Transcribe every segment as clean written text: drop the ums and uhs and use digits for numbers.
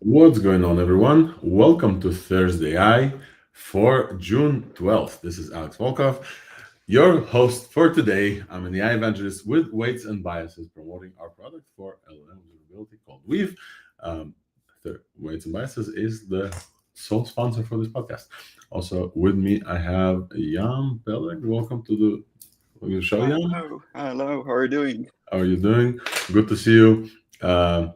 What's going on, everyone? Welcome to Thursday for June 12th. This is Alex Volkov, your host for today. I'm an AI evangelist with weights and biases promoting our product for LLM observability called Weave. Um, weights and biases is the sole sponsor for this podcast. Also, with me, I have Jan Peleg. Welcome to the show, Jan. Hello, how are you doing? How are you doing? Good to see you. Uh,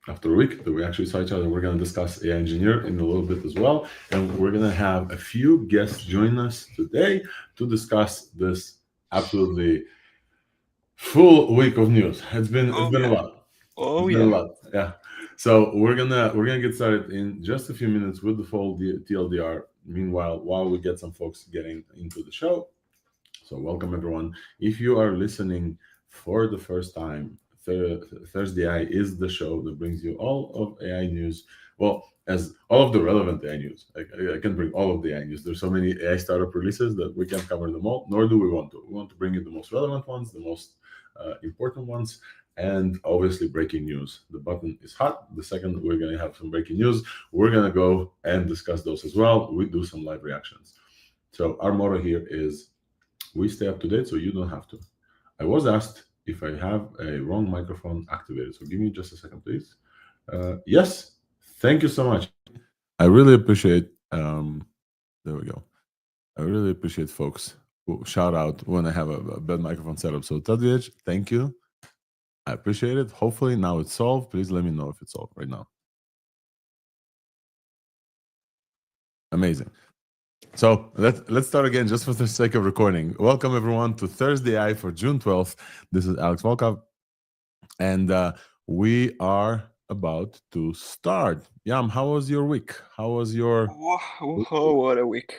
After a week that we actually saw each other, we're going to discuss AI engineer in a little bit as well. And we're going to have a few guests join us today to discuss this absolutely full week of news. It's Oh been a yeah, lot. oh It's been a yeah. lot. Yeah. So we're gonna get started in just a few minutes with the full TLDR. Meanwhile, while we get some folks getting into the show, so, welcome everyone. If you are listening for the first time, Thursday AI is the show that brings you all of AI news. Well, as all of the relevant AI news. I can bring all of the AI news. There's so many AI startup releases that we can't cover them all, nor do we want to. We want to bring you the most relevant ones, the most important ones, and obviously breaking news. The button is hot. The second we're going to have some breaking news, we're going to go and discuss those as well. We do some live reactions. So, our motto here is we stay up to date so you don't have to. I was asked if I have a wrong microphone activated. So give me just a second, please. Yes, thank you so much. I really appreciate. There we go. I really appreciate folks who shout out when I have a bad microphone setup. So Tadej, thank you. I appreciate it. Hopefully now it's solved. Please let me know if it's solved right now. Amazing. So let's start again just for the sake of recording. Welcome everyone to Thursday AI for June 12th. This is Alex Volkov, and we are about to start. Yam, how was your week? How was your Whoa, what a week!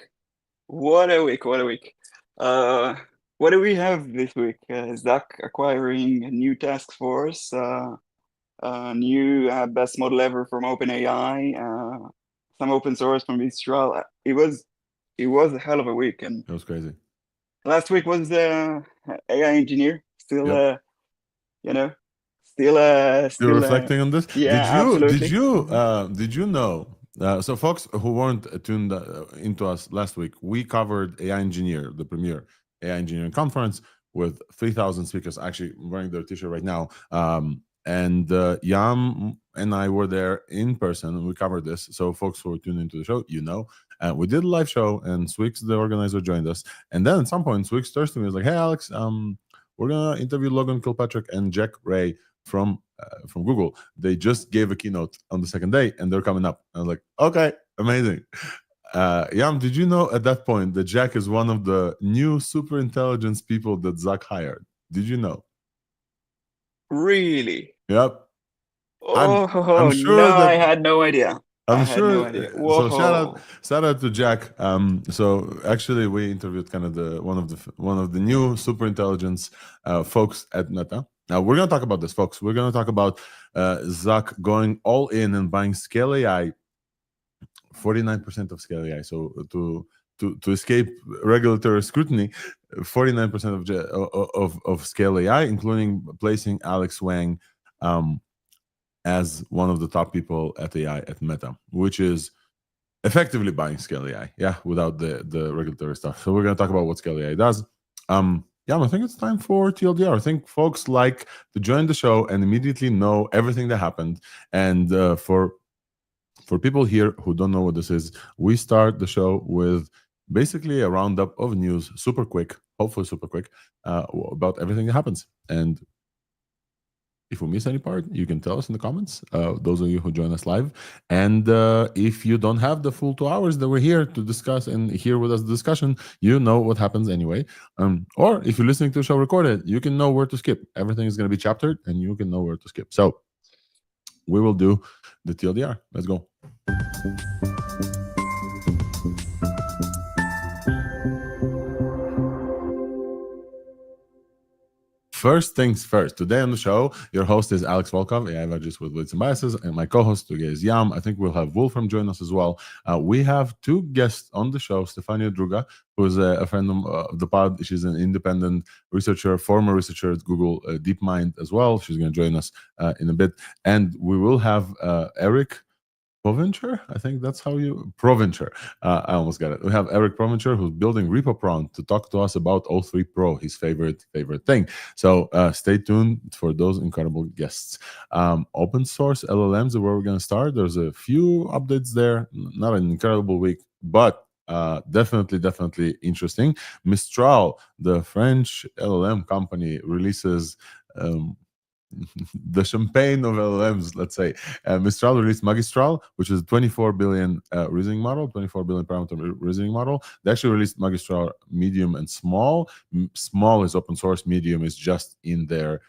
What a week! What a week! Uh, what do we have this week? Zach acquiring a new task force, new best model ever from OpenAI, some open source from Mistral. It was a hell of a week, and It was crazy. last week was AI engineer. Still, Yep. you know, still, You're still, reflecting on this. yeah, absolutely. Did you know? So, folks who weren't tuned into us last week, we covered AI Engineer, the premier AI Engineering conference with 3,000 speakers. Actually, I'm wearing their T-shirt right now. And Yam and I were there in person, and we covered this. So, folks who were tuned into the show, we did a live show, and Swix, the organizer, joined us. And then at some point, Swix turns to me and was like, "Hey, Alex, we're gonna interview Logan Kilpatrick and Jack Ray from Google. They just gave a keynote on the second day, and they're coming up." I was like, "Okay, amazing." Yam, did you know at that point that Jack is one of the new super intelligence people that Zach hired? Did you know? Really? Yep. I'm I'm Oh no, sure I that had no idea. I I'm had no sure. idea. So Whoa. shout out to Jack. So actually, we interviewed kind of the one of the new super intelligence folks at Meta. Now we're gonna talk about this, folks. We're gonna talk about Zach going all in and buying Scale AI, 49% of Scale AI. So to escape regulatory scrutiny, 49% of Scale AI, including placing Alex Wang as one of the top people at AI at Meta, which is effectively buying Scale AI, yeah, without the regulatory stuff. So we're going to talk about what Scale AI does. Yeah, I think it's time for TLDR. I think folks like to join the show and immediately know everything that happened. And for people here who don't know what this is, we start the show with basically a roundup of news, super quick, hopefully super quick, about everything that happens. And if we miss any part, you can tell us in the comments, those of you who join us live. And if you don't have the full 2 hours that we're here to discuss and hear with us the discussion, you know what happens anyway. Or if you're listening to the show recorded, you can know where to skip. Everything is going to be chaptered and you can know where to skip. So we will do the TLDR. Let's go. First things first. Today on the show, your host is Alex Volkov, AI evangelist with Weights and Biases, and my co-host today is Yam. I think we'll have Wolfram join us as well. We have two guests on the show: Stefania Druga, who is a friend of the pod. She's an independent researcher, former researcher at Google DeepMind as well. She's going to join us in a bit, and we will have Eric Provencher, I think that's how you Provencher. I almost got it. We have Eric Provencher who's building RepoPrompt to talk to us about o3-pro, his favorite thing. So stay tuned for those incredible guests. Open source LLMs are where we're going to start. There's a few updates there. Not an incredible week, but definitely interesting. Mistral, the French LLM company, releases the champagne of LLMs, let's say. Mistral released Magistral, which is a 24 billion reasoning model, 24 billion parameter reasoning model. They actually released Magistral medium and small. Small is open source, medium is just in their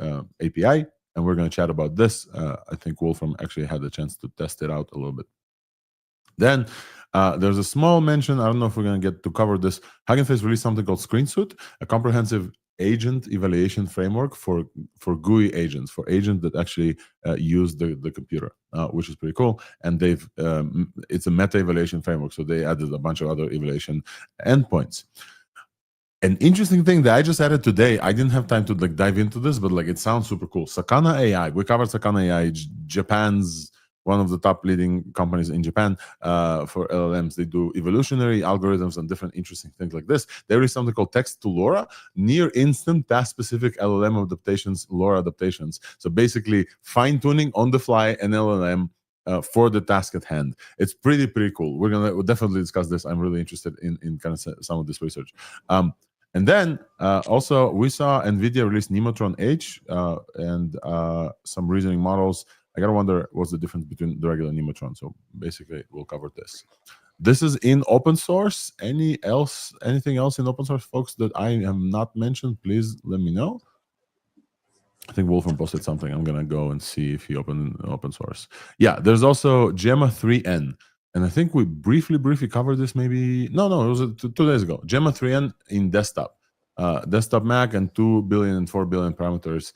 API. And we're going to chat about this. I think Wolfram actually had the chance to test it out a little bit. Then there's a small mention. I don't know if we're going to get to cover this. Hugging Face released something called ScreenSuit, a comprehensive agent evaluation framework for GUI agents, for agents that actually use the computer, which is pretty cool. And they've it's a meta evaluation framework, so they added a bunch of other evaluation endpoints. An interesting thing that I just added today, I didn't have time to dive into this, but it sounds super cool. Sakana.ai, we covered Sakana.ai, Japan's one of the top leading companies in Japan for LLMs. They do evolutionary algorithms and different interesting things like this. There is something called text to LoRa, near instant task-specific LLM adaptations, LoRa adaptations. So basically fine-tuning on the fly an LLM for the task at hand. It's pretty cool. We'll definitely discuss this. I'm really interested in kind of some of this research. And then also we saw Nvidia release Nemotron H and some reasoning models. I gotta wonder what's the difference between the regular Nemotron. So basically, we'll cover this. This is in open source. Anything else in open source, folks, that I have not mentioned? Please let me know. I think Wolfram posted something. I'm gonna go and see if he opened open source. Yeah, there's also Gemma 3N, and I think we briefly covered this. Maybe no, it was 2 days ago. Gemma 3N in desktop, desktop Mac, and 2 billion and 4 billion parameters,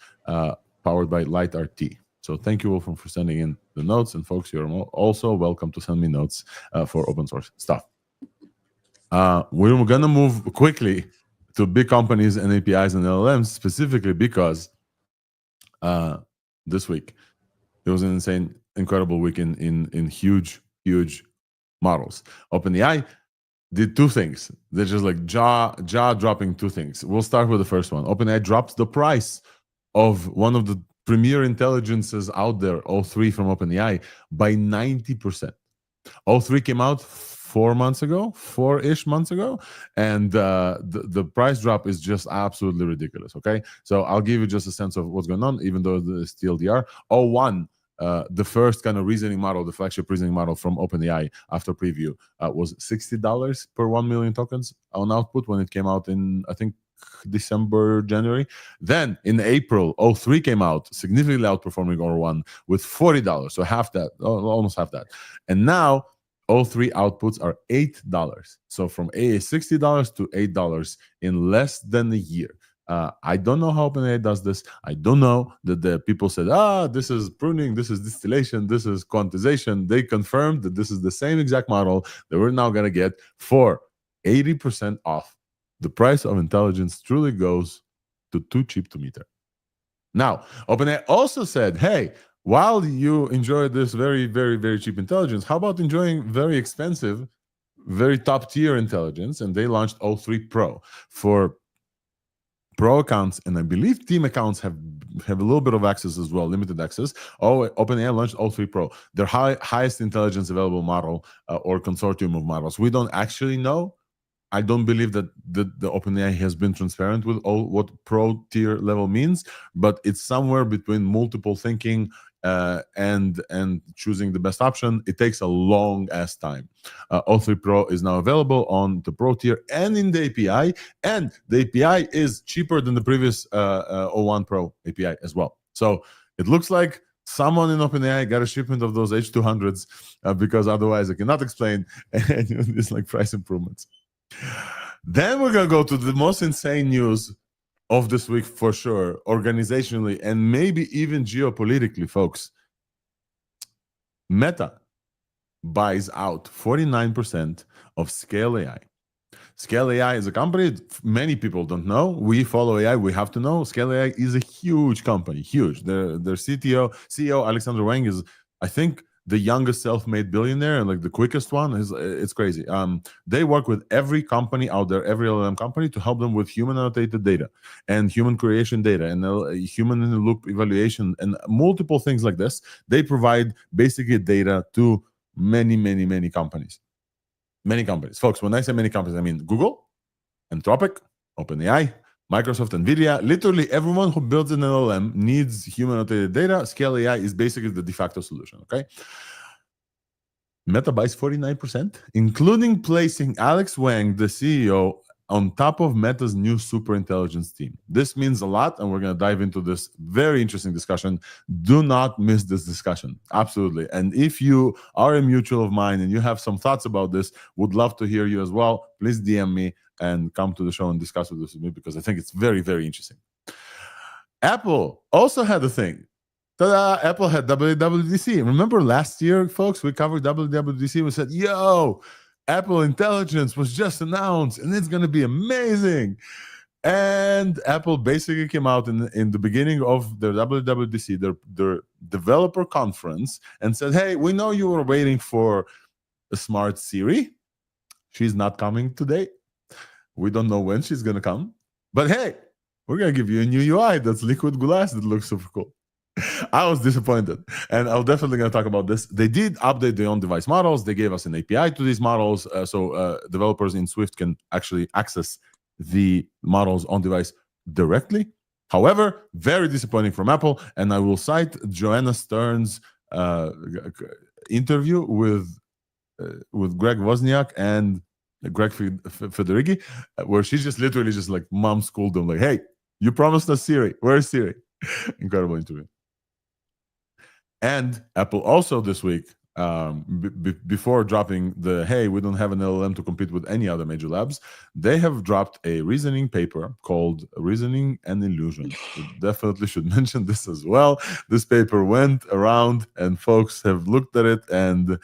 powered by LightRT. So thank you, Wolfram, for sending in the notes. And folks, you're also welcome to send me notes for open source stuff. We're going to move quickly to big companies and APIs and LLMs, specifically because this week, it was an insane, incredible week in huge models. OpenAI did 2 things. They're just jaw-dropping 2 things. We'll start with the first one. OpenAI dropped the price of one of the premier intelligences out there, o3 from OpenAI, by 90%. o3 came out 4-ish months ago, and the price drop is just absolutely ridiculous. Okay, so I'll give you just a sense of what's going on, even though it's TLDR. o1, the first kind of reasoning model, the flagship reasoning model from OpenAI after preview, was $60 per 1 million tokens on output when it came out in, I think, December, January. Then in April, o3 came out, significantly outperforming o1 with $40, so half that, almost half that. And now o3 outputs are $8, so from $60 to $8 in less than a year. I don't know how OpenAI does this. I don't know that the people said, this is pruning, this is distillation, this is quantization. They confirmed that this is the same exact model that we're now going to get for 80% off. The price of intelligence truly goes to too cheap to meter. Now, OpenAI also said, hey, while you enjoy this very cheap intelligence, how about enjoying very expensive, very top-tier intelligence? And they launched o3-pro for pro accounts, and I believe team accounts have a little bit of access as well, limited access. OpenAI launched o3-pro, their highest intelligence available model or consortium of models. We don't actually know. I don't believe that the OpenAI has been transparent with what pro tier level means, but it's somewhere between multiple thinking and choosing the best option. It takes a long ass time. o3-pro is now available on the pro tier and in the API, and the API is cheaper than the previous o1-pro API as well. So it looks like someone in OpenAI got a shipment of those H200s because otherwise I cannot explain these price improvements. Then we're going to go to the most insane news of this week for sure, organizationally and maybe even geopolitically, folks. Meta buys out 49% of ScaleAI. ScaleAI is a company many people don't know. We follow AI, we have to know. ScaleAI is a huge company, huge. Their CEO Alex Wang is, I think, the youngest self-made billionaire and like the quickest one. It's crazy. They work with every company out there, every LLM company, to help them with human annotated data and human creation data and human in the loop evaluation and multiple things like this. They provide basically data to many companies. Many companies. Folks, when I say many companies, I mean Google, Anthropic, OpenAI, Microsoft, Nvidia. Literally everyone who builds an LLM needs human annotated data. ScaleAI is basically the de facto solution, okay? Meta buys 49%, including placing Alex Wang, the CEO, on top of Meta's new superintelligence team. This means a lot, and we're going to dive into this very interesting discussion. Do not miss this discussion. Absolutely. And if you are a mutual of mine and you have some thoughts about this, would love to hear you as well. Please DM me and come to the show and discuss with me, because I think it's very, very interesting. Apple also had a thing. Ta-da! Apple had WWDC. Remember last year, folks, we covered WWDC. We said, yo, Apple Intelligence was just announced and it's going to be amazing. And Apple basically came out in the beginning of their WWDC, their developer conference, and said, hey, we know you were waiting for a smart Siri. She's not coming today. We don't know when she's going to come. But hey, we're going to give you a new UI that's liquid glass that looks super cool. I was disappointed, and I'm definitely going to talk about this. They did update their own device models. They gave us an API to these models, so developers in Swift can actually access the models on device directly. However, very disappointing from Apple, and I will cite Joanna Stern's interview with Greg Wozniak and Greg Federighi, where she's just literally just like mom schooled them, like, hey, you promised us Siri. Where's Siri? Incredible interview. And Apple also this week, before dropping the, hey, we don't have an LLM to compete with any other major labs, they have dropped a reasoning paper called Reasoning and Illusion. We definitely should mention this as well. This paper went around and folks have looked at it, and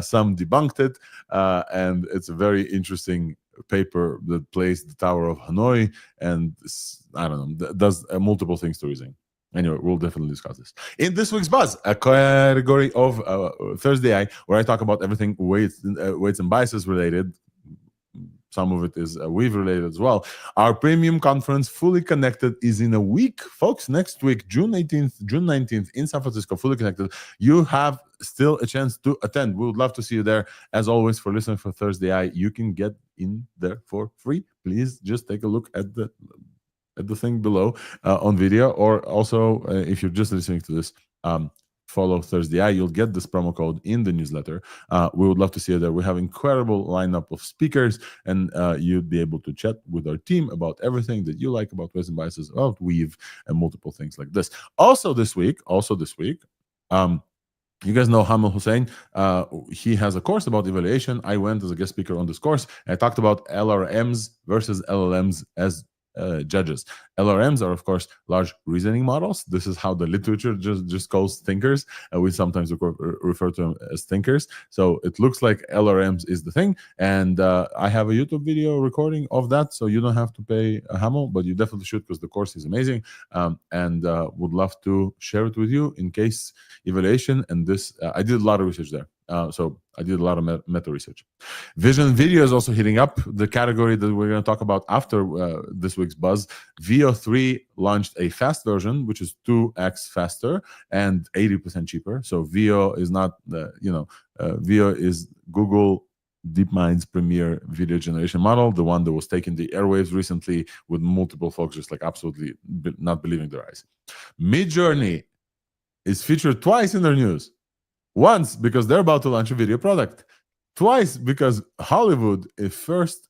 some debunked it. And it's a very interesting paper that plays the Tower of Hanoi and, I don't know, does multiple things to reasoning. Anyway, we'll definitely discuss this in this week's Buzz, a category of ThursdaiAI, where I talk about everything weights and biases related. Some of it is weave related as well. Our premium conference, Fully Connected, is in a week, folks. Next week, June 18th, June 19th, in San Francisco. Fully Connected. You have still a chance to attend. We would love to see you there. As always, for listening for ThursdaiAI, you can get in there for free. Please just take a look at the thing below on video, or also if you're just listening to this, follow ThursdaiAI. You'll get this promo code in the newsletter. We would love to see you there. We have incredible lineup of speakers, and you'd be able to chat with our team about everything that you like about weights and biases, about weave, and multiple things like this. Also this week, you guys know Hamel Hussain. He has a course about evaluation. I went as a guest speaker on this course. I talked about LRMs versus LLMs as judges. LRMs are, of course, large reasoning models. This is how the literature just calls thinkers. We sometimes refer to them as thinkers. So it looks like LRMs is the thing. And I have a YouTube video recording of that, so you don't have to pay a Hamel, but you definitely should, because the course is amazing. And would love to share it with you in case evaluation. And this, I did a lot of research there. So I did a lot of meta research. Vision video is also hitting up the category that we're going to talk about after this week's Buzz. Veo 3 launched a fast version, which is 2x faster and 80% cheaper. So Veo is not, Veo is Google DeepMind's premier video generation model, the one that was taking the airwaves recently, with multiple folks just like absolutely not believing their eyes. Midjourney is featured twice in their news. Once, because they're about to launch a video product. Twice, because Hollywood, a first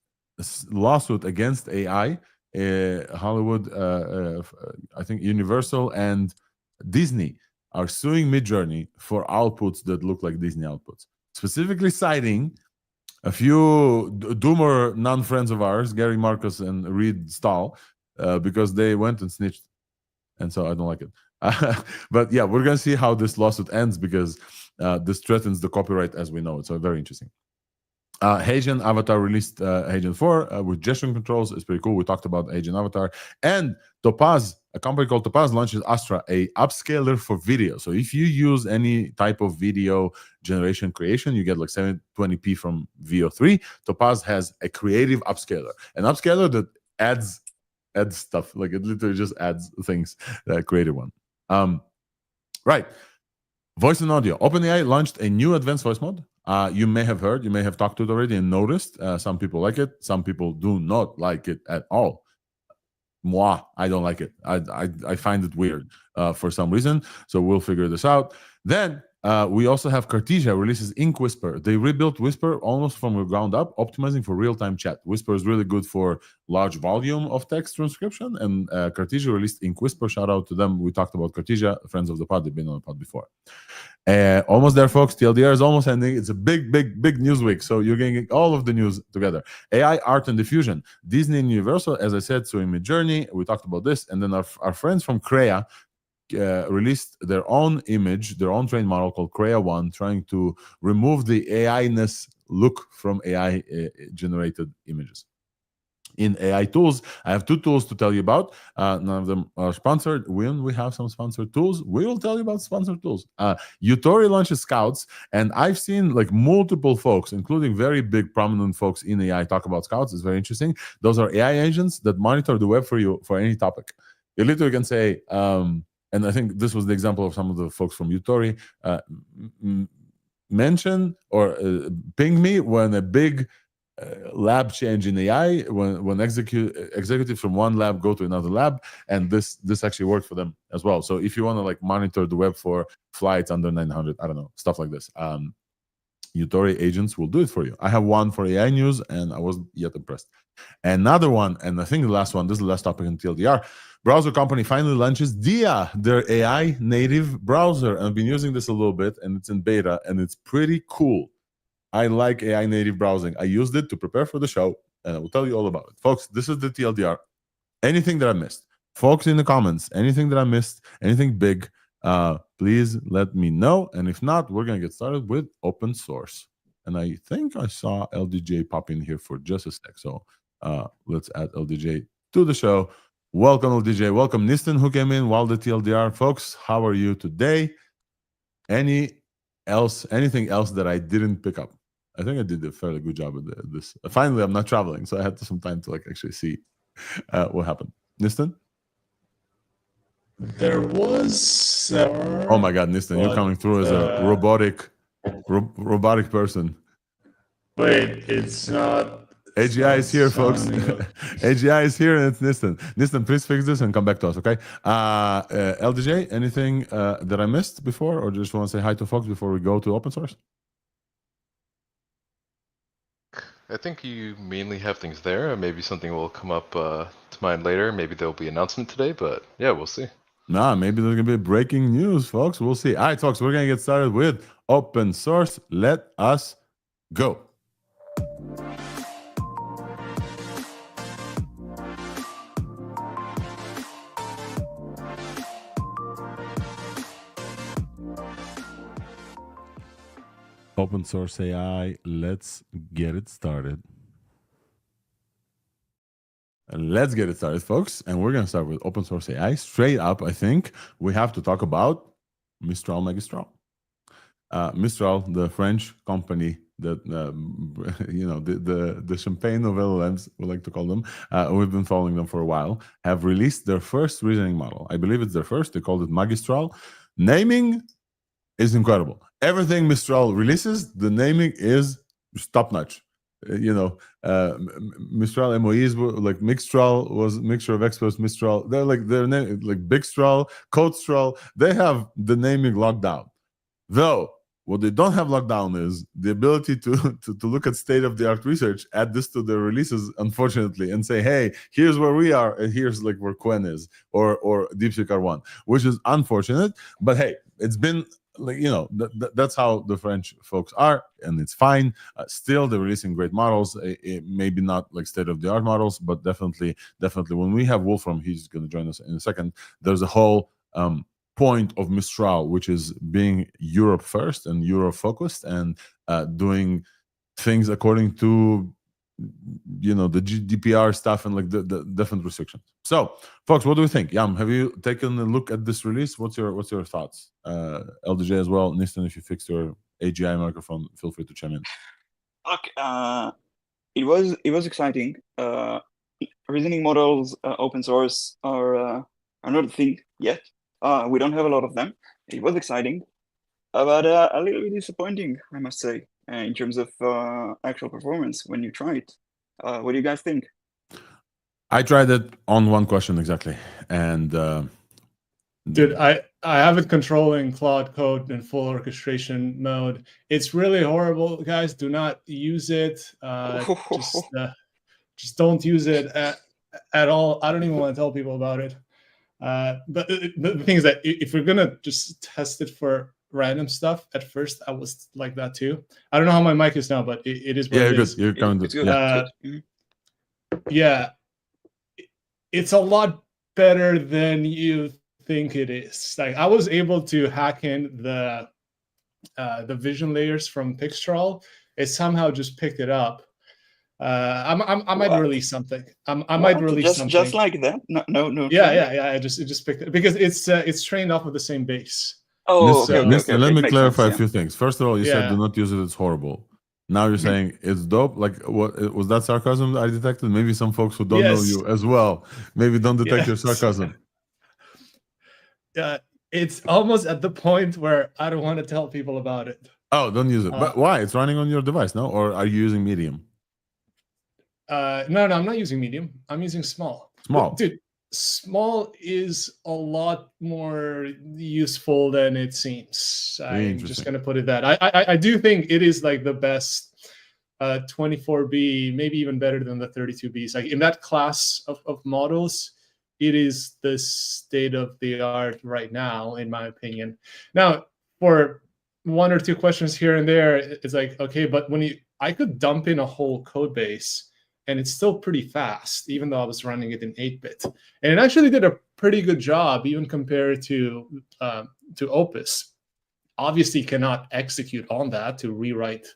lawsuit against AI, Hollywood, I think Universal and Disney are suing Midjourney for outputs that look like Disney outputs. Specifically citing a few doomer non-friends of ours, Gary Marcus and Reed Stahl, because they went and snitched. And so I don't like it. But yeah, we're going to see how this lawsuit ends, because this threatens the copyright as we know it. So very interesting. Hagen Avatar released Hagen 4 with gesture controls. It's pretty cool. We talked about Hagen Avatar. And Topaz, a company called Topaz, launches Astra, a upscaler for video. So if you use any type of video generation creation, you get like 720p from VO3. Topaz has a creative upscaler, an upscaler that adds stuff. Like it literally just adds things, creative one. Right. Voice and audio. OpenAI launched a new advanced voice mode. You may have heard, you may have talked to it already and noticed. Some people like it, some people do not like it at all. Moi, I don't like it. I find it weird for some reason. So we'll figure this out. Then we also have Cartesia releases Ink Whisper. They rebuilt Whisper almost from the ground up, optimizing for real-time chat. Whisper is really good for large volume of text transcription, and Cartesia released Ink Whisper. Shout out to them. We talked about Cartesia, friends of the pod. They've been on the pod before. Almost there, folks. TLDR is almost ending. It's a big news week, so you're getting all of the news together. AI, art, and diffusion. Disney and Universal, as I said, so in Midjourney, we talked about this, and then our friends from Shreya released their own image, their own trained model called Shreya 1, trying to remove the AI-ness look from AI generated images. In AI tools, I have 2 tools to tell you about. None of them are sponsored. When we have some sponsored tools, we will tell you about sponsored tools. Utori launches Scouts, and I've seen like multiple folks, including very big prominent folks in AI, talk about Scouts. It's very interesting. Those are AI agents that monitor the web for you for any topic. You literally can say, and I think this was the example of some of the folks from Utori, mention or ping me when a big lab change in AI, when executives from one lab go to another lab, and this actually worked for them as well. So if you want to like monitor the web for flights under 900, I don't know, stuff like this, Utori agents will do it for you. I have one for AI news, and I wasn't yet impressed. Another one, and I think the last one, this is the last topic in TLDR. Browser company finally launches Dia, their AI native browser. And I've been using this a little bit, and it's in beta, and it's pretty cool. I like AI native browsing. I used it to prepare for the show, and I will tell you all about it. Folks, this is the TLDR. Anything that I missed, folks in the comments, anything that I missed, anything big, please let me know. And if not, we're going to get started with open source. And I think I saw LDJ pop in here for just a sec. So let's add LDJ to the show. Welcome, LDJ. Welcome, Nistan, who came in while the TLDR. Folks, how are you today? Anything else that I didn't pick up? I think I did a fairly good job with this. Finally, I'm not traveling, so I had some time to like actually see what happened. Nistan? There was Oh my God, Nistan, you're coming through as a robotic person. Wait, it's not. AGI is here, folks. AGI is here, and it's Nistan. Nistan, please fix this and come back to us, okay? LDJ, anything that I missed before, or just want to say hi to folks before we go to open source? I think you mainly have things there. Maybe something will come up to mind later. Maybe there'll be an announcement today, but yeah, we'll see. Nah, maybe there's going to be breaking news, folks. We'll see. All right, folks, we're going to get started with open source. Let us go. Open source AI, let's get it started. Let's get it started, folks. And we're going to start with open source AI. Straight up, I think we have to talk about Mistral, Magistral. Mistral, the French company that, the champagne of LLMs, we like to call them. We've been following them for a while, have released their first reasoning model. I believe it's their first. They called it Magistral. Naming is incredible. Everything Mistral releases, the naming is top notch. Mistral MOEs like Mixtral was mixture of experts. Mistral, they're name like Bigstral, Codestral. They have the naming locked down. Though what they don't have locked down is the ability to look at state of the art research, add this to their releases, unfortunately, and say, hey, here's where we are, and here's like where Quen is, or DeepSeek R1, which is unfortunate. But hey, it's been like, that's how the French folks are, and it's fine. Still, they're releasing great models. Maybe not like state-of-the-art models, but definitely when we have Wolfram, he's going to join us in a second. There's a whole point of Mistral, which is being Europe first and Euro focused, and doing things according to the GDPR stuff and like the different restrictions. So, folks, what do we think? Yam, have you taken a look at this release? What's your thoughts? LDJ as well. Nistan, if you fixed your AGI microphone, feel free to chime in. Okay, it was exciting. Reasoning models, open source, are not a thing yet. We don't have a lot of them. It was exciting, but a little bit disappointing, I must say, in terms of actual performance when you try it. What do you guys think? I tried it on one question exactly, and Dude, I have it controlling Claude Code in full orchestration mode. It's really horrible, guys. Do not use it. Just don't use it at all. I don't even want to tell people about it. But the thing is that if we're gonna just test it for random stuff, at first I was like that too. I don't know how my mic is now, but it is what it is. You're coming It's to, good. yeah. Yeah, it's a lot better than you think it is. Like, I was able to hack in the vision layers from Mistral. It somehow just picked it up. I might What? release something. I might release something. Just like that? No. Yeah. It just picked it because it's trained off of the same base. Oh, So- okay. Let me Makes clarify sense, a few things. First of all, you said Yeah. do not use it, it's horrible. Now you're saying it's dope. Like, what was that sarcasm I detected? Maybe some folks who don't know Yes. you as well maybe don't detect your Yes. sarcasm. It's almost at the point where I don't want to tell people about it. Oh, don't use it. But why? It's running on your device, no? Or are you using Medium? No, I'm not using medium. I'm using small. Small. Dude, small is a lot more useful than it seems. I'm Interesting. just gonna put it that. I do think it is like the best 24B, maybe even better than the 32Bs. Like, in that class of models, it is the state of the art right now, in my opinion. Now, for one or two questions here and there, it's like, okay, but I could dump in a whole code base and it's still pretty fast, even though I was running it in 8-bit. And it actually did a pretty good job, even compared to Opus. Obviously, cannot execute on that to rewrite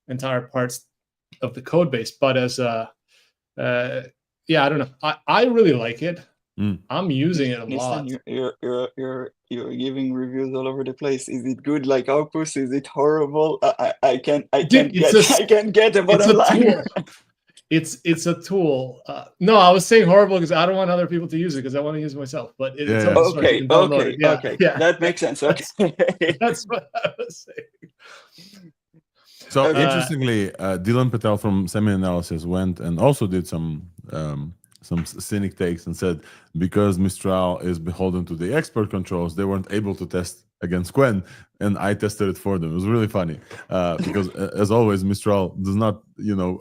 entire parts of the code base. But as I don't know. I really like it. I'm using it a lot. You're giving reviews all over the place. Is it good like Opus? Is it horrible? I can't get the bottom line. It's a tool. No, I was saying horrible because I don't want other people to use it because I want to use it myself. But it's open source. You can download it. Okay. That makes sense. Okay. That's what I was saying. So interestingly, Dylan Patel from Semi-Analysis went and also did some cynic takes and said because Mistral is beholden to the expert controls, they weren't able to test against Quen, and I tested it for them. It was really funny because, as always, Mistral does not,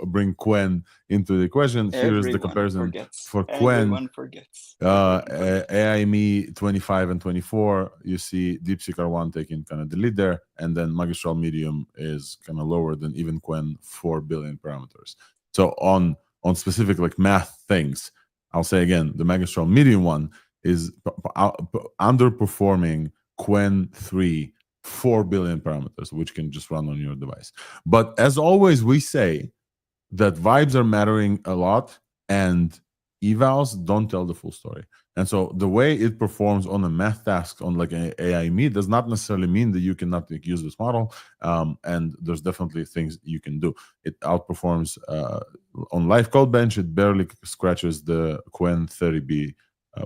bring Quen into the equation. Here is the comparison for Quen. Everyone forgets. AI.me 25 and 24. You see DeepSeek R1 taking kind of the lead there, and then Magistral Medium is kind of lower than even Quen, 4 billion parameters. So on specific like math things, I'll say again, the Magistral Medium one is underperforming Quen 3, 4 billion parameters, which can just run on your device. But as always, we say that vibes are mattering a lot, and evals don't tell the full story. And so the way it performs on a math task on like an AI.me does not necessarily mean that you cannot use this model. And there's definitely things you can do. It outperforms on live code bench. It barely scratches the Quen 30B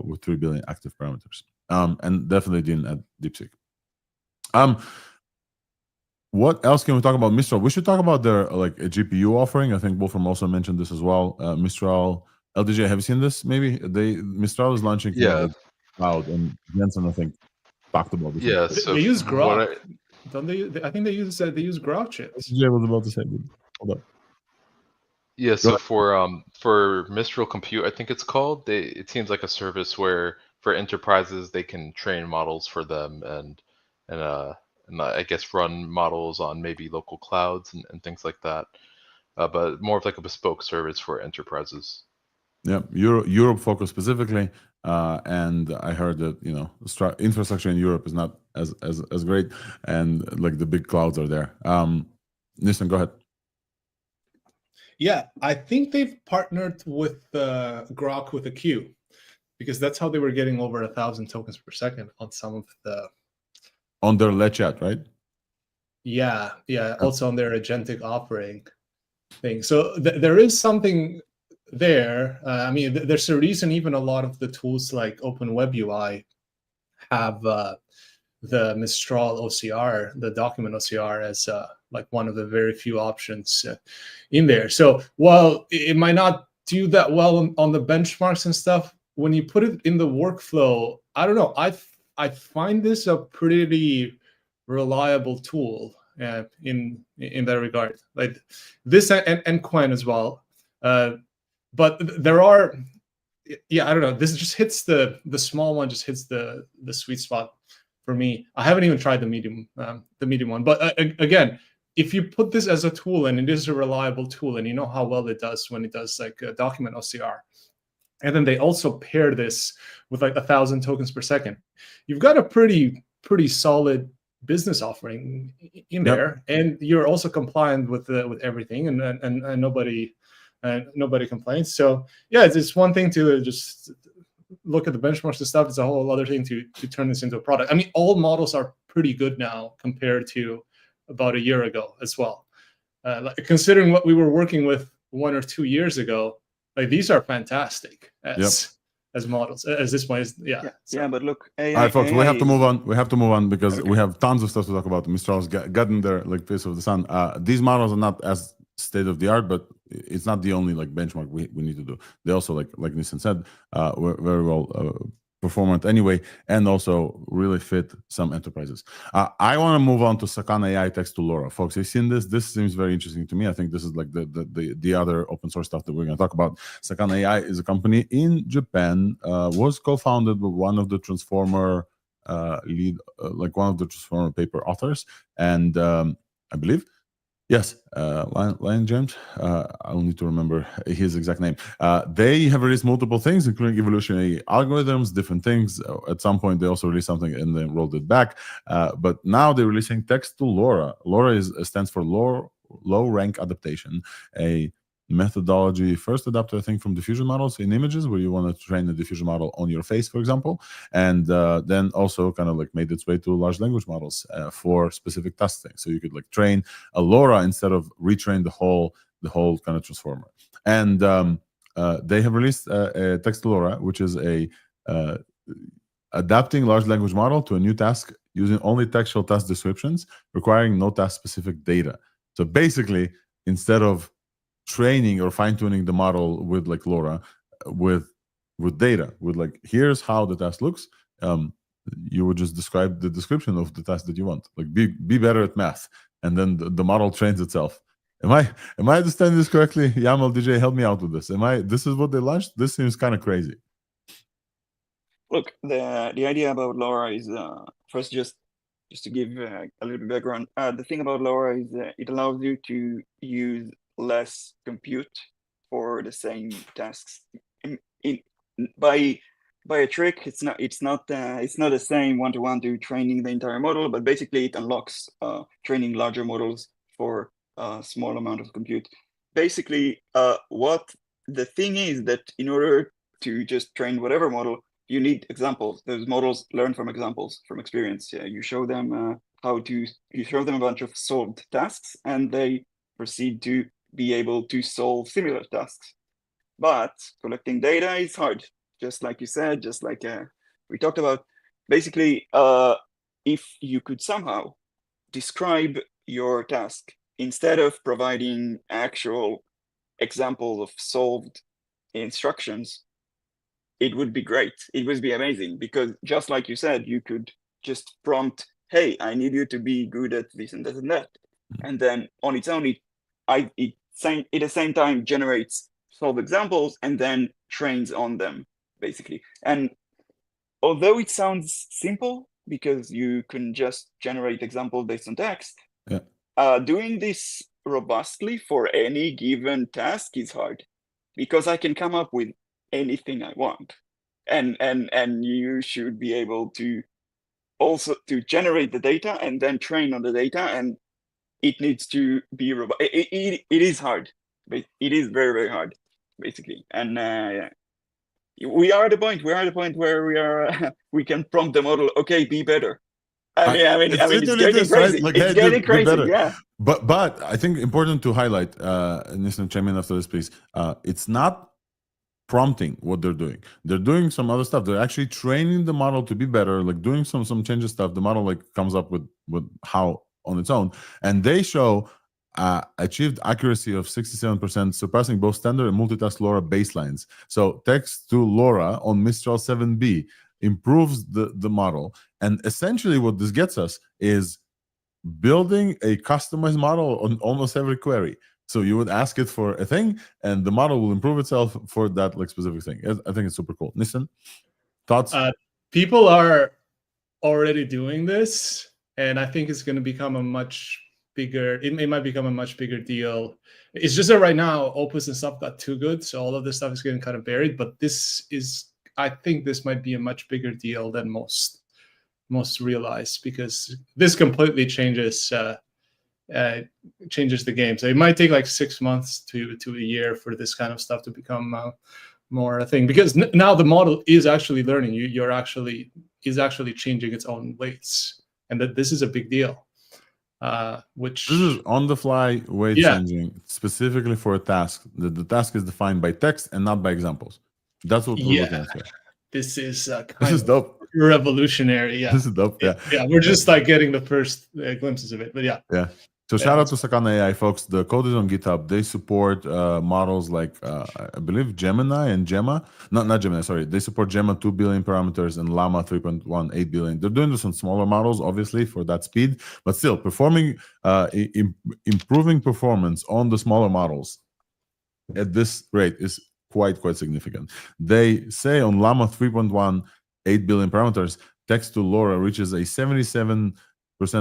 with 3 billion active parameters. And definitely didn't at DeepSeek. What else can we talk about Mistral? We should talk about their like a GPU offering. I think Wolfram also mentioned this as well. Mistral, LDJ, have you seen this? Maybe Mistral is launching cloud, and Jensen I think talked about this. Yeah, so they use Grok. Don't they? I think they use Grok chips. LDJ was about to say, hold up. Yeah, so for Mistral Compute, I think it's called. It seems like a service where for enterprises they can train models for them and I guess run models on maybe local clouds and things like that. But more of like a bespoke service for enterprises. Yeah, Europe focused specifically, and I heard that infrastructure in Europe is not as great, and like the big clouds are there. Nissan, go ahead. Yeah, I think they've partnered with Grok with a Q, because that's how they were getting over 1,000 tokens per second on some of the. On their Let Chat, right? Yeah, also on their agentic operating thing. So there is something there. I mean, there's a reason even a lot of the tools like OpenWebUI have the Mistral OCR, the document OCR, as like one of the very few options in there. So while it might not do that well on the benchmarks and stuff, when you put it in the workflow, I don't know. I find this a pretty reliable tool in that regard. Like this and Quen as well. But there are, yeah, I don't know. This just hits the small one, just hits the sweet spot for me. I haven't even tried the medium one. But again, if you put this as a tool and it is a reliable tool, and you know how well it does when it does like a document OCR, and then they also pair this with like 1,000 tokens per second, you've got a pretty solid business offering in there, and you're also compliant with everything, and nobody complains. So yeah, it's one thing to just look at the benchmarks and stuff. It's a whole other thing to turn this into a product. I mean, all models are pretty good now compared to about a year ago as well. Like, considering what we were working with 1 or 2 years ago, like these are fantastic as models. As this one is, Yeah, but look, AI, all right, folks, we have to move on. is- We have to move on because we have tons of stuff to talk about. Mistral's gotten their like piece of the sun. These models are not as state of the art, but it's not the only like benchmark we need to do. They also like Nissan said, were very well performant anyway, and also really fit some enterprises. I want to move on to Sakana.ai text to LoRa. Folks, you've seen this. This seems very interesting to me. I think this is like the other open source stuff that we're going to talk about. Sakana.ai is a company in Japan, was co-founded with one of the Transformer one of the Transformer paper authors, and I believe, yes, Lion James. I'll need to remember his exact name. They have released multiple things, including evolutionary algorithms, different things. At some point, they also released something and then rolled it back. But now they're releasing text to LoRa. LoRa stands for low rank adaptation, a methodology first adapted, I think, from diffusion models in images, where you want to train a diffusion model on your face, for example, and then also kind of like made its way to large language models for specific task things. So you could like train a LoRa instead of retrain the whole kind of transformer. And they have released a text to LoRa, which is a adapting large language model to a new task using only textual task descriptions, requiring no task specific data. So basically, instead of training or fine-tuning the model with like LoRa, with data, with like, here's how the task looks, you would just describe the description of the task that you want. Like be better at math, and then the model trains itself. Am I understanding this correctly? YAML DJ, help me out with this. This is what they launched? This seems kind of crazy. Look, the idea about LoRa is first just to give a little bit of background. The thing about LoRa is it allows you to use less compute for the same tasks. By a trick, it's not the same one-to-one to training the entire model, but basically it unlocks training larger models for a small amount of compute. Basically, what the thing is that in order to just train whatever model, you need examples. Those models learn from examples, from experience. You show them you show them a bunch of solved tasks, and they proceed to be able to solve similar tasks. But collecting data is hard, just like you said, just like we talked about. Basically, if you could somehow describe your task instead of providing actual examples of solved instructions, it would be great. It would be amazing, because just like you said, you could just prompt, hey, I need you to be good at this and that and that. And then on its own, it at the same time generates solved examples and then trains on them, basically. And although it sounds simple, because you can just generate examples based on text, doing this robustly for any given task is hard, because I can come up with anything I want, and you should be able to also to generate the data and then train on the data, and it needs to be robust. It is hard, But it is very, very hard, basically. And we are at the point where we are we can prompt the model, okay, be better. I mean, it's getting crazy. Like, it's hey, getting do crazy. better. Yeah. But I think important to highlight, and listen, chime in after this, please. It's not prompting what they're doing. They're doing some other stuff. They're actually training the model to be better, like doing some changes stuff. The model like comes up with how on its own, and they show achieved accuracy of 67%, surpassing both standard and multitask LoRa baselines. So text to LoRa on Mistral 7B improves the model, and essentially what this gets us is building a customized model on almost every query. So you would ask it for a thing, and the model will improve itself for that like specific thing. I think it's super cool. Listen, thoughts? People are already doing this, and I think it's going to become a much bigger. It might become a much bigger deal. It's just that right now, Opus and stuff got too good, so all of this stuff is getting kind of buried. But this is, I think, this might be a much bigger deal than most realize, because this completely changes the game. So it might take like 6 months to a year for this kind of stuff to become more a thing, because now the model is actually learning. Is actually changing its own weights, and that this is a big deal. Which this is on the fly weight changing specifically for a task. The task is defined by text and not by examples. That's what we're looking at here. This is this is dope. Revolutionary. Yeah, this is dope. Yeah, we're just like getting the first glimpses of it, but yeah. So shout out to Sakana.ai, folks. The code is on GitHub. They support models like I believe Gemini and Gemma. Not Gemini. Sorry, they support Gemma 2 billion parameters and Llama 3.1 8 billion. They're doing this on smaller models, obviously, for that speed, but still improving performance on the smaller models at this rate is quite significant. They say on Llama 3.1 8 billion parameters, text to LoRa reaches a 77%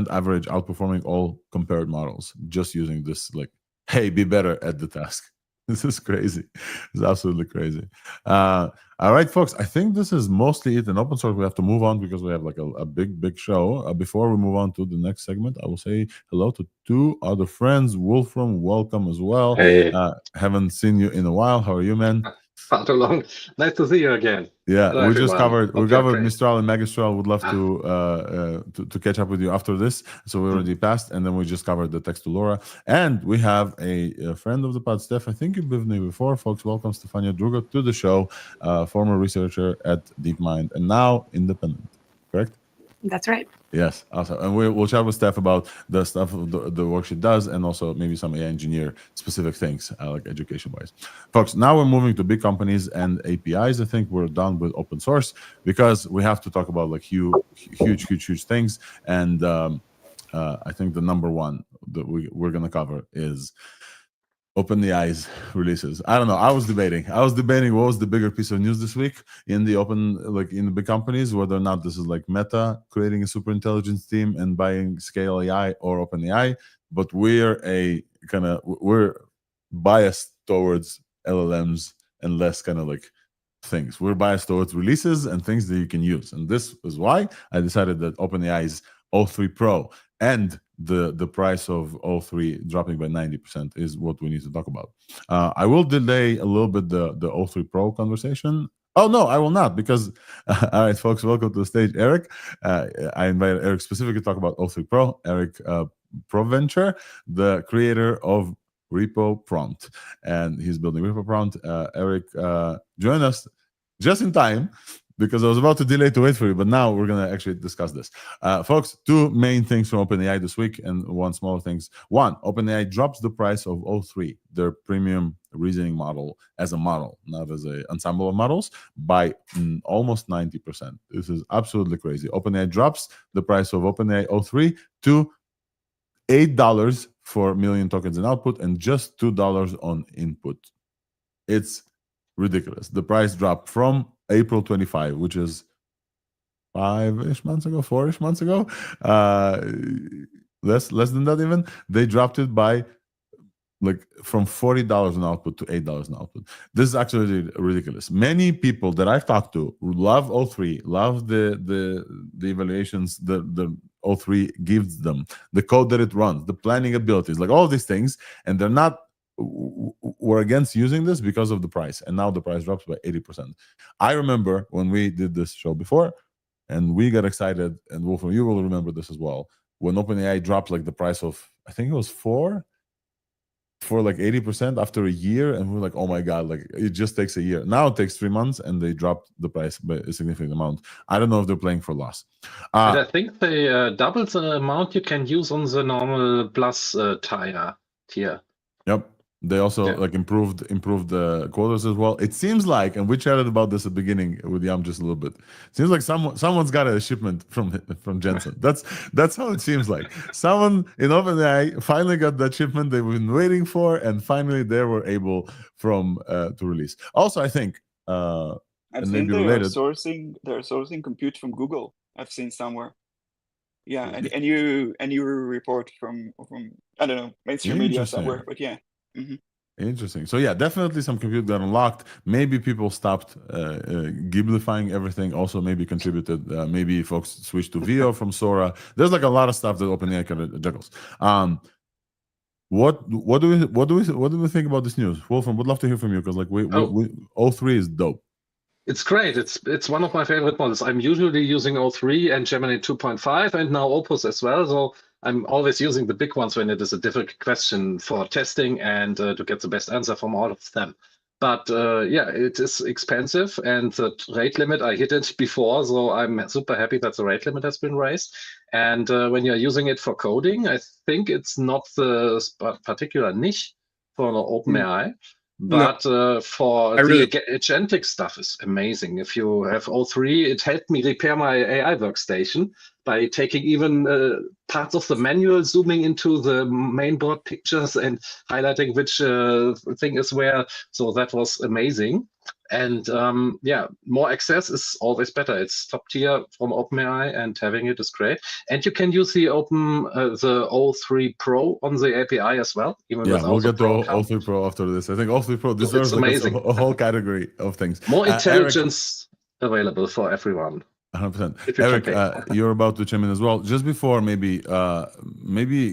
average, outperforming all compared models, just using this like, hey, be better at the task. This is crazy. It's absolutely crazy. All right, folks, I think this is mostly it in open source. We have to move on because we have like a big show. Before we move on to the next segment, I will say hello to two other friends. Wolfram, welcome as well. Hey. Haven't seen you in a while. How are you, man? Far too long. Nice to see you again. Yeah, Hello, we just everyone. covered Mistral and Magistral. Would love to catch up with you after this. So we already passed, and then we just covered the text to LoRa. And we have a friend of the pod, Steph. I think you've been there before, folks. Welcome, Stefania Druga, to the show. Former researcher at DeepMind and now independent. Correct? That's right. Yes, awesome. And we'll chat with Steph about the stuff, the work she does, and also maybe some AI engineer specific things, like education-wise. Folks, now we're moving to big companies and APIs. I think we're done with open source because we have to talk about like huge things. And I think the number one that we're going to cover is OpenAI's releases. I don't know. I was debating what was the bigger piece of news this week in the in the big companies, whether or not this is like Meta creating a superintelligence team and buying ScaleAI or OpenAI. But we're biased towards LLMs and less kind of like things. We're biased towards releases and things that you can use. And this is why I decided that OpenAI's o3-pro and the price of O3 dropping by 90% is what we need to talk about. I will delay a little bit the O3-pro conversation. Oh, no, I will not, because, all right, folks, welcome to the stage, Eric. I invited Eric specifically to talk about O3-pro, Eric Provencher, the creator of RepoPrompt, and he's building RepoPrompt. Eric joined us just in time, because I was about to delay to wait for you, but now we're going to actually discuss this. Folks, two main things from OpenAI this week and one small things. One, OpenAI drops the price of O3, their premium reasoning model, as a model, not as an ensemble of models, by almost 90%. This is absolutely crazy. OpenAI drops the price of OpenAI O3 to $8 for million tokens in output and just $2 on input. It's ridiculous. The price dropped from April 25, which is 4-ish months ago, less than that even. They dropped it by like from $40 in output to $8 in output. This is actually ridiculous. Many people that I've talked to love O3, love the evaluations the O3 gives them, the code that it runs, the planning abilities, like all these things, and they're not were against using this because of the price, and now the price drops by 80%. I remember when we did this show before, and we got excited, and Wolfram, you will remember this as well, when OpenAI dropped like the price of, I think it was 4 for like 80% after a year, and we were like, oh my god, like it just takes a year. Now it takes 3 months, and they dropped the price by a significant amount. I don't know if they're playing for loss. And I think they doubled the amount you can use on the normal plus tier. Yep. They also like improved the quotas as well. It seems like, and we chatted about this at the beginning with Yam just a little bit. It seems like someone's got a shipment from Jensen. That's how it seems like. Someone in OpenAI finally got that shipment they've been waiting for, and finally they were able to release. Also, I think I've and seen maybe they're related. sourcing compute from Google. I've seen somewhere. Yeah, and you report from I don't know, mainstream media somewhere, but yeah. Mm-hmm. Interesting. So yeah, definitely some compute got unlocked. Maybe people stopped giblifying everything. Also, maybe contributed. Maybe folks switched to VO from Sora. There's like a lot of stuff that OpenAI kind of juggles. What do we think about this news? Wolfram, would love to hear from you, because like we O3 is dope. It's great. It's one of my favorite models. I'm usually using O3 and Gemini 2.5 and now Opus as well. So I'm always using the big ones when it is a difficult question for testing and to get the best answer from all of them. But yeah, it is expensive, and the rate limit, I hit it before, so I'm super happy that the rate limit has been raised. And when you're using it for coding, I think it's not the particular niche for OpenAI. But for the agentic stuff is amazing. If you have O3, it helped me repair my AI workstation by taking even parts of the manual, zooming into the mainboard pictures and highlighting which thing is where. So that was amazing. And yeah, more access is always better. It's top tier from OpenAI, and having it is great. And you can use the the o3-pro on the API as well. Even yeah, we'll get to o3-pro after this. I think o3-pro deserves like a whole category of things. More intelligence available for everyone. 100%. Eric, you're about to chime in as well. Just before, maybe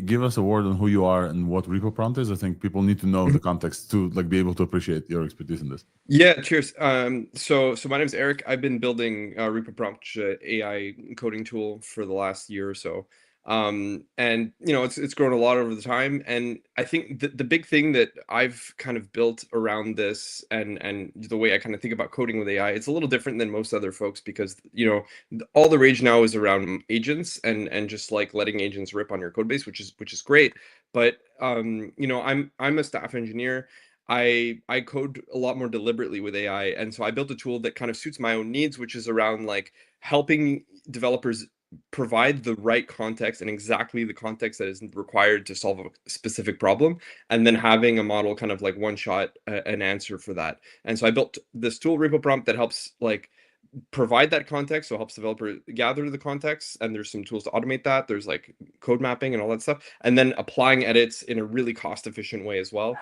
give us a word on who you are and what RepoPrompt is. I think people need to know the context to like be able to appreciate your expertise in this. Yeah, cheers. So my name is Eric. I've been building RepoPrompt AI coding tool for the last year or so. And you know, it's grown a lot over the time, and I think the big thing that I've kind of built around this and the way I kind of think about coding with AI, it's a little different than most other folks, because you know, all the rage now is around agents and just like letting agents rip on your code base, which is great. But you know, I'm a staff engineer. I code a lot more deliberately with AI, and so I built a tool that kind of suits my own needs, which is around like helping developers provide the right context and exactly the context that is required to solve a specific problem, and then having a model kind of like one shot an answer for that. And so I built this tool, RepoPrompt, that helps like provide that context, so it helps developer gather the context, and there's some tools to automate that. There's like code mapping and all that stuff, and then applying edits in a really cost efficient way as well.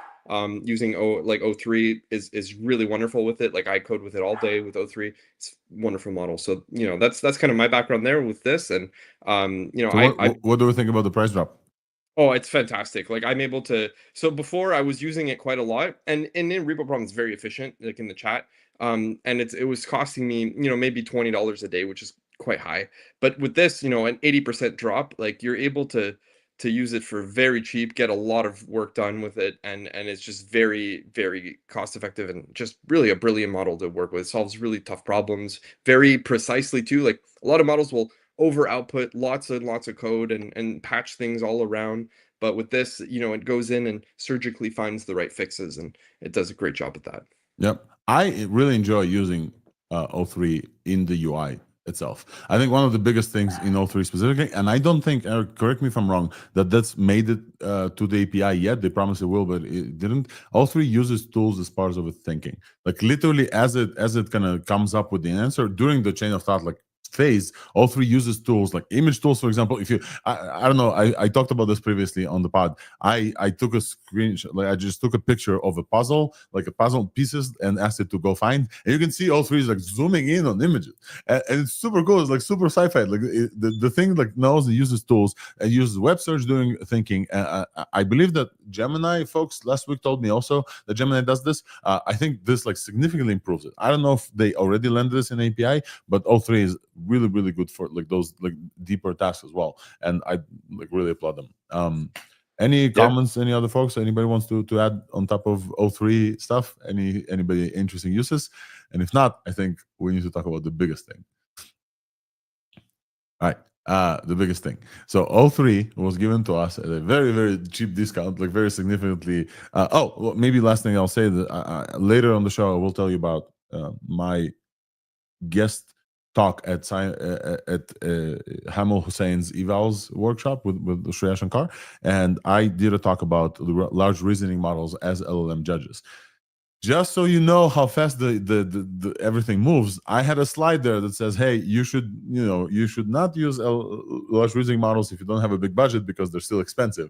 Using O3 is really wonderful with it. Like I code with it all day with O3. It's a wonderful model. So you know, that's kind of my background there with this. And you know, so what do we think about the price drop? Oh, it's fantastic. Like I'm able to, so before I was using it quite a lot, and in RepoPrompt is very efficient, like in the chat. And it was costing me, you know, maybe $20 a day, which is quite high. But with this, you know, an 80% drop, like you're able to use it for very cheap, get a lot of work done with it, and it's just very, very cost effective, and just really a brilliant model to work with. It solves really tough problems very precisely too. Like a lot of models will over output lots and lots of code and patch things all around, but with this, you know, it goes in and surgically finds the right fixes, and it does a great job at that. Yep, I really enjoy using O3 in the UI itself. I think one of the biggest things in O3 specifically, and I don't think, Eric, correct me if I'm wrong, that's made it to the API yet. They promised it will, but it didn't. O3 uses tools as part of its thinking. Like literally as it kind of comes up with the answer during the chain of thought, like phase, O3 uses tools like image tools, for example. If you, I don't know, I talked about this previously on the pod. I took a screenshot, like I just took a picture of a puzzle, like a puzzle pieces, and asked it to go find. And you can see O3 is like zooming in on images, and it's super cool. It's like super sci-fi. Like the thing like knows and uses tools and uses web search doing thinking. I believe that Gemini folks last week told me also that Gemini does this. I think this like significantly improves it. I don't know if they already landed this in API, but O3 is really, really good for like those like deeper tasks as well. And I like really applaud them. Any comments, any other folks? Anybody wants to add on top of O3 stuff? Anybody interesting uses? And if not, I think we need to talk about the biggest thing. All right. The biggest thing. So O3 was given to us at a very, very cheap discount, like very significantly. Well, maybe last thing I'll say that later on the show I will tell you about my guest talk at Hamel Hussain's Evals workshop with Shreya Shankar, and I did a talk about the large reasoning models as LLM judges. Just so you know how fast the everything moves, I had a slide there that says, "Hey, you should not use large reasoning models if you don't have a big budget because they're still expensive."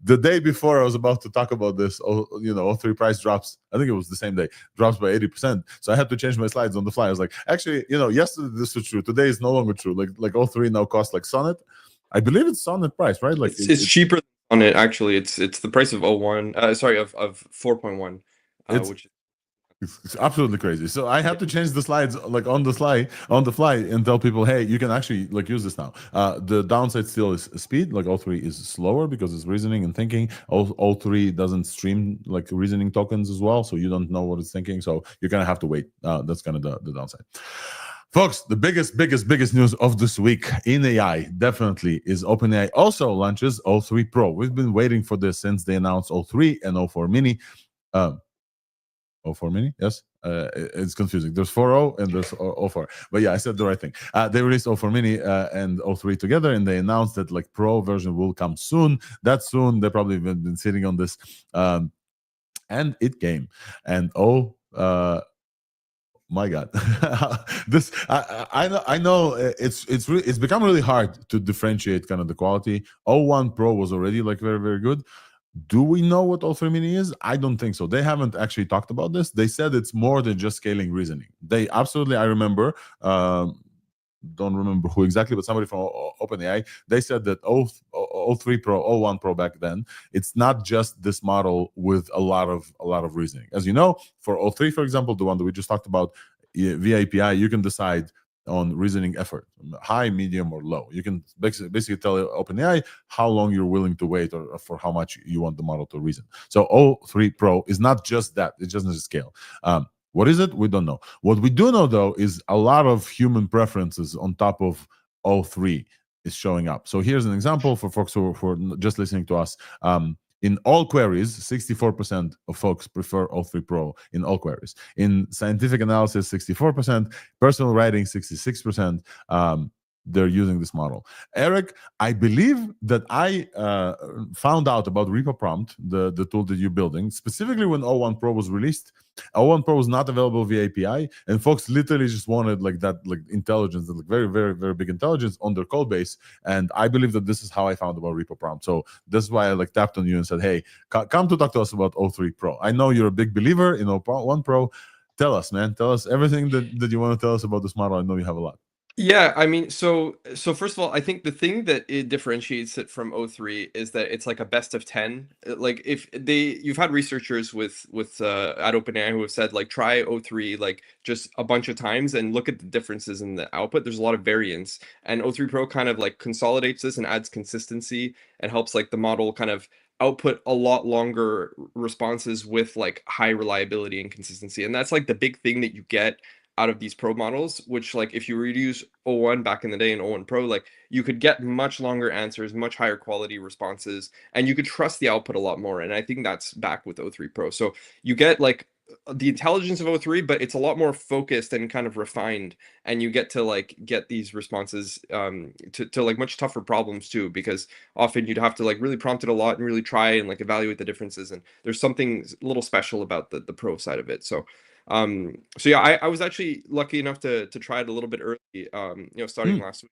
The day before I was about to talk about this, O3 price drops. I think it was the same day, drops by 80%. So I had to change my slides on the fly. I was like, actually, yesterday this was true. Today is no longer true. Like O3 now costs like Sonnet. I believe it's Sonnet price, right? Like it's cheaper on it actually. It's the price of 01. Sorry, of 4.1. Which it's absolutely crazy. So I had to change the slides like on the fly and tell people, hey, you can actually like use this now. The downside still is speed. Like O3 is slower because it's reasoning and thinking. O3 doesn't stream like reasoning tokens as well, so you don't know what it's thinking. So you're gonna have to wait. That's kind of the downside. Folks, the biggest news of this week in AI definitely is OpenAI also launches o3-pro. We've been waiting for this since they announced O3 and O4 mini. O4 mini, yes. It's confusing. There's 4.0 and there's O4. But yeah, I said the right thing. They released O4 mini and O3 together, and they announced that like Pro version will come soon. That soon. They probably have been sitting on this, and it came. And my God, this I know it's become really hard to differentiate kind of the quality. O1 Pro was already like very, very good. Do we know what O3 mini is? I don't think so. They haven't actually talked about this. They said it's more than just scaling reasoning. They absolutely, I remember, don't remember who exactly, but somebody from OpenAI, they said that O3 Pro, O1 Pro back then, it's not just this model with a lot of reasoning. As you know, for O3, for example, the one that we just talked about, via API, you can decide on reasoning effort, high, medium, or low. You can basically tell OpenAI how long you're willing to wait or for how much you want the model to reason. So O3 Pro is not just that. It doesn't just scale. What is it? We don't know. What we do know, though, is a lot of human preferences on top of O3 is showing up. So here's an example for folks who are just listening to us. In all queries, 64% of folks prefer O3 Pro in all queries. In scientific analysis, 64%. Personal writing, 66%. They're using this model. Eric, I believe that I found out about RepoPrompt, the tool that you're building, specifically when O1 Pro was released. O1 Pro was not available via API, and folks literally just wanted like that, like intelligence, like very, very, very big intelligence on their code base. And I believe that this is how I found about RepoPrompt. So this is why I like tapped on you and said, hey, come to talk to us about O3 Pro. I know you're a big believer in O1 Pro. Tell us, man. Tell us everything that you want to tell us about this model. I know you have a lot. Yeah, I mean, so first of all, I think the thing that it differentiates it from O3 is that it's like a best of 10. Like if you've had researchers with at OpenAI who have said like try O3 like just a bunch of times and look at the differences in the output. There's a lot of variance, and O3 Pro kind of like consolidates this and adds consistency and helps like the model kind of output a lot longer responses with like high reliability and consistency. And that's like the big thing that you get out of these Pro models, which like if you were to use O1 back in the day and O1 Pro, like you could get much longer answers, much higher quality responses, and you could trust the output a lot more. And I think that's back with O3 Pro. So you get like the intelligence of O3, but it's a lot more focused and kind of refined, and you get to like get these responses to like much tougher problems too, because often you'd have to like really prompt it a lot and really try and like evaluate the differences, and there's something a little special about the Pro side of it. So So yeah, I was actually lucky enough to try it a little bit early, starting last week.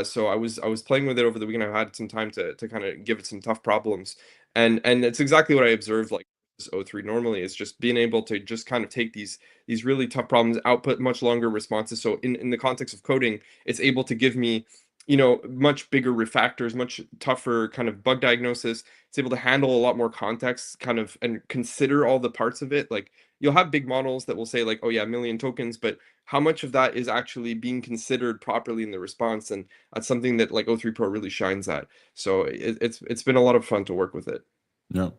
So I was playing with it over the weekend. I had some time to kind of give it some tough problems, and it's exactly what I observed. Like this O3 normally is just being able to just kind of take these really tough problems, output much longer responses. So in the context of coding, it's able to give me, much bigger refactors, much tougher kind of bug diagnosis. It's able to handle a lot more context, kind of, and consider all the parts of it. Like you'll have big models that will say like, oh yeah, a million tokens, but how much of that is actually being considered properly in the response? And that's something that like o3-pro really shines at. So it's been a lot of fun to work with it. Yeah,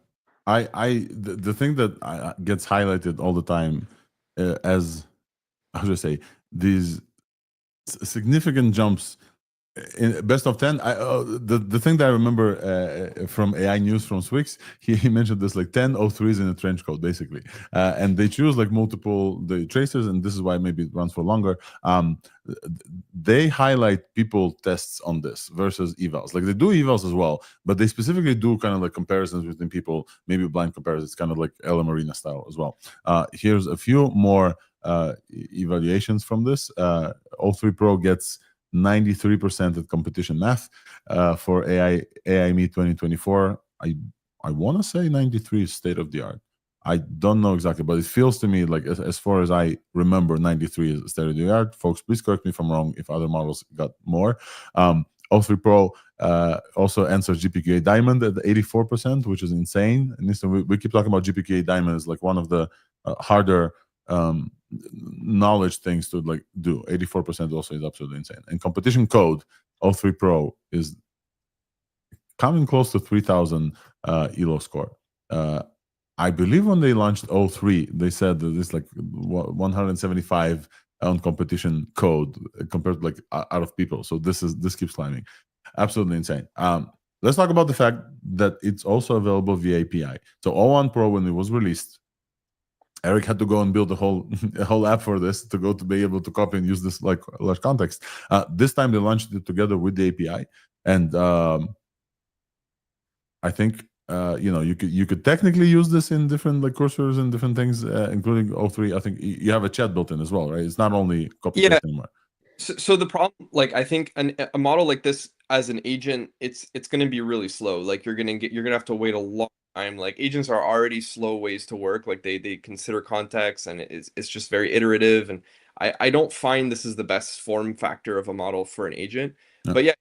the thing that gets highlighted all the time as, how should I say, these significant jumps in best of 10. The thing that I remember from AI News from Swix, he mentioned this like 10 O3s in a trench coat basically, and they choose like multiple the tracers, and this is why maybe it runs for longer. They highlight people tests on this versus evals. Like they do evals as well, but they specifically do kind of like comparisons between people, maybe blind comparisons, kind of like Ella Marina style as well. Here's a few more evaluations from this. O3-pro gets 93% at competition math for AI Meet 2024. I want to say 93 is state of the art. I don't know exactly, but it feels to me like as far as I remember, 93 is state of the art. Folks, please correct me if I'm wrong if other models got more. O3-pro also answers GPQA Diamond at 84%, which is insane. And listen, we keep talking about GPQA Diamond as like one of the harder knowledge things to like do. 84% also is absolutely insane. And competition code, o3-pro is coming close to 3,000 ELO score. I believe when they launched O3, they said that it's like 175 on competition code compared to like out of people. So this keeps climbing. Absolutely insane. Let's talk about the fact that it's also available via API. So o1-pro, when it was released, Eric had to go and build a whole app for this to be able to copy and use this like large context. This time they launched it together with the API, and I think you could technically use this in different like cursors and different things, including O3. I think you have a chat built in as well, right? It's not only copy paste anymore. So the problem, like I think a model like this as an agent, it's going to be really slow. Like you're going to have to wait a long time. Like agents are already slow ways to work. Like they consider context, and it's just very iterative. And I don't find this is the best form factor of a model for an agent. No. But yeah,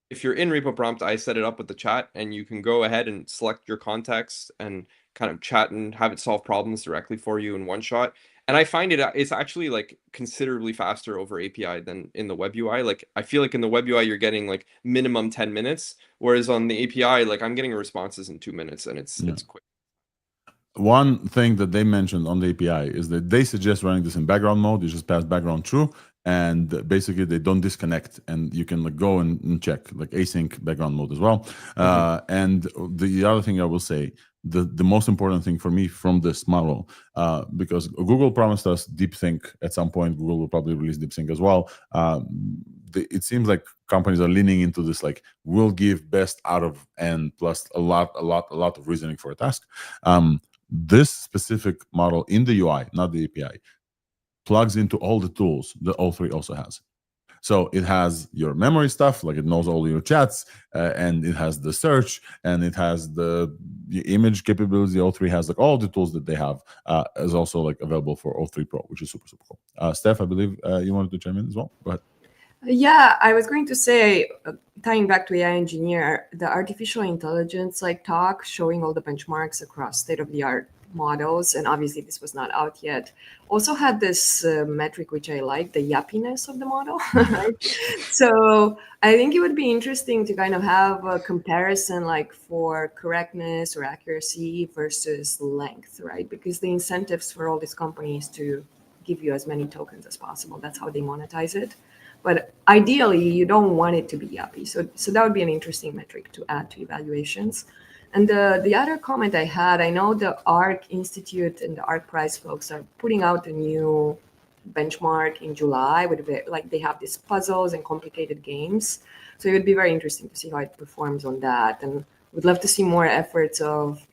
if you're in RepoPrompt, I set it up with the chat, and you can go ahead and select your context and kind of chat and have it solve problems directly for you in one shot. And I find it's actually like considerably faster over API than in the web UI. Like I feel like in the web UI you're getting like minimum 10 minutes, whereas on the API, like I'm getting responses in 2 minutes, and it's quick. One thing that they mentioned on the API is that they suggest running this in background mode. You just pass background true, and basically they don't disconnect, and you can like go and check like async background mode as well. And the other thing I will say, the most important thing for me from this model, because Google promised us DeepSync at some point. Google will probably release DeepSync as well. It seems like companies are leaning into this, like we'll give best out of n plus a lot of reasoning for a task. This specific model in the UI, not the API, plugs into all the tools that O3 also has. So it has your memory stuff, like it knows all your chats, and it has the search, and it has the image capability. O3 has like all the tools that they have is also like available for O3-pro, which is super cool. Steph, I believe you wanted to chime in as well. Go ahead. Yeah, I was going to say, tying back to AI engineer, the artificial intelligence like talk showing all the benchmarks across state-of-the-art models, and obviously this was not out yet, also had this metric which I like, the yappiness of the model. Right? So I think it would be interesting to kind of have a comparison like for correctness or accuracy versus length, right? Because the incentives for all these companies to give you as many tokens as possible, that's how they monetize it. But ideally, you don't want it to be yappy. So that would be an interesting metric to add to evaluations. And the other comment I had, I know the ARC Institute and the ARC Prize folks are putting out a new benchmark in July with like they have these puzzles and complicated games. So it would be very interesting to see how it performs on that. And we'd love to see more efforts of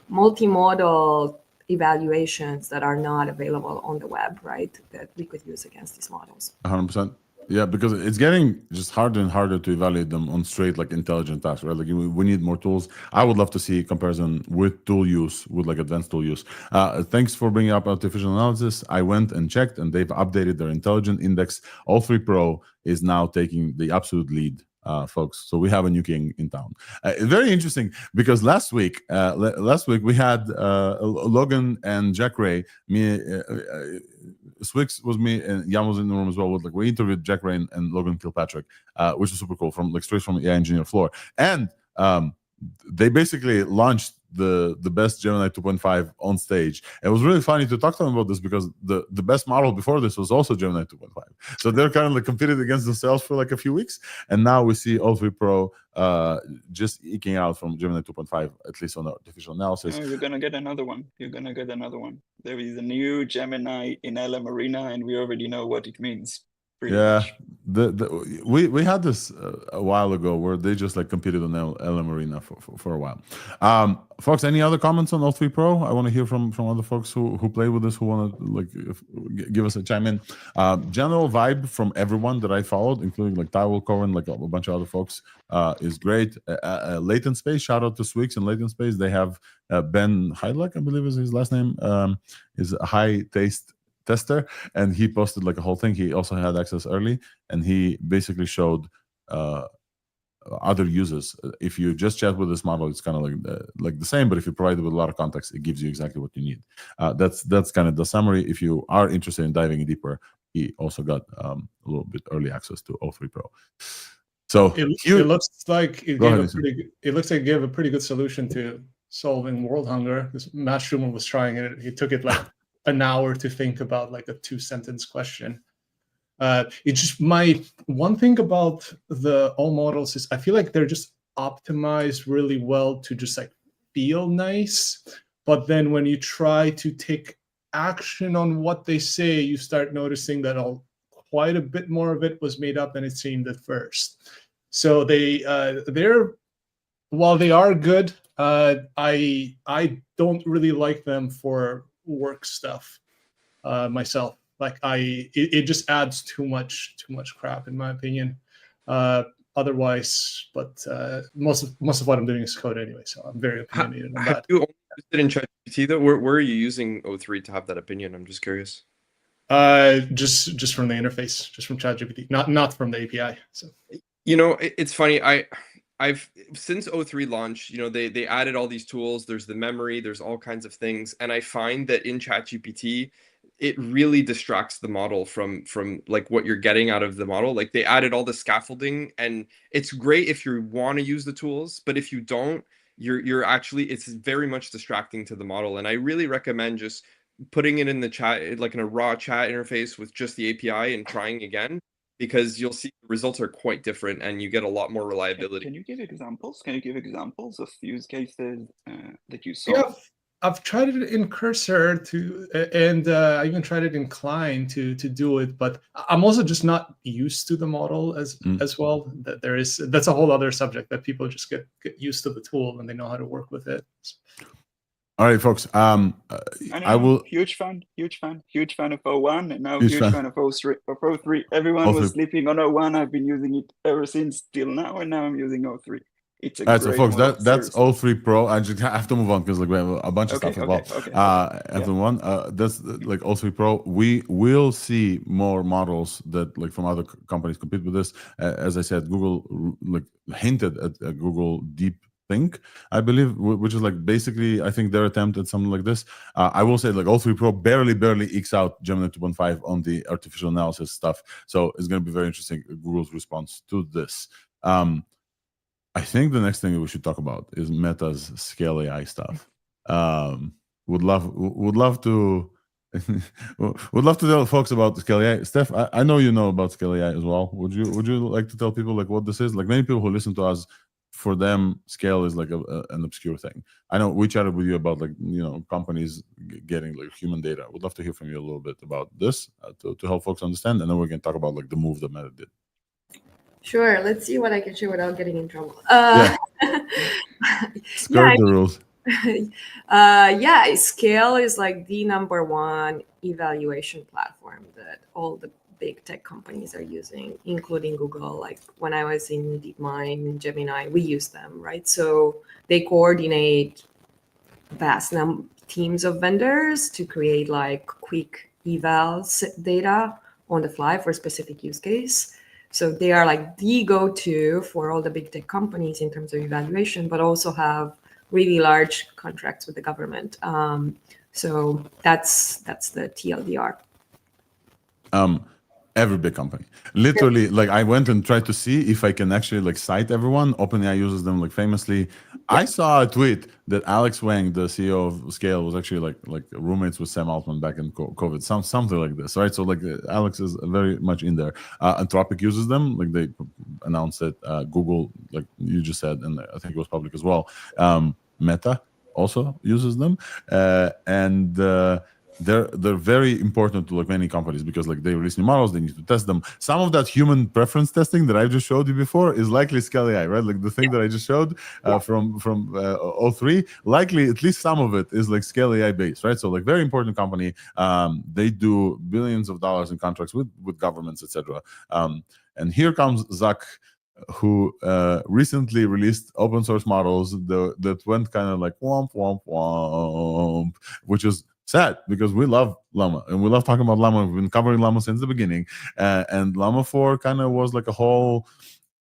multimodal evaluations that are not available on the web, right? That we could use against these models. 100%. Yeah, because it's getting just harder and harder to evaluate them on straight like intelligent tasks, right? Like we need more tools. I would love to see comparison with tool use, with like advanced tool use. Thanks for bringing up artificial analysis. I went and checked, and they've updated their intelligent index. O3-pro is now taking the absolute lead, folks. So we have a new king in town. Very interesting, because last week we had Logan and Jack Ray. Swix was me, and Jan was in the room as well. We interviewed Jack Ray and Logan Kilpatrick, which was super cool, from like straight from the AI engineer floor. And they basically launched the best Gemini 2.5 on stage. It was really funny to talk to them about this, because the best model before this was also Gemini 2.5. So they're kind of like competed against themselves for like a few weeks, and now we see O3-pro just eking out from Gemini 2.5, at least on artificial analysis. You're gonna get another one. There is a new Gemini in LM Arena, and we already know what it means. Yeah, we had this a while ago, where they just like competed on LM Arena for a while. Folks, any other comments on O3-pro? I want to hear from other folks who play with this, who want to like give us a chime in. General vibe from everyone that I followed, including like Ty Wilcoven, like a bunch of other folks, is great. Latent Space, shout out to Swix and Latent Space. They have Ben Heidluck, I believe is his last name, is a high taste tester, and he posted like a whole thing. He also had access early, and he basically showed other uses. If you just chat with this model, it's kind of like the same, but if you provide it with a lot of context, it gives you exactly what you need. That's kind of the summary. If you are interested in diving deeper, he also got a little bit early access to O3-pro. So it looks like it gave a pretty good solution to solving world hunger. Because Matt Schumann was trying it. He took it like an hour to think about like a 2-sentence question. It's just my one thing about all models is I feel like they're just optimized really well to just like feel nice, but then when you try to take action on what they say, you start noticing that quite a bit more of it was made up than it seemed at first. So while they are good, I don't really like them for work stuff myself. Like it just adds too much crap in my opinion. Otherwise, but most of what I'm doing is code anyway, so I'm very opinionated on that. Have you only used it in ChatGPT though? Where are you using O3 to have that opinion? I'm just curious. Just from the interface, just from ChatGPT, not from the API. So it's funny. I've since O3 launched, they added all these tools. There's the memory, there's all kinds of things, and I find that in ChatGPT, it really distracts the model from like what you're getting out of the model. Like they added all the scaffolding, and it's great if you want to use the tools, but if you don't, you're actually, it's very much distracting to the model. And I really recommend just putting it in the chat, like in a raw chat interface with just the API, and trying again, because you'll see the results are quite different and you get a lot more reliability. Can you give examples? Of use cases that you saw? Yeah, I've tried it in Cursor and I even tried it in Klein to do it, but I'm also just not used to the model as well. That's a whole other subject, that people just get used to the tool and they know how to work with it. All right, folks. I will. Huge fan of 01, and now huge fan of 03. Everyone was sleeping on 01. I've been using it ever since till now, and now I'm using 03. It's a great so folks, model, that's O3-pro. I just have to move on because like we have a bunch of stuff as well. Everyone, that's like O3-pro. We will see more models that like from other companies compete with this. As I said, Google like hinted at Google Deep Think, I believe, which is like basically I think their attempt at something like this. I will say like O3-pro barely ekes out Gemini 2.5 on the artificial analysis stuff, so it's going to be very interesting Google's response to this. I think the next thing we should talk about is Meta's ScaleAI stuff. Would love to tell folks about ScaleAI. Steph, I know you know about ScaleAI as well. Would you like to tell people like what this is? Like many people who listen to us, for them, scale is like an obscure thing. I know we chatted with you about like companies getting like human data. Would love to hear from you a little bit about this to help folks understand, and then we can talk about like the move that Meta did. Sure. Let's see what I can share without getting in trouble. Skirt the rules. Yeah, Scale is like the #1 evaluation platform that all the big tech companies are using, including Google. Like when I was in DeepMind and Gemini, we use them, right? So they coordinate vast teams of vendors to create like quick eval data on the fly for a specific use case. So they are like the go-to for all the big tech companies in terms of evaluation, but also have really large contracts with the government. So that's the TLDR. Every big company, literally. Like I went and tried to see if I can actually like cite everyone. OpenAI uses them like famously. I saw a tweet that Alex Wang, the CEO of Scale, was actually like roommates with Sam Altman back in COVID, something like this, right? So like Alex is very much in there. Anthropic uses them, like they announced it. Google, like you just said, and I think it was public as well. Meta also uses them, and they're very important to like many companies because like they release new models, they need to test them. Some of that human preference testing that I just showed you before is likely ScaleAI, right? Like the thing that I just showed from O3, likely at least some of it is like ScaleAI based, right? So like very important company. They do billions of dollars in contracts with governments, etc. And here comes Zach, who recently released open source models that went kind of like womp womp womp, which is sad because we love Llama and we love talking about Llama. We've been covering Llama since the beginning, and Llama 4 kind of was like a whole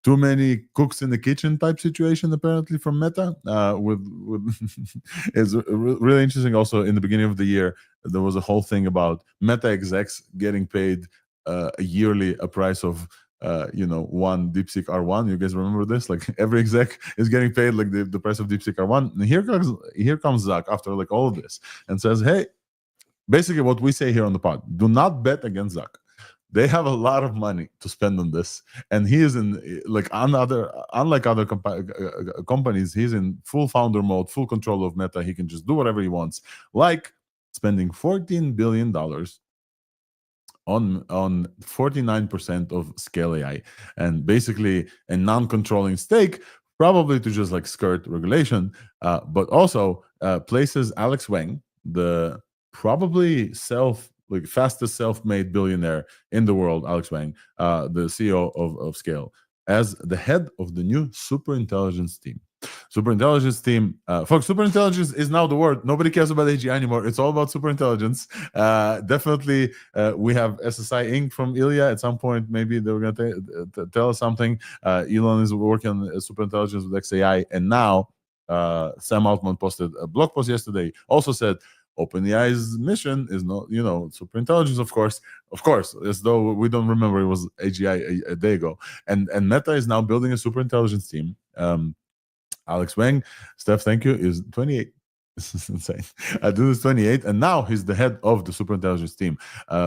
too many cooks in the kitchen type situation apparently from Meta. With it's really interesting. Also, in the beginning of the year, there was a whole thing about Meta execs getting paid yearly a price of one DeepSeek R1. You guys remember this? Like every exec is getting paid like the price of DeepSeek R1. And here comes Zach after like all of this and says, hey, basically what we say here on the pod, do not bet against Zach. They have a lot of money to spend on this, and he is in like unlike other companies, he's in full founder mode, full control of Meta. He can just do whatever he wants, like spending $14 billion on 49% of ScaleAI, and basically a non-controlling stake, probably to just like skirt regulation, but also places Alex Wang, the probably fastest self-made billionaire in the world, Alex Wang, the CEO of Scale, as the head of the new superintelligence team. Superintelligence team, folks. Superintelligence is now the word. Nobody cares about AGI anymore. It's all about superintelligence. Definitely, we have SSI Inc. from Ilya. At some point, maybe they were going to tell us something. Elon is working on superintelligence with XAI, and now Sam Altman posted a blog post yesterday. Also said OpenAI's mission is not, superintelligence, of course, as though we don't remember it was AGI a day ago. And Meta is now building a superintelligence team. Alex Wang, Steph, thank you, is 28. This is insane. Dude is 28, and now he's the head of the superintelligence team.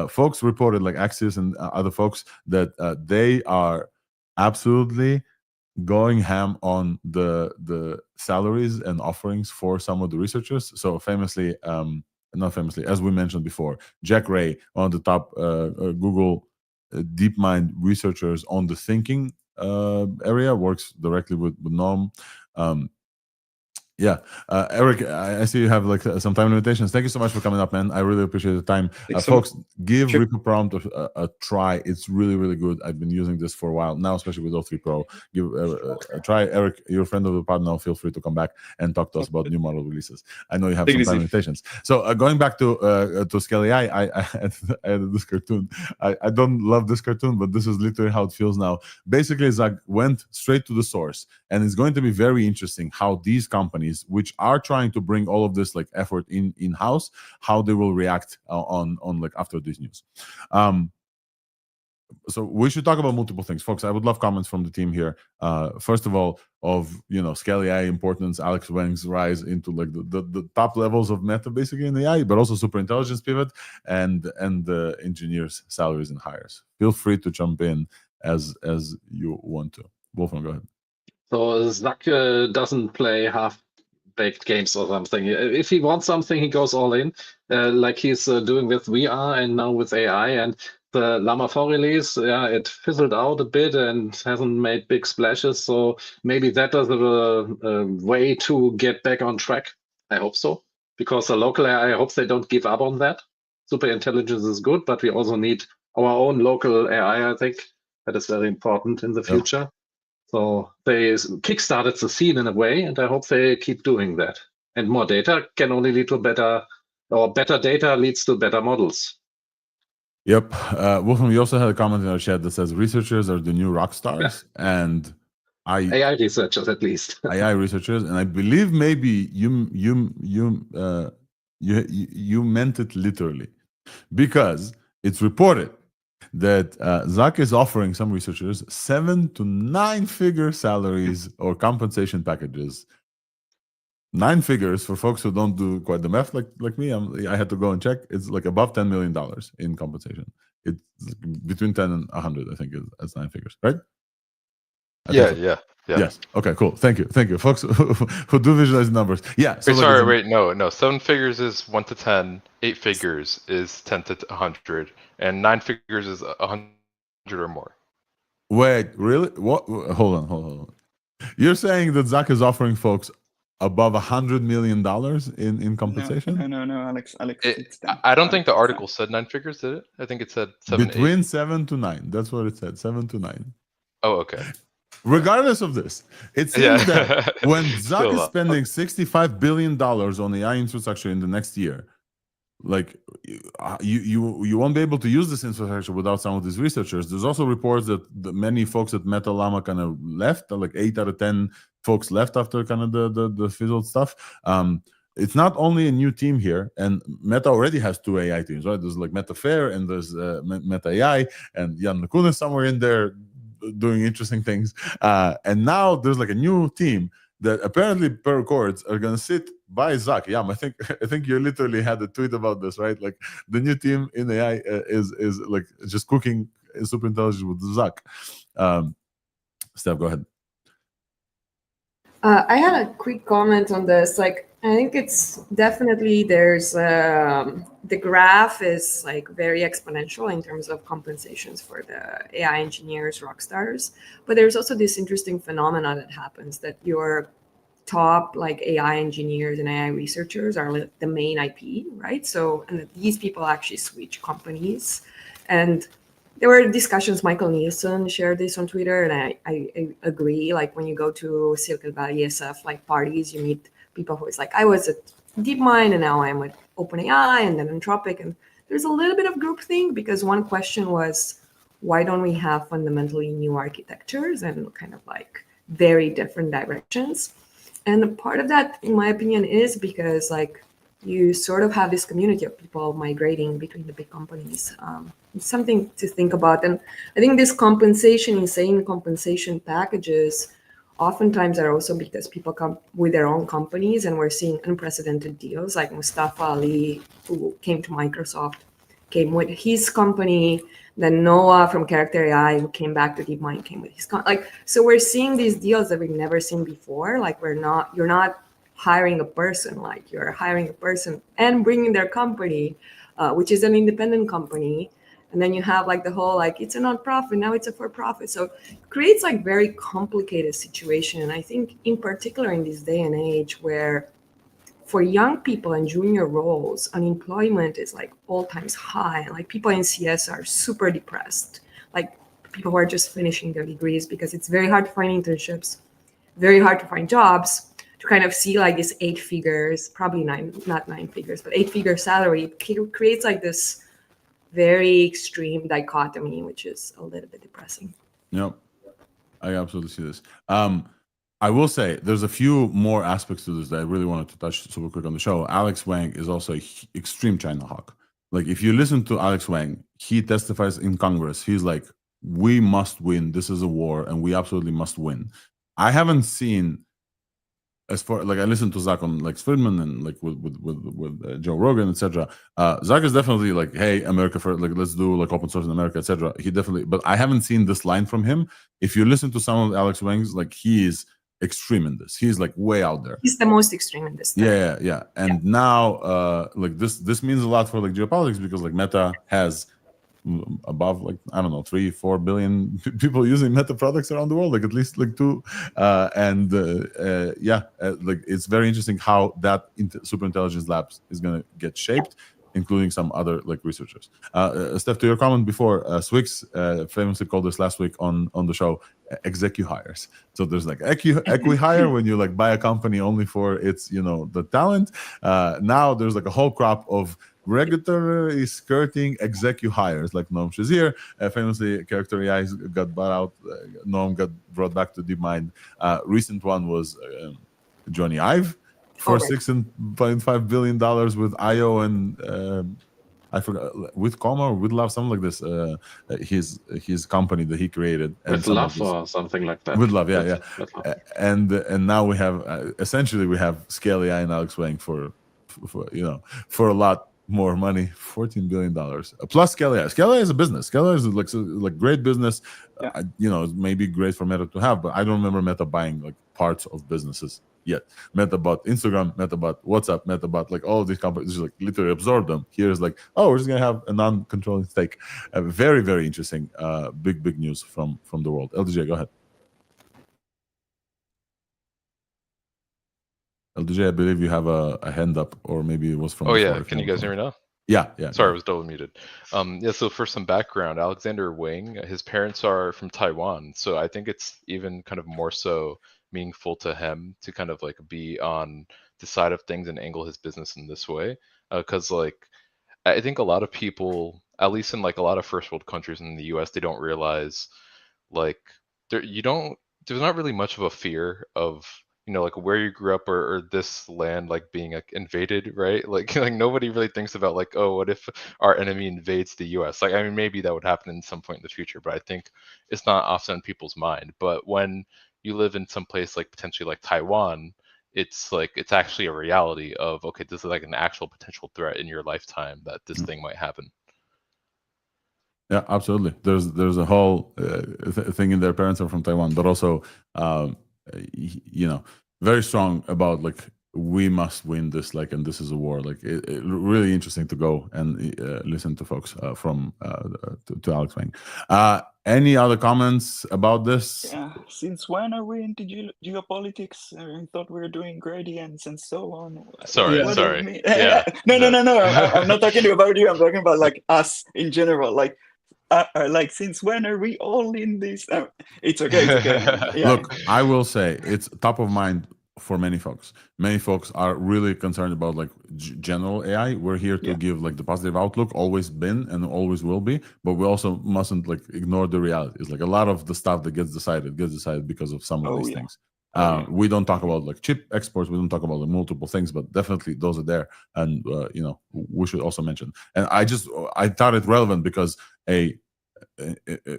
Folks reported, like Axios and other folks, that they are absolutely going ham on the salaries and offerings for some of the researchers. So famously, not famously, as we mentioned before, Jack Ray, one of the top Google DeepMind researchers on the thinking area, works directly with Noam. Eric, I see you have like some time limitations. Thank you so much for coming up, man. I really appreciate the time. Folks, give RepoPrompt a try. It's really, really good. I've been using this for a while now, especially with o3-pro. Give a try. Eric, you're a friend of the pod now. Feel free to come back and talk to us about new model releases. I know you have some time limitations. So going back to ScaleAI, I had this cartoon. I don't love this cartoon, but this is literally how it feels now. Basically, Zach went straight to the source, and it's going to be very interesting how these companies, which are trying to bring all of this like effort in-house, how they will react on like after this news. So we should talk about multiple things, folks. I would love comments from the team here. First of all, of ScaleAI importance, Alex Wang's rise into like the top levels of Meta basically in AI, but also superintelligence pivot and the engineers' salaries and hires. Feel free to jump in as you want to. Wolfgang, go ahead. So Zach doesn't play half-baked games or something. If he wants something, he goes all in, like he's doing with VR and now with AI. And the Llama 4 release, it fizzled out a bit and hasn't made big splashes. So maybe that is a way to get back on track. I hope so, because the local AI, I hope they don't give up on that. Superintelligence is good, but we also need our own local AI, I think. That is very important in the future. So they kickstarted the scene in a way, and I hope they keep doing that. And more data can only lead to better, or better data leads to better models. Yep. Wolfram, you also had a comment in our chat that says researchers are the new rock stars, and AI researchers, at least. AI researchers, and I believe maybe you meant it literally, because it's reported that Zach is offering some researchers 7 to 9 figure salaries or compensation packages. 9 figures for folks who don't do quite the math like me. I had to go and check. It's like above $10 million in compensation. It's between 10 and 100, I think, is 9 figures, right? Yeah. Yes. Okay, cool. Thank you. Folks who do visualize numbers. Yeah. So Wait, no. 7 figures is 1 to 10. 8 figures is 10 to 100, and 9 figures is 100 or more. Wait, really? What? Hold on. You're saying that Zach is offering folks above $100 million in compensation? No, Alex. I don't think the article said 9 figures, did it? I think it said 7, Between 8. 7 to 9. That's what it said. 7 to 9. Oh, okay. Regardless of this, it seems that when Zach is Still, spending $65 billion on AI infrastructure in the next year, like you won't be able to use this infrastructure without some of these researchers. There's also reports that many folks at Meta Llama kind of left, like 8 out of 10 folks left after kind of the fizzled stuff. It's not only a new team here, and Meta already has 2 AI teams, right? There's like Meta Fair and there's Meta AI, and Jan LeCun is somewhere in there doing interesting things. And now there's like a new team that apparently per records are gonna sit by Zach. Yeah, I think you literally had a tweet about this, right? Like the new team in AI is like just cooking superintelligence with Zach. Steph, go ahead. I had a quick comment on this. Like, I think it's definitely there's the graph is like very exponential in terms of compensations for the AI engineers, rock stars. But there's also this interesting phenomenon that happens that your top like AI engineers and AI researchers are like the main IP, right? So, and these people actually switch companies. And there were discussions, Michael Nielsen shared this on Twitter, and I agree. Like when you go to Silicon Valley SF like parties, you meet people who is like, I was at DeepMind and now I'm with OpenAI and then Anthropic. And there's a little bit of groupthink because one question was, why don't we have fundamentally new architectures and kind of like very different directions? And part of that, in my opinion, is because like you sort of have this community of people migrating between the big companies. It's something to think about. And I think this insane compensation packages, oftentimes are also because people come with their own companies, and we're seeing unprecedented deals like Mustafa Ali, who came to Microsoft, came with his company. Then Noah from Character.ai, who came back to DeepMind, came with his so we're seeing these deals that we've never seen before. Like you're not hiring a person, like you're hiring a person and bringing their company, which is an independent company. And then you have like the whole, like it's a nonprofit, now it's a for-profit. So it creates like very complicated situation. And I think in particular in this day and age where for young people in junior roles, unemployment is like all times high. Like people in CS are super depressed, like people who are just finishing their degrees, because it's very hard to find internships, very hard to find jobs. To kind of see like this 8 figures, probably not 9 figures, but 8-figure salary creates like this very extreme dichotomy, which is a little bit depressing. Yep, I absolutely see this. I will say there's a few more aspects to this that I really wanted to touch super quick on the show. Alex Wang is also an extreme China hawk. Like if you listen to Alex Wang, he testifies in Congress. He's like, we must win. This is a war and we absolutely must win. I haven't seen, as far like I listened to Zach on like Friedman and like with Joe Rogan, etc. Zach is definitely like, hey, America first, like let's do like open source in America, etc. He definitely, but I haven't seen this line from him. If you listen to some of Alex Wang's, like he is extreme in this. He's like way out there. He's the most extreme in this. Yeah. And now like this means a lot for like geopolitics, because like Meta has above like I don't know 3-4 billion people using Meta products around the world, like at least like 2, like it's very interesting how that superintelligence labs is going to get shaped, including some other like researchers. Steph, to your comment before, Swix famously called this last week on the show execu-hires. So there's like equi-hire when you like buy a company only for its, you know, the talent. Now there's like a whole crop of regulatory skirting execu-hires, like Noam Shazir. Famously, Character.ai got bought out. Noam got brought back to DeepMind. Recent one was Johnny Ive for $6.5 billion with IO and I forgot, with Comma or with Love, something like this. His company that he created, and with Love or something like that. With Love, yeah. And now we have essentially we have ScaleAI and Alex Wang for you know, for a lot more money, $14 billion plus ScaleAI. ScaleAI is a business. ScaleAI is like great business. You know, it may be great for Meta to have, but I don't remember Meta buying like parts of businesses yet. Meta bought Instagram, Meta bought WhatsApp, Meta bought like all of these companies, just like literally absorb them. Here's like, oh, we're just gonna have a non-controlling stake. Very, very interesting. Big news from the world. LDJ, go ahead. LDJ, I believe you have a hand up, or maybe it was from. Oh yeah, can you guys hear me now? Yeah. Sorry, I was double muted. Yeah, so for some background, Alexander Wang, his parents are from Taiwan, so I think it's even kind of more so meaningful to him to kind of like be on the side of things and angle his business in this way, because like I think a lot of people, at least in like a lot of first world countries in the US, they don't realize like there's not really much of a fear of, you know, like where you grew up or this land like being invaded, right? Like nobody really thinks about like, oh, what if our enemy invades the US? Like, I mean, maybe that would happen in some point in the future, but I think it's not often in people's mind. But when you live in some place like potentially like Taiwan, it's like it's actually a reality of, okay, this is like an actual potential threat in your lifetime that this thing might happen. Yeah, absolutely. There's a whole thing in their parents are from Taiwan, but also you know, very strong about like we must win this, like, and this is a war. Like it really interesting to go and listen to folks from to Alex Wang. Any other comments about this? Yeah, since when are we into geopolitics? I thought we were doing gradients and so on. Sorry. Yeah. No. I'm not talking about you. I'm talking about like us in general. Like since when are we all in this? It's okay. Yeah. Look, I will say it's top of mind for many folks. Many folks are really concerned about like general AI. We're here to give like the positive outlook, always been and always will be, but we also mustn't like ignore the realities. Like a lot of the stuff that gets decided because of some of these things. We don't talk about like chip exports. We don't talk about the multiple things, but definitely those are there. And, you know, we should also mention. And I thought it relevant because a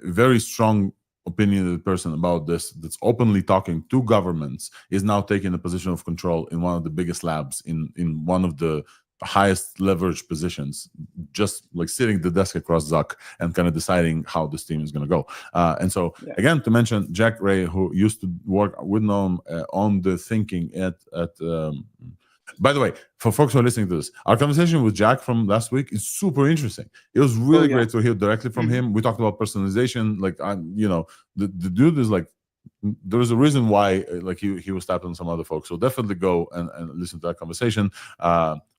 very strong opinionated person about this that's openly talking to governments is now taking a position of control in one of the biggest labs in one of the highest leverage positions, just like sitting the desk across Zuck and kind of deciding how this team is going to go. And so again, to mention Jack Ray, who used to work with Noam on the thinking at by the way, for folks who are listening to this, our conversation with Jack from last week is super interesting. It was really great to hear directly from him. We talked about personalization. Like, you know, the dude is like, there's a reason why like he was tapped on some other folks. So definitely go and listen to that conversation.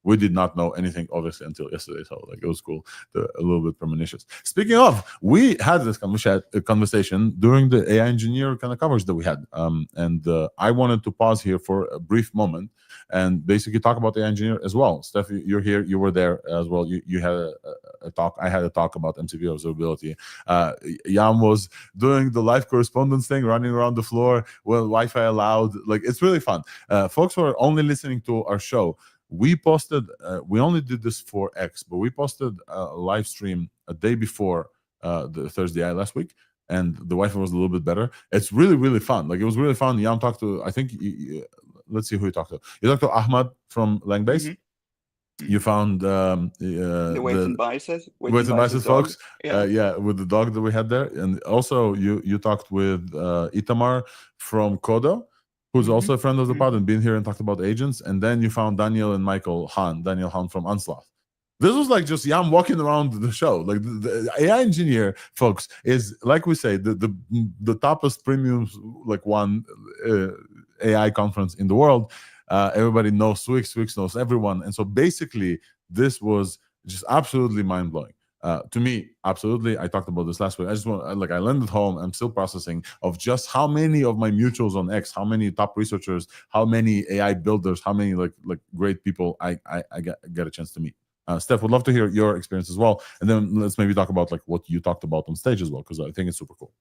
We did not know anything obviously until yesterday, so like it was cool, a little bit premonitions. Speaking of, we had this conversation during the AI engineer kind of coverage that we had, and I wanted to pause here for a brief moment and basically talk about the AI engineer as well. Steph, you're here, you were there as well. You had a talk. I had a talk about MCP observability. Jan was doing the live correspondence thing, running around the floor. Well, Wi-Fi allowed. Like it's really fun. Folks who are only listening to our show, we posted, we only did this for X, but we posted a live stream a day before the Thursdai last week, and the Wi-Fi was a little bit better. It's really, really fun. Like it was really fun. Jan talked to, I think, let's see who you talked to. You talked to Ahmad from Langbase. You found the weights and biases folks. With the dog that we had there. And also you talked with Itamar from Kodo, who's also a friend of the pod and been here and talked about agents. And then you found Daniel and Michael Hahn, Daniel Hahn from Onslaught. This was like just I'm walking around the show. Like the AI engineer, folks, is like we say the toppest premium like one AI conference in the world. Everybody knows Swix knows everyone, and so basically this was just absolutely mind blowing. To me, absolutely. I talked about this last week. I just want, like, I landed home. I'm still processing of just how many of my mutuals on X, how many top researchers, how many AI builders, how many like great people I get a chance to meet. Steph, would love to hear your experience as well, and then let's maybe talk about like what you talked about on stage as well, because I think it's super cool.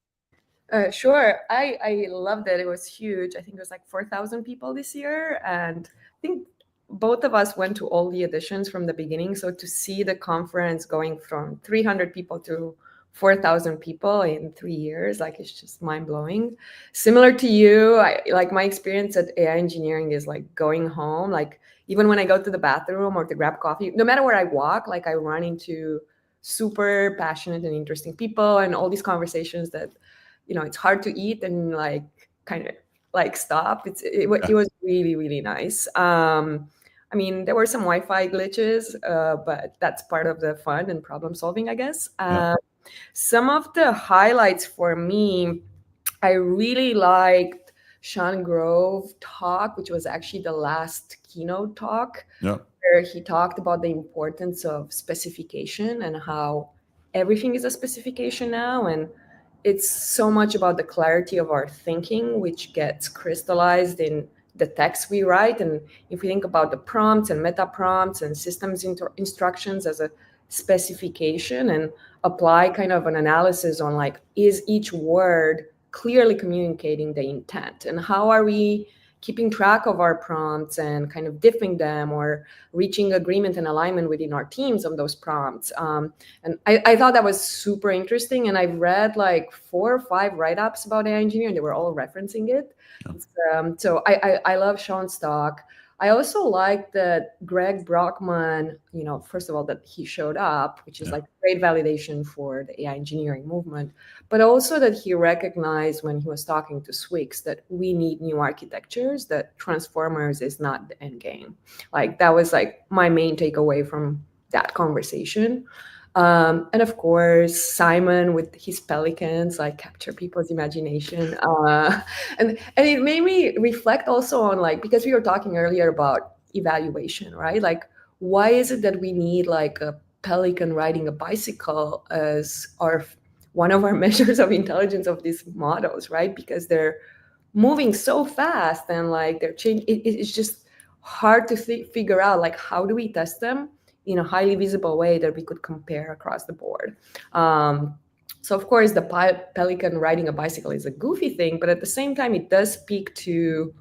Sure. I loved it. It was huge. I think it was like 4,000 people this year. And I think both of us went to all the editions from the beginning. So to see the conference going from 300 people to 4,000 people in 3 years, like, it's just mind blowing. Similar to you, like my experience at AI engineering is like going home. Like even when I go to the bathroom or to grab coffee, no matter where I walk, like I run into super passionate and interesting people and all these conversations that, it's hard to eat and like kind of like stop. It was really, really nice. I mean, there were some Wi-Fi glitches, but that's part of the fun and problem solving, I guess. Some of the highlights for me, I really liked Sean Grove talk, which was actually the last keynote talk, where he talked about the importance of specification and how everything is a specification now. And it's so much about the clarity of our thinking, which gets crystallized in the text we write. And if we think about the prompts and meta prompts and systems instructions as a specification and apply kind of an analysis on like, is each word clearly communicating the intent, and how are we keeping track of our prompts and kind of diffing them or reaching agreement and alignment within our teams on those prompts. And I thought that was super interesting. And I've read like 4 or 5 write-ups about AI engineering. They were all referencing it. So I love Sean's talk. I also like that Greg Brockman, first of all, that he showed up, which is like great validation for the AI engineering movement, but also that he recognized when he was talking to Swix that we need new architectures, that transformers is not the end game. Like that was like my main takeaway from that conversation. And of course, Simon with his pelicans, like capture people's imagination. And it made me reflect also on like, because we were talking earlier about evaluation, right? Like, why is it that we need like a pelican riding a bicycle as one of our measures of intelligence of these models, right? Because they're moving so fast and like they're changing. It's just hard to figure out like, how do we test them in a highly visible way that we could compare across the board. So of course, the pelican riding a bicycle is a goofy thing, but at the same time, it does speak to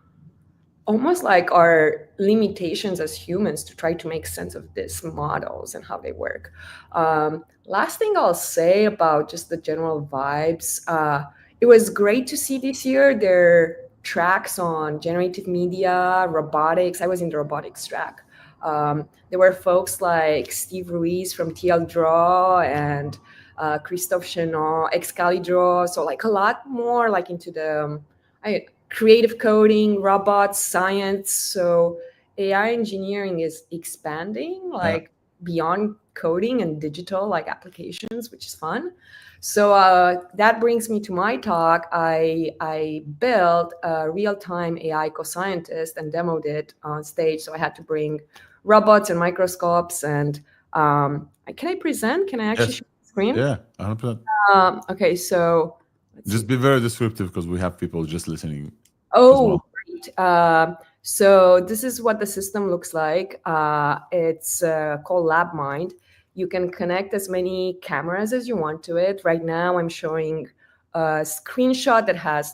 almost like our limitations as humans to try to make sense of these models and how they work. Last thing I'll say about just the general vibes, it was great to see this year their tracks on generative media, robotics. I was in the robotics track. There were folks like Steve Ruiz from TLDR and Christophe Chenon, Excalidro. So like a lot more like into the creative coding, robots, science. So AI engineering is expanding like beyond coding and digital like applications, which is fun. So that brings me to my talk. I built a real-time AI co-scientist and demoed it on stage. So I had to bring robots and microscopes. And can I present? Can I actually share the screen? Yeah, 100%. Okay, so just be very descriptive because we have people just listening. Oh, great. So this is what the system looks like. It's called LabMind. You can connect as many cameras as you want to it. Right now, I'm showing a screenshot that has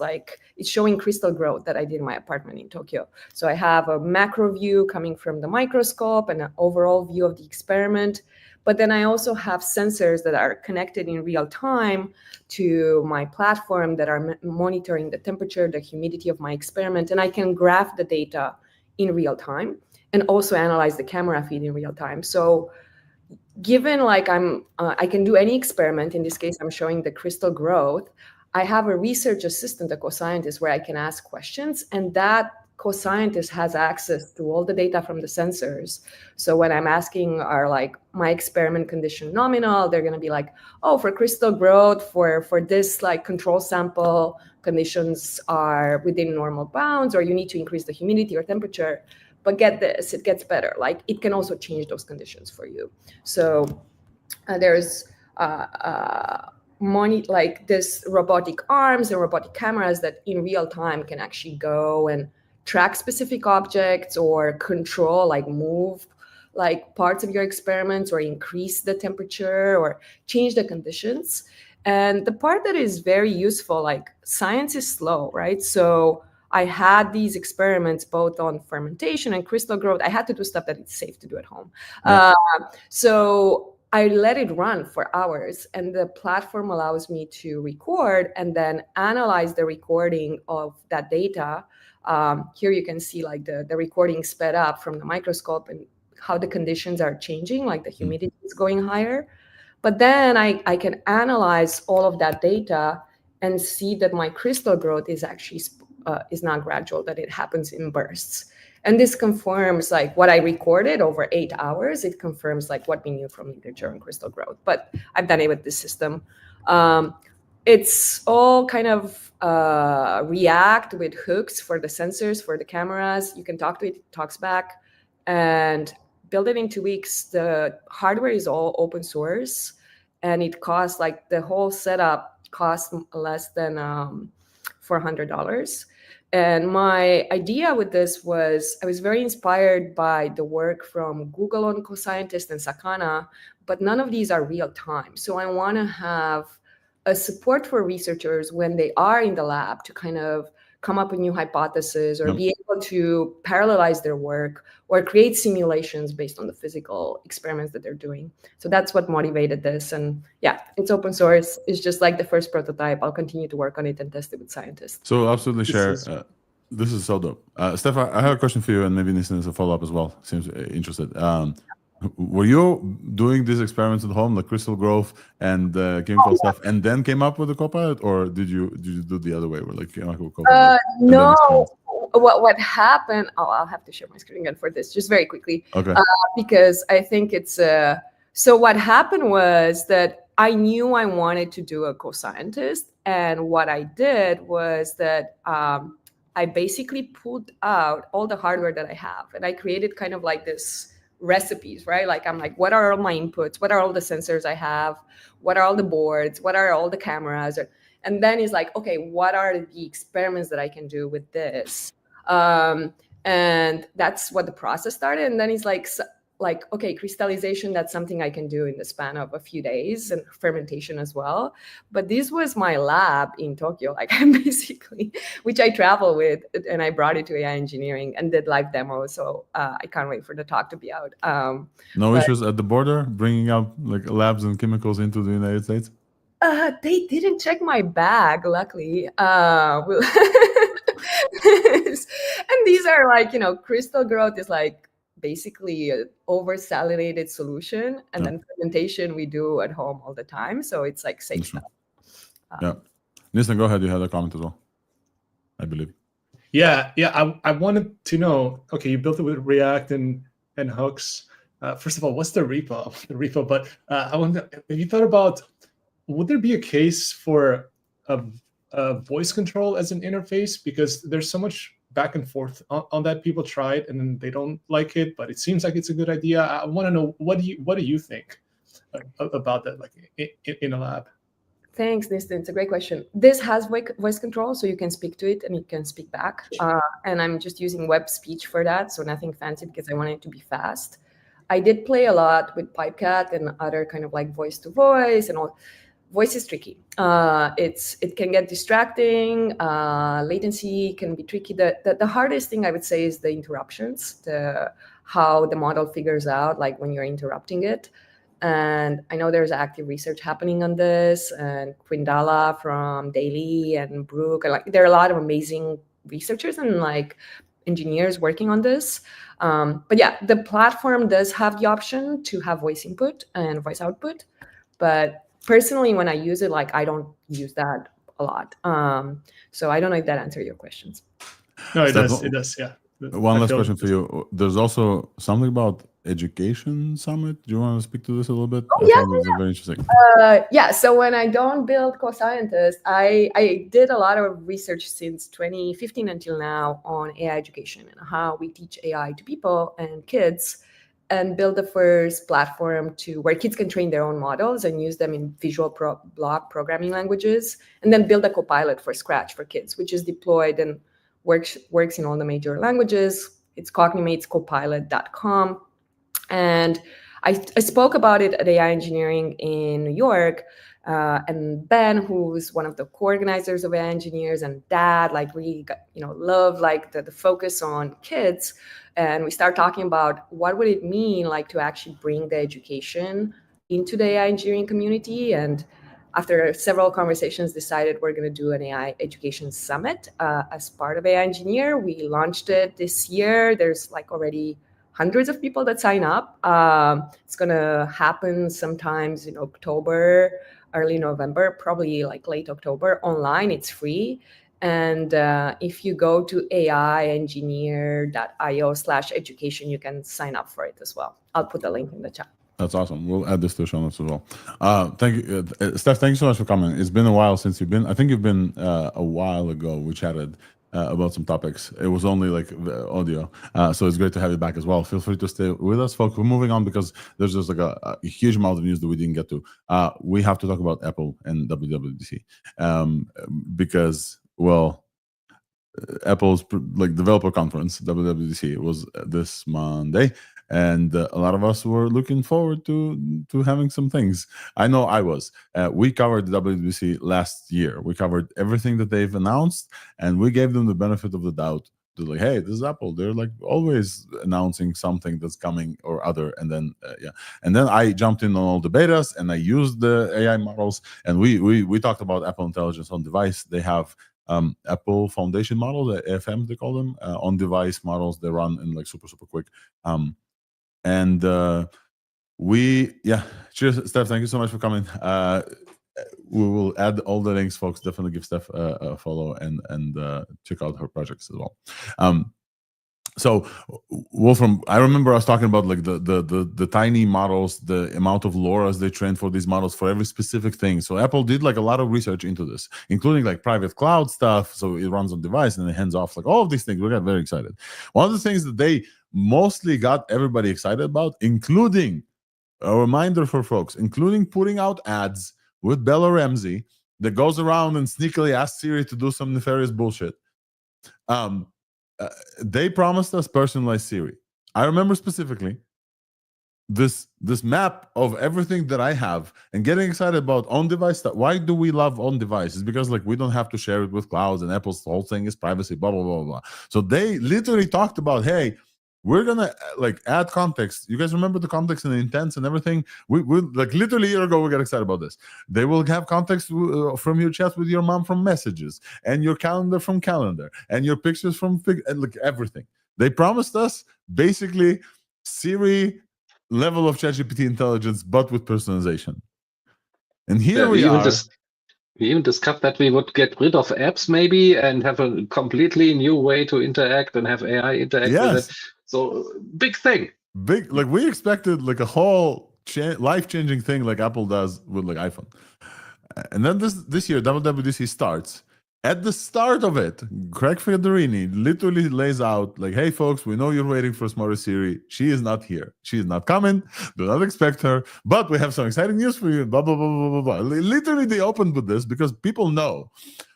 it's showing crystal growth that I did in my apartment in Tokyo. So I have a macro view coming from the microscope and an overall view of the experiment. But then I also have sensors that are connected in real time to my platform that are monitoring the temperature, the humidity of my experiment. And I can graph the data in real time and also analyze the camera feed in real time. So given I can do any experiment, in this case, I'm showing the crystal growth. I have a research assistant, a co-scientist, where I can ask questions, and that co-scientist has access to all the data from the sensors. So when I'm asking, are like my experiment condition nominal, they're going to be like, oh, for crystal growth, for this like control sample, conditions are within normal bounds, or you need to increase the humidity or temperature. But get this, it gets better. Like it can also change those conditions for you. So there's money like this robotic arms and robotic cameras that in real time can actually go and track specific objects or control, like move like parts of your experiments or increase the temperature or change the conditions. And the part that is very useful, like science is slow, right? So I had these experiments both on fermentation and crystal growth. I had to do stuff that it's safe to do at home. Yeah. So I let it run for hours, and the platform allows me to record and then analyze the recording of that data. Here you can see like the recording sped up from the microscope and how the conditions are changing, like the humidity is going higher. But then I can analyze all of that data and see that my crystal growth is actually is not gradual, that it happens in bursts. And this confirms like what I recorded over 8 hours. It confirms like what we knew from literature on crystal growth. But I've done it with this system. It's all kind of React with hooks for the sensors, for the cameras. You can talk to it, it talks back, and build it in 2 weeks. The hardware is all open source, and it costs like the whole setup costs less than $400. And my idea with this was I was very inspired by the work from Google on co-scientist and Sakana, but none of these are real time. So I want to have a support for researchers when they are in the lab to kind of come up with new hypotheses or be able to parallelize their work or create simulations based on the physical experiments that they're doing. So that's what motivated this. And yeah, it's open source. It's just like the first prototype. I'll continue to work on it and test it with scientists. So absolutely share. This is so dope. Steph, I have a question for you, and maybe Nissan is a follow-up as well. Seems interested. Were you doing these experiments at home, like crystal growth and chemical stuff, and then came up with the Copilot, or did you do the other way, where like came up with Copilot? No. What happened? Oh, I'll have to share my screen again for this, just very quickly. Okay. Because I think it's so what happened was that I knew I wanted to do a co-scientist, and what I did was that I basically pulled out all the hardware that I have, and I created kind of like this recipes, right? Like I'm like, what are all my inputs? What are all the sensors I have? What are all the boards? What are all the cameras? And then it's like, okay, what are the experiments that I can do with this? And that's what the process started. And then it's like, okay, crystallization, that's something I can do in the span of a few days, and fermentation as well. But this was my lab in Tokyo, like I'm basically, which I travel with, and I brought it to AI engineering and did live demos. So I can't wait for the talk to be out. No issues at the border, bringing up like labs and chemicals into the United States? They didn't check my bag, luckily. And these are like, crystal growth is like basically an over-salinated solution, and then fermentation we do at home all the time, so it's like safe stuff. Yeah, Nissan, go ahead. You had a comment as well, I believe. Yeah. I wanted to know. Okay, you built it with React and hooks. First of all, what's the repo? But I wonder, have you thought about, would there be a case for a voice control as an interface? Because there's so much back and forth on that. People try it and then they don't like it, but it seems like it's a good idea. I want to know, what do you think about that, like in a lab? Thanks, Nistan. It's a great question. This has voice control, so you can speak to it and it can speak back. And I'm just using web speech for that, so nothing fancy because I want it to be fast. I did play a lot with Pipecat and other kind of like voice to voice and all. Voice is tricky. It can get distracting. Latency can be tricky. The hardest thing I would say is the interruptions, how the model figures out like when you're interrupting it. And I know there's active research happening on this, and Quindala from Daily and Brooke, and like there are a lot of amazing researchers and like engineers working on this. But yeah, the platform does have the option to have voice input and voice output. But personally, when I use it, like I don't use that a lot. So I don't know if that answers your questions. No, it Steph, does. It does. Yeah. One I last feel question for you. There's also something about education summit. Do you want to speak to this a little bit? Oh, I yeah, found this very interesting. Yeah, so when I don't build co-scientists, I did a lot of research since 2015 until now on AI education and how we teach AI to people and kids, and build the first platform where kids can train their own models and use them in visual block programming languages, and then build a copilot for Scratch for kids, which is deployed and works in all the major languages. It's cognimatescopilot.com. And I spoke about it at AI Engineering in New York, and Ben, who's one of the co-organizers of AI Engineers, and Dad, like really, love like the focus on kids. And we start talking about what would it mean like to actually bring the education into the AI engineering community. And after several conversations, decided we're going to do an AI education summit as part of AI Engineer. We launched it this year. There's like already hundreds of people that sign up. It's going to happen sometimes in October, early November, probably like late October, online. It's free. And if you go to aiengineer.io/education, you can sign up for it as well. I'll put the link in the chat. That's awesome. We'll add this to the show notes as well. Thank you, Steph. Thank you so much for coming. It's been a while since you've been. I think you've been a while ago. We chatted about some topics. It was only like audio, so it's great to have you back as well. Feel free to stay with us, folks. We're moving on because there's just like a huge amount of news that we didn't get to. We have to talk about Apple and WWDC because, well, Apple's like developer conference, WWDC, was this Monday, and a lot of us were looking forward to having some things. I know I was. We covered the WWDC last year. We covered everything that they've announced, and we gave them the benefit of the doubt. To like, hey, this is Apple. They're like always announcing something that's coming or other, and then and then I jumped in on all the betas, and I used the AI models, and we talked about Apple Intelligence on Device. They have Apple Foundation models, AFM they call them, on-device models. They run in like super quick. Cheers, Steph. Thank you so much for coming. We will add all the links, folks. Definitely give Steph a follow and check out her projects as well. So Wolfram, I remember us talking about like the tiny models, the amount of LoRa's they trained for these models for every specific thing. So Apple did like a lot of research into this, including like private cloud stuff. So it runs on device and it hands off, like all of these things. We got very excited. One of the things that they mostly got everybody excited about, including a reminder for folks, including putting out ads with Bella Ramsey that goes around and sneakily asks Siri to do some nefarious bullshit. They promised us personalized Siri. I remember specifically this map of everything that I have and getting excited about on-device stuff. Why do we love on-device? It's because like we don't have to share it with clouds, and Apple's whole thing is privacy, blah, blah, blah, blah. So they literally talked about, hey, we're gonna like add context. You guys remember the context and the intents and everything? We like literally a year ago we got excited about this. They will have context from your chat with your mom from messages, and your calendar from calendar, and your pictures from like everything. They promised us basically Siri level of ChatGPT intelligence, but with personalization. And here we are. We even discussed that we would get rid of apps maybe and have a completely new way to interact and have AI interact with it. So big thing. Big, like we expected like a whole life-changing thing like Apple does with like iPhone. And then this year, WWDC starts. At the start of it, Craig Federini literally lays out like, hey folks, we know you're waiting for Smarter Siri. She is not here. She is not coming. Do not expect her. But we have some exciting news for you. Blah, blah, blah, blah, blah, blah. Literally, they opened with this because people know.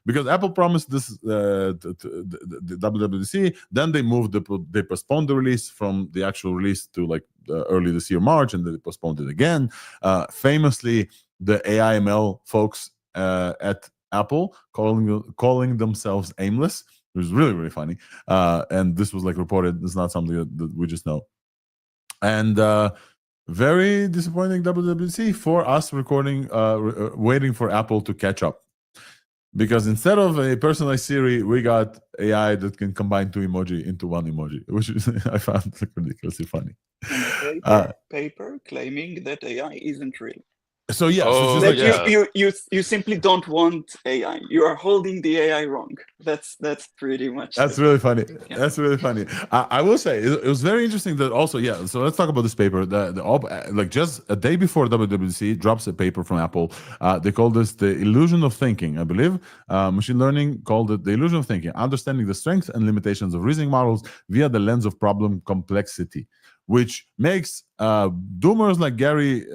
Because Apple promised this the WWDC, then they postponed the release from the actual release to like early this year, March, and then they postponed it again. Famously, the AI/ML folks at Apple calling themselves aimless. It was really funny, and this was like reported. It's not something that we just know. And very disappointing WWDC for us recording, waiting for Apple to catch up. Because instead of a personalized Siri, we got AI that can combine two emoji into one emoji, which I found like ridiculously funny. And paper claiming that AI isn't real. So yeah, so it's Oh, just That like yeah. you simply don't want AI. You are holding the AI wrong. That's pretty much. That's the really funny. yeah. That's really funny. I will say it was very interesting that also, yeah. So let's talk about this paper. Like just a day before WWDC drops a paper from Apple. They call this the illusion of thinking, I believe. Machine learning called it the illusion of thinking, understanding the strengths and limitations of reasoning models via the lens of problem complexity, which makes doomers like Gary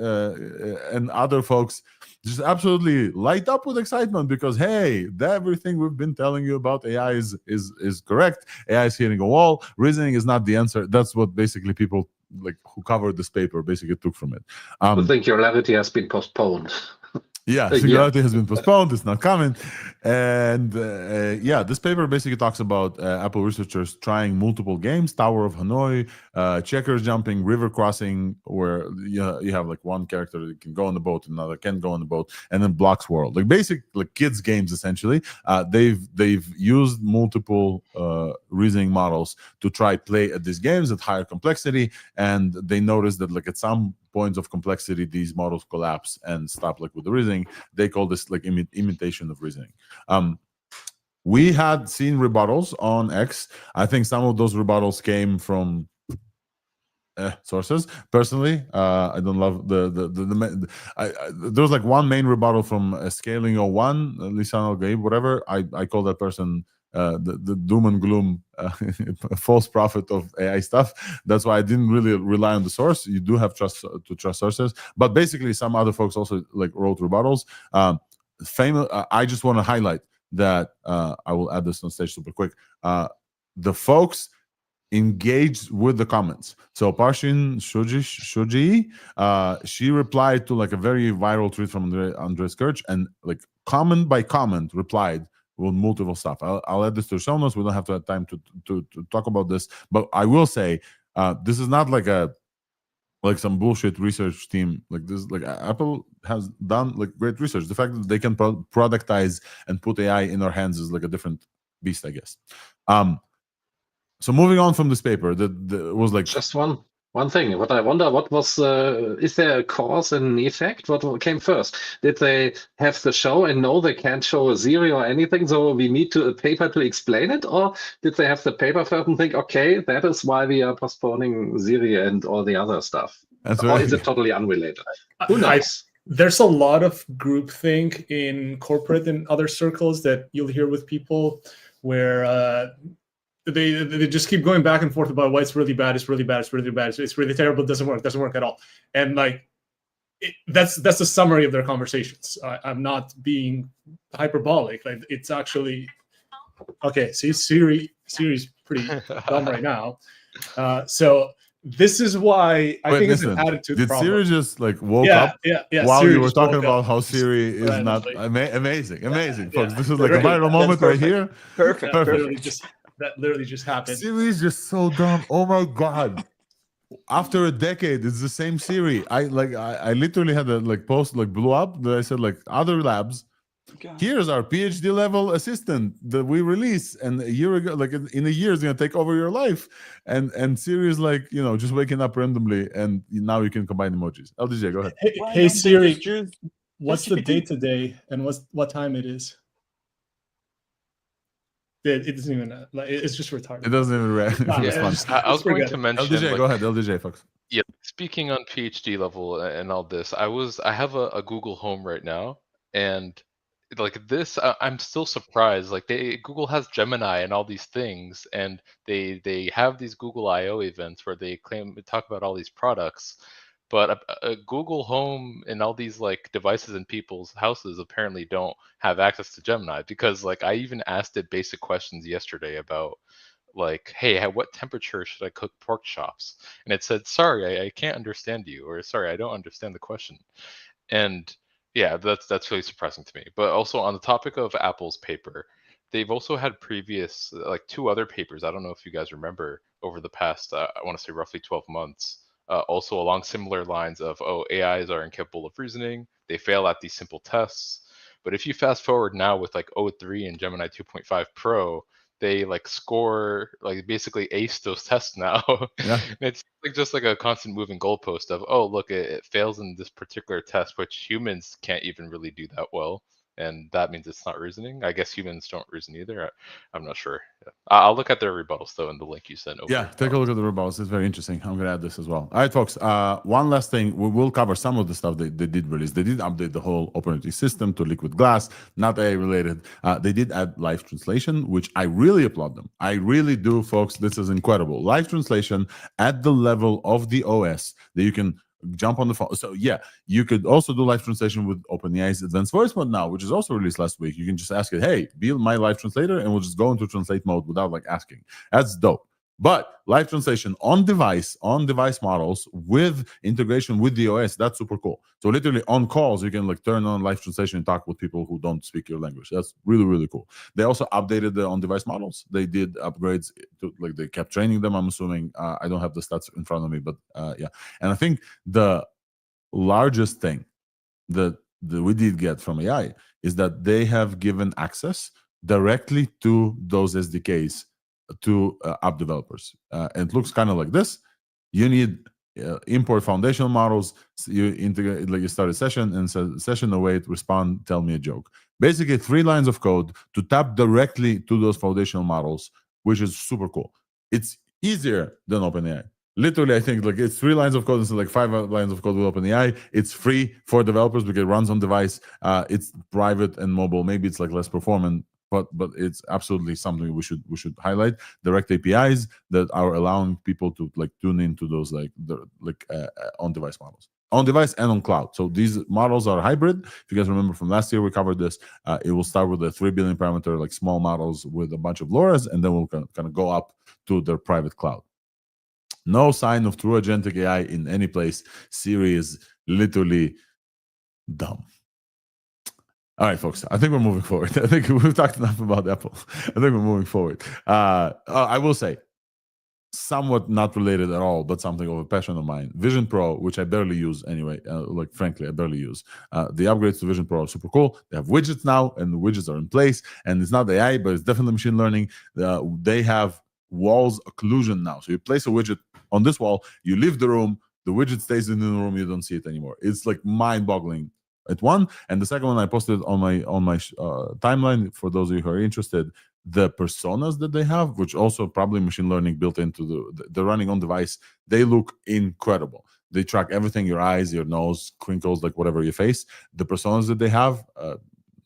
and other folks just absolutely light up with excitement because hey, everything we've been telling you about AI is correct. AI is hitting a wall. Reasoning is not the answer. That's what basically people like who covered this paper basically took from it. I think your Singularity has been postponed. Yeah, Yeah. Singularity has been postponed. It's not coming. And yeah, this paper basically talks about Apple researchers trying multiple games: Tower of Hanoi, checkers jumping, river crossing, where you have like one character that can go on the boat, another can go on the boat, and then Blocks World, like basic like kids games essentially. They've used multiple reasoning models to try play at these games at higher complexity, and they noticed that like at some points of complexity these models collapse and stop like with the reasoning. They call this like imitation of reasoning. We had seen rebuttals on X. I think some of those rebuttals came from sources. Personally, I don't love there was like one main rebuttal from Scaling01, Lisan Al-Gaib, whatever. I call that person the doom and gloom false prophet of AI stuff. That's why I didn't really rely on the source. You do have to trust sources, but basically some other folks also like wrote rebuttals. Famous. I just want to highlight that I will add this on stage super quick. The folks engaged with the comments. So Parshin Shoji, she replied to like a very viral tweet from Andres Kirch, and like comment by comment replied with multiple stuff. I'll add this to the show notes. We don't have to have time to talk about this, but I will say this is not like some bullshit research team. Like this, like Apple has done like great research. The fact that they can productize and put AI in our hands is like a different beast, I guess. So moving on from this paper, that was like just one thing. What I wonder, what was is there a cause and effect? What came first? Did they have the show and know they can't show a Siri or anything, so we need a paper to explain it, or did they have the paper first and think, okay, that is why we are postponing Siri and all the other stuff? Or is it totally unrelated? Who knows? There's a lot of groupthink in corporate and other circles that you'll hear with people where they just keep going back and forth about why it's really bad, it's really bad, it's really bad, it's really terrible, it doesn't work at all. And like that's the summary of their conversations. I'm not being hyperbolic. Like it's actually okay. See, Siri's pretty dumb right now. So this is why I think it's an attitude did problem. Siri just like woke up while Siri you were talking about how Siri is not amazing, folks? This is like a viral moment right here. Perfect. That literally just happened. Siri is just so dumb. Oh my god! After a decade, it's the same Siri. I literally had a like post like blew up that I said like other labs. Here's our PhD level assistant that we release, and a year ago, like in a year, is gonna take over your life. And Siri is like just waking up randomly, and now you can combine emojis. LDJ, go ahead. Hey Siri, what's the date today, and what time it is? It doesn't even it's just retarded. It doesn't even respond. I was going to mention LDJ, go ahead. LDJ, folks. Yeah, speaking on PhD level and all this, I have a Google Home right now, and like this, I'm still surprised. Like Google has Gemini and all these things, and they have these Google I/O events where they talk about all these products. But a Google Home and all these like devices in people's houses apparently don't have access to Gemini, because like I even asked it basic questions yesterday about like, hey, at what temperature should I cook pork chops? And it said, sorry, I can't understand you, or sorry, I don't understand the question. And yeah, that's really surprising to me. But also on the topic of Apple's paper, they've also had previous like 2 other papers. I don't know if you guys remember over the past, I want to say roughly 12 months. Also along similar lines of, AIs are incapable of reasoning. They fail at these simple tests. But if you fast forward now with like O3 and Gemini 2.5 Pro, they like score, like basically ace those tests now. Yeah. It's like just like a constant moving goalpost of, oh, look, it fails in this particular test, which humans can't even really do that well. And that means it's not reasoning. I guess humans don't reason either. I'm not sure. Yeah. I'll look at their rebuttals though in the link you sent over. Yeah, take a look at the rebuttals. It's very interesting. I'm gonna add this as well. All right, folks. One last thing. We will cover some of the stuff they did release. They did update the whole operating system to liquid glass, not AI related. They did add live translation, which I really applaud them. I really do, folks. This is incredible. Live translation at the level of the OS that you can jump on the phone. So yeah, you could also do live translation with OpenAI's advanced voice mode now, which is also released last week. You can just ask it, hey, be my live translator, and we'll just go into translate mode without like asking. That's dope. But live translation on device models with integration with the OS, that's super cool. So literally on calls, you can like turn on live translation and talk with people who don't speak your language. That's really, really cool. They also updated the on-device models. They did upgrades to, like, they kept training them, I'm assuming. I don't have the stats in front of me, but yeah. And I think the largest thing that we did get from AI is that they have given access directly to those SDKs to app developers. And it looks kind of like this. You need import foundational models. You integrate, like you start a session and say, session await, respond, tell me a joke. Basically 3 lines of code to tap directly to those foundational models, which is super cool. It's easier than OpenAI. Literally, I think like it's 3 lines of code instead of like 5 lines of code with OpenAI. It's free for developers because it runs on device. It's private and mobile. Maybe it's like less performant, but it's absolutely something we should highlight. Direct APIs that are allowing people to like tune into those on device models, on device and on cloud. So these models are hybrid. If you guys remember from last year, we covered this. It will start with a 3 billion parameter, like small models with a bunch of LoRa's, and then we'll kind of go up to their private cloud. No sign of true agentic AI in any place. Siri is literally dumb. All right, folks, I think we're moving forward. I think we've talked enough about Apple. I think we're moving forward. I will say, somewhat not related at all, but something of a passion of mine. Vision Pro, which I barely use anyway, like frankly, I barely use. The upgrades to Vision Pro are super cool. They have widgets now, and the widgets are in place. And it's not AI, but it's definitely machine learning. They have walls occlusion now. So you place a widget on this wall, you leave the room, the widget stays in the room, you don't see it anymore. It's like mind-boggling. At one, and the second one I posted on my timeline for those of you who are interested. The personas that they have, which also probably machine learning built into the running on device, they look incredible. They track everything: your eyes, your nose, crinkles, like whatever you face. The personas that they have,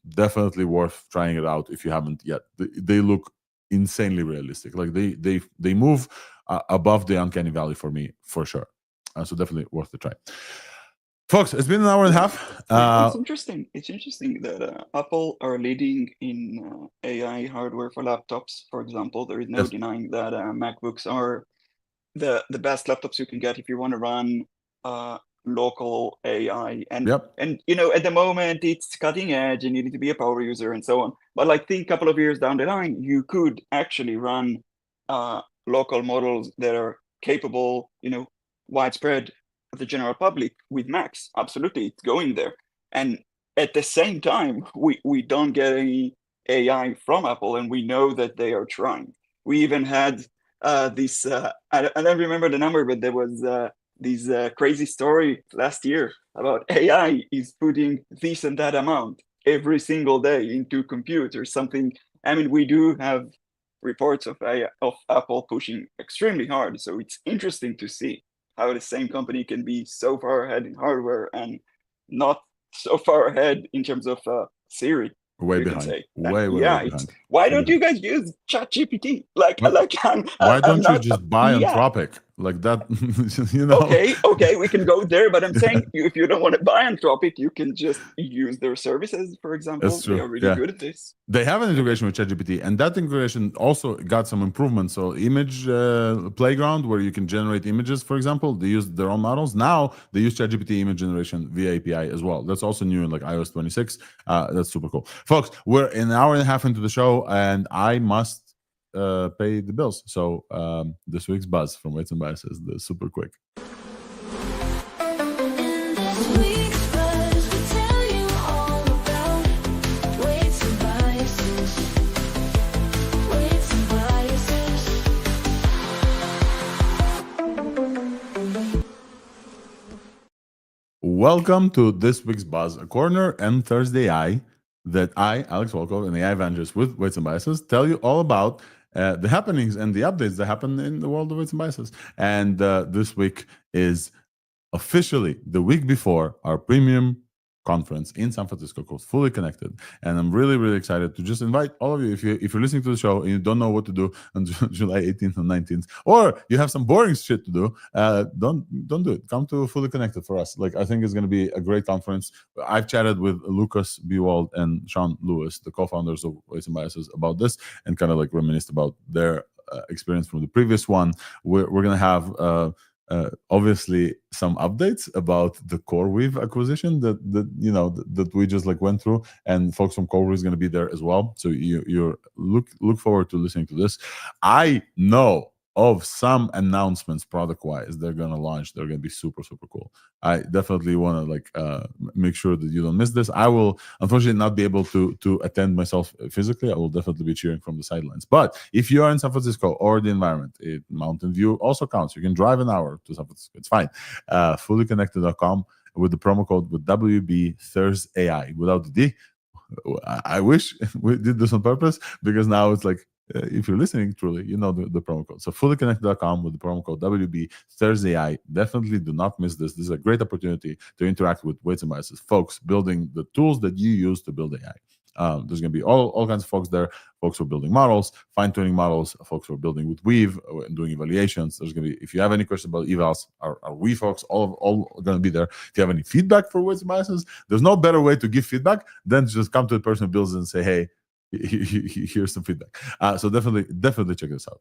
definitely worth trying it out if you haven't yet. They look insanely realistic. Like they move above the uncanny valley for me, for sure. So definitely worth the try. Folks, it's been an hour and a half. It's interesting. It's interesting that Apple are leading in AI hardware for laptops. For example, there is no denying that MacBooks are the best laptops you can get if you want to run local AI. And and you know, at the moment it's cutting edge and you need to be a power user and so on. But like think a couple of years down the line, you could actually run local models that are capable, you know, widespread the general public with Macs. Absolutely, it's going there. And at the same time, we don't get any AI from Apple, and we know that they are trying. We even had this, I don't remember the number, but there was this crazy story last year about AI is putting this and that amount every single day into compute or something. I mean, we do have reports of Apple pushing extremely hard. So it's interesting to see how the same company can be so far ahead in hardware and not so far ahead in terms of Siri. Way behind. Way behind. Why don't you guys use ChatGPT? Why don't you just buy Anthropic? Like that, you know? Okay, we can go there, but I'm saying if you don't want to buy Anthropic, you can just use their services, for example. That's true. They are really good at this. They have an integration with ChatGPT, and that integration also got some improvements. So image playground, where you can generate images, for example, they use their own models. Now they use ChatGPT image generation via API as well. That's also new in like iOS 26. That's super cool. Folks, we're an hour and a half into the show, and I must pay the bills. So this week's buzz from Weights and Biases, the super quick. Welcome to this week's Buzz, a corner and Thursday that I, Alex Volkov, and AI evangelist with Weights and Biases, tell you all about the happenings and the updates that happen in the world of Weights and Biases. And this week is officially the week before our premium conference in San Francisco called Fully Connected, and I'm really, really excited to just invite all of you. If you're listening to the show and you don't know what to do on July 18th and 19th, or you have some boring shit to do, don't do it. Come to Fully Connected for us. Like, I think it's going to be a great conference. I've chatted with Lucas Bewald and Sean Lewis, the co-founders of Weights and Biases, about this, and kind of like reminisced about their experience from the previous one. We're going to have obviously some updates about the CoreWeave acquisition that we just like went through, and folks from CoreWeave is going to be there as well. So you're look forward to listening to this. I know of some announcements product-wise they're going to launch. They're going to be super, super cool. I definitely want to like make sure that you don't miss this. I will unfortunately not be able to attend myself physically. I will definitely be cheering from the sidelines. But if you are in San Francisco or the environment, Mountain View also counts. You can drive an hour to San Francisco. It's fine. Fullyconnected.com with the promo code with WB thursdai without the D. I wish we did this on purpose, because now it's like, if you're listening truly, you know the promo code. So fullyconnected.com with the promo code WB thursdai. Definitely do not miss this. This is a great opportunity to interact with Weights and Biases folks building the tools that you use to build AI. There's going to be all kinds of folks there. Folks who are building models, fine-tuning models, folks who are building with Weave and doing evaluations. There's going to be, if you have any questions about Evals, our Weave folks, all going to be there. If you have any feedback for Weights and Biases, there's no better way to give feedback than to just come to the person who builds it and say, hey, here's some feedback. So definitely check this out.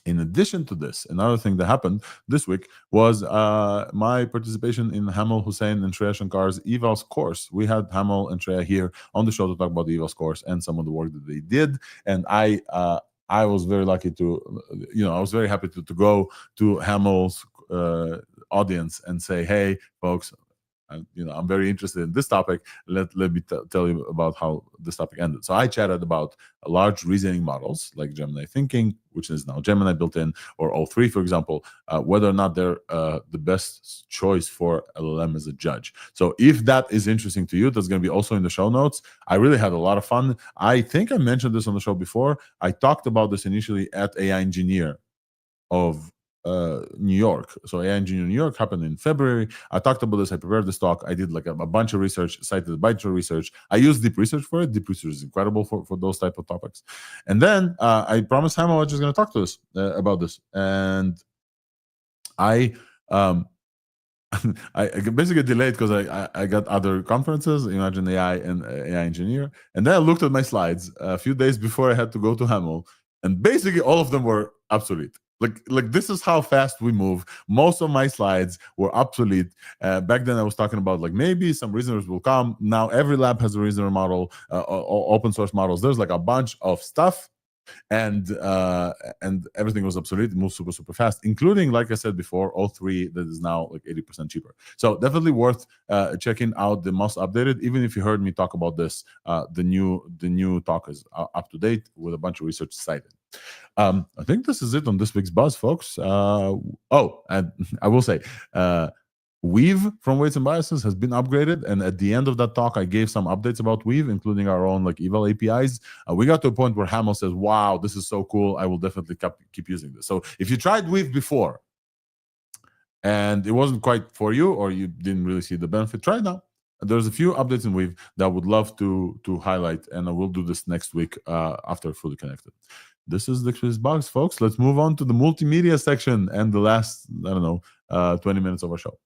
In addition to this, another thing that happened this week was my participation in Hamel, Hussain, and Shreya Shankar's Evals course. We had Hamel and Shreya here on the show to talk about the Evals course and some of the work that they did. And I was very lucky to, I was very happy to go to Hamel's audience and say, hey, folks, I'm very interested in this topic. Let me tell you about how this topic ended. So I chatted about large reasoning models like Gemini Thinking, which is now Gemini built in, or O3, for example, whether or not they're the best choice for LLM as a judge. So if that is interesting to you, that's going to be also in the show notes. I really had a lot of fun. I think I mentioned this on the show before. I talked about this initially at AI Engineer of New York. So AI Engineer New York happened in February. I talked about this. I prepared this talk. I did like a bunch of research, cited a bunch of research. I used deep research for it. Deep research is incredible for those type of topics. And then I promised Hamel I was just going to talk to us about this. And I basically delayed because I got other conferences, Imagine AI and AI Engineer. And then I looked at my slides a few days before I had to go to Hamel, and basically all of them were obsolete. Like this is how fast we move. Most of my slides were obsolete. Back then I was talking about like maybe some reasoners will come. Now every lab has a reasoner model, open source models. There's like a bunch of stuff, and everything was obsolete. It moved super, super fast, including, like I said before, O3 that is now like 80% cheaper. So definitely worth checking out the most updated. Even if you heard me talk about this, the new talk is up to date with a bunch of research cited. I think this is it on this week's Buzz, folks. And I will say, Weave from Weights and Biases has been upgraded, and at the end of that talk, I gave some updates about Weave, including our own like eval APIs. We got to a point where Hamel says, "Wow, this is so cool! I will definitely keep using this." So if you tried Weave before and it wasn't quite for you, or you didn't really see the benefit, try it now. There's a few updates in Weave that I would love to highlight, and I will do this next week after Fully Connected. This is the Quiz Box, folks. Let's move on to the multimedia section and the last, 20 minutes of our show.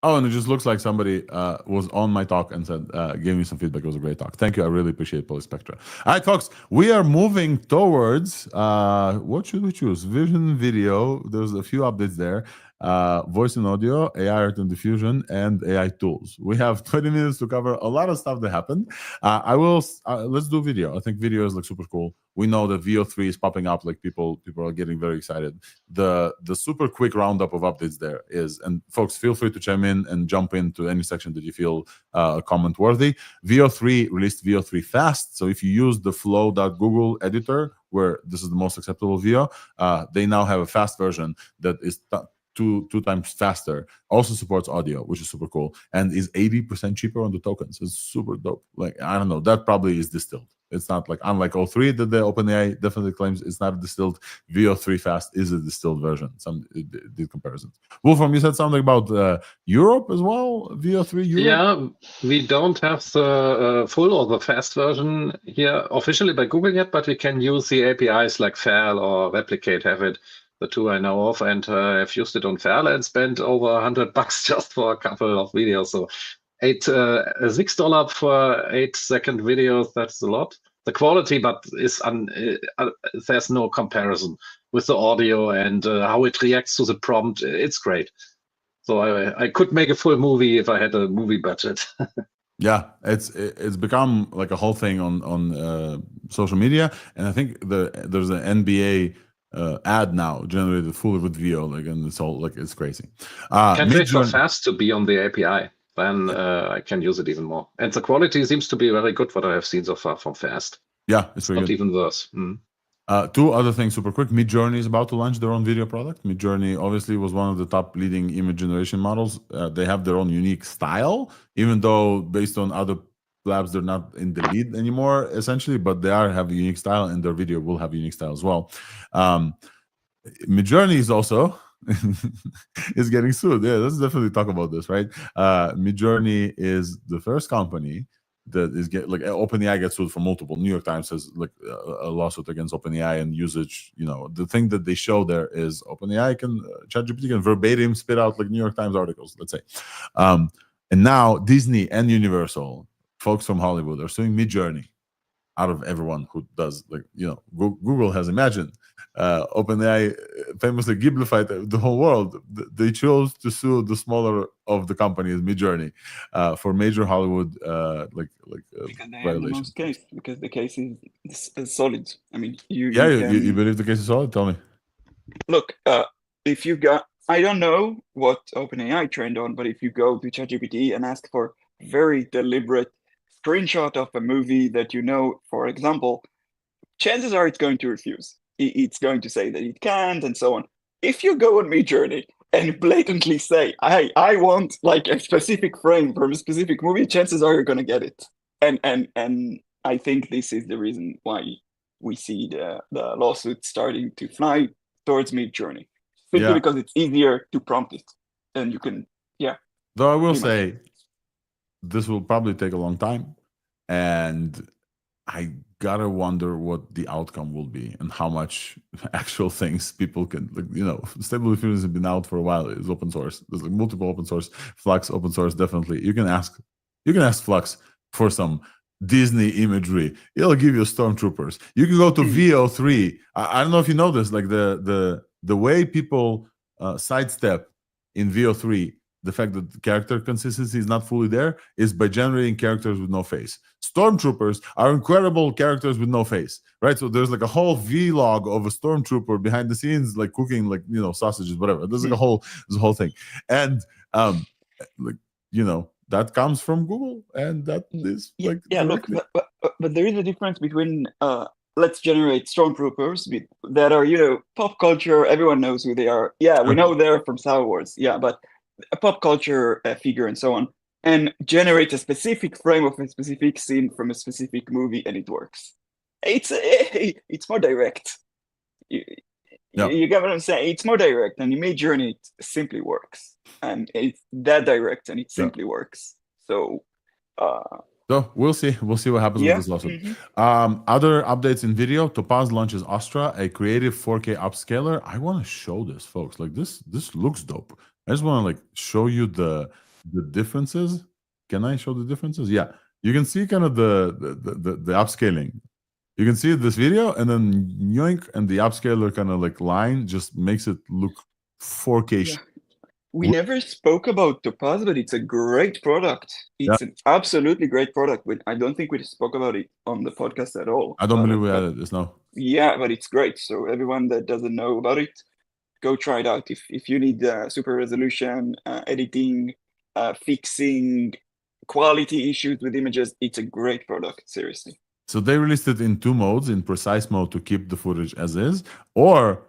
Oh, and it just looks like somebody was on my talk and said, gave me some feedback. It was a great talk. Thank you. I really appreciate Polyspectra. All right, folks, we are moving towards, what should we choose? Vision, video. There's a few updates there. voice and audio, AI art and diffusion, and AI tools. We have 20 minutes to cover a lot of stuff that happened. Let's do video. I think video is like super cool. We know that VO3 is popping up, like people are getting very excited. The super quick roundup of updates there is, and folks, feel free to chime in and jump into any section that you feel comment worthy. VO3 released VO3 fast. So if you use the flow.google editor, where this is the most acceptable VO, they now have a fast version that is two times faster. Also supports audio, which is super cool, and is 80% cheaper on the tokens. It's super dope. Like, I don't know, that probably is distilled. It's not like, unlike o3 that the OpenAI definitely claims it's not a distilled. VO3 fast is a distilled version. Some did comparisons. Wolfram, you said something about Europe as well. VO3 Europe. Yeah, we don't have the full or the fast version here officially by Google yet, but we can use the APIs like FAL or Replicate have it. The two I know of, and I've used it on FAL and spent over $100 just for a couple of videos. So $6 for 8-second videos, that's a lot. The quality, but is there's no comparison with the audio and how it reacts to the prompt. It's great. So I could make a full movie if I had a movie budget. Yeah, it's become like a whole thing on social media, and I think there's an NBA ad now generated fully with VO, like, and it's all like, it's crazy. Can't wait for fast to be on the API. Then I can use it even more. And the quality seems to be very good, what I have seen so far from fast. Yeah, it's really not good. even worse. Two other things super quick. Midjourney is about to launch their own video product. Midjourney obviously was one of the top leading image generation models. They have their own unique style, even though based on other labs, they're not in the lead anymore, essentially, but they have a unique style, and their video will have a unique style as well. Midjourney is also is getting sued. Yeah, let's definitely talk about this, right? Midjourney is the first company that is like OpenAI gets sued for multiple. New York Times has like a lawsuit against OpenAI and usage. You know, the thing that they show there is OpenAI can ChatGPT can verbatim spit out like New York Times articles, let's say. And now Disney and Universal, folks from Hollywood, are suing Midjourney out of everyone who does, like, you know, Google has imagined. OpenAI famously giblified the whole world. They chose to sue the smaller of the companies, Midjourney, for major Hollywood because they have the most case, because the case is solid. I mean, you believe the case is solid? Tell me. Look, if you got, I don't know what OpenAI trained on, but if you go to ChatGPT and ask for very deliberate screenshot of a movie that you know, for example, chances are it's going to refuse. It's going to say that it can't, and so on. If you go on Midjourney and blatantly say, I want like a specific frame from a specific movie, chances are you're going to get it. And I think this is the reason why we see the lawsuit starting to fly towards Midjourney. Simply because it's easier to prompt it. And you can, Though I will say, this will probably take a long time. And I gotta wonder what the outcome will be and how much actual things people can, like, you know, Stable Diffusion has been out for a while. It's open source. There's like multiple open source. Flux open source, definitely. You can ask Flux for some Disney imagery. It'll give you stormtroopers. You can go to VO3. I don't know if you know this, like the way people sidestep in VO3 the fact that the character consistency is not fully there is by generating characters with no face. Stormtroopers are incredible characters with no face, right? So there's like a whole vlog of a stormtrooper behind the scenes, like cooking, like, you know, sausages, whatever. There's like there's a whole thing, and like, you know, that comes from Google, and that is like look, but there is a difference between let's generate stormtroopers that are, you know, pop culture. Everyone knows who they are. Yeah, we know they're from Star Wars. Yeah, but a pop culture figure and so on, and generate a specific frame of a specific scene from a specific movie, and it works. It's more direct. You get what I'm saying? It's more direct, and in Midjourney it simply works, and it's that direct, and it simply works. So we'll see what happens with this lawsuit. Other updates in video: Topaz launches Astra, a creative 4K upscaler. I want to show this, folks. Like, this looks dope. I just want to like show you the differences. Can I show the differences? Yeah, you can see kind of the upscaling. You can see this video, and then yoink, and the upscaler kind of like line just makes it look 4K We never spoke about Topaz, but it's a great product. It's an absolutely great product. I don't think we spoke about it on the podcast at all. I don't believe we added this, no. Yeah, but it's great. So everyone that doesn't know about it, go try it out. If you need super resolution, editing, fixing quality issues with images, it's a great product, seriously. So they released it in 2 modes, in precise mode to keep the footage as is, or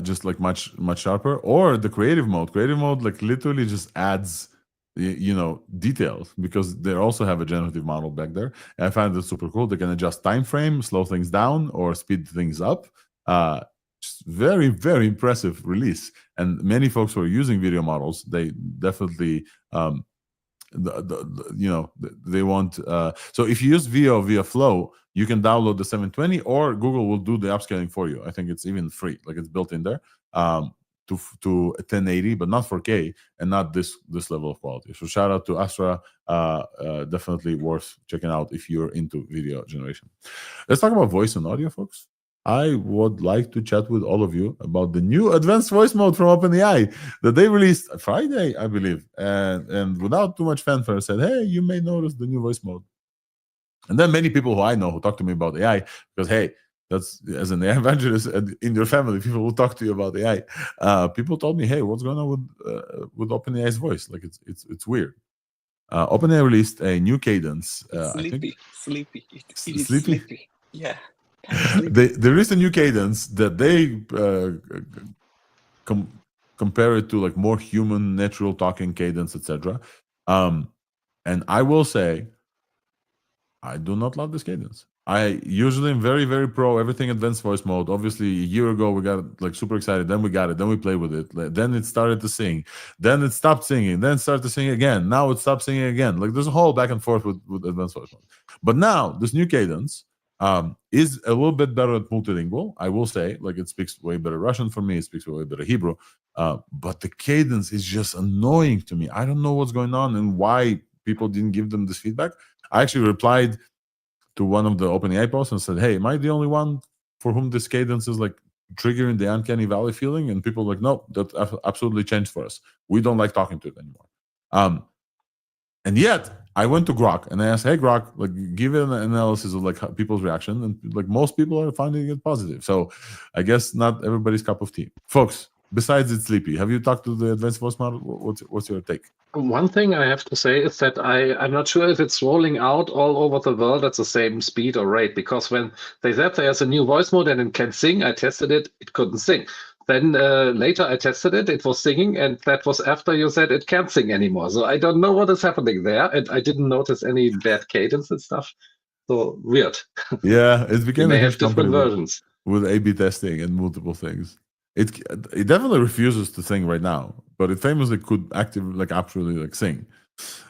just like much sharper, or the creative mode. Creative mode like literally just adds details, because they also have a generative model back there. And I find it super cool. They can adjust time frame, slow things down, or speed things up. Just very, very impressive release. And many folks who are using video models, they definitely they want so if you use VO via Flow, you can download the 720, or Google will do the upscaling for you. I think it's even free, like it's built in there to 1080, but not 4K, and not this level of quality. So shout out to Astra. Definitely worth checking out if you're into video generation. Let's talk about voice and audio, folks. I would like to chat with all of you about the new advanced voice mode from OpenAI that they released Friday, I believe. And without too much fanfare said, hey, you may notice the new voice mode. And then many people who I know who talk to me about AI, because, hey, that's as an AI evangelist in your family, people will talk to you about AI. People told me, hey, what's going on with OpenAI's voice? Like, it's weird. OpenAI released a new cadence. Sleepy. It is Sleepy? sleepy. Yeah. There is a new cadence that they compare it to, like more human, natural talking cadence, etc. And I will say, I do not love this cadence. I usually am very, very pro everything advanced voice mode. Obviously, a year ago we got like super excited. Then we got it. Then we played with it. Then it started to sing. Then it stopped singing. Then it started to sing again. Now it stopped singing again. Like there's a whole back and forth with advanced voice mode. But now this new cadence is a little bit better at multilingual. I will say, like it speaks way better Russian for me. It speaks way better Hebrew. But the cadence is just annoying to me. I don't know what's going on and why people didn't give them this feedback. I actually replied to one of the OpenAI posts and said, hey, am I the only one for whom this cadence is like triggering the uncanny valley feeling? And people were like, no, that absolutely changed for us. We don't like talking to it anymore. And yet I went to Grok and I asked, hey, Grok, like give it an analysis of like people's reaction. And like most people are finding it positive. So I guess not everybody's cup of tea. Folks, besides it's sleepy, have you talked to the advanced voice model? What's your take? One thing I have to say is that I'm not sure if it's rolling out all over the world at the same speed or rate, because when they said there's a new voice mode and it can sing, I tested it, it couldn't sing. Then later I tested it, it was singing, and that was after you said it can't sing anymore. So I don't know what is happening there, and I didn't notice any bad cadence and stuff. So weird. Yeah, it became they a have huge company different versions. with A/B testing and multiple things. It definitely refuses to sing right now, but it famously could actually sing.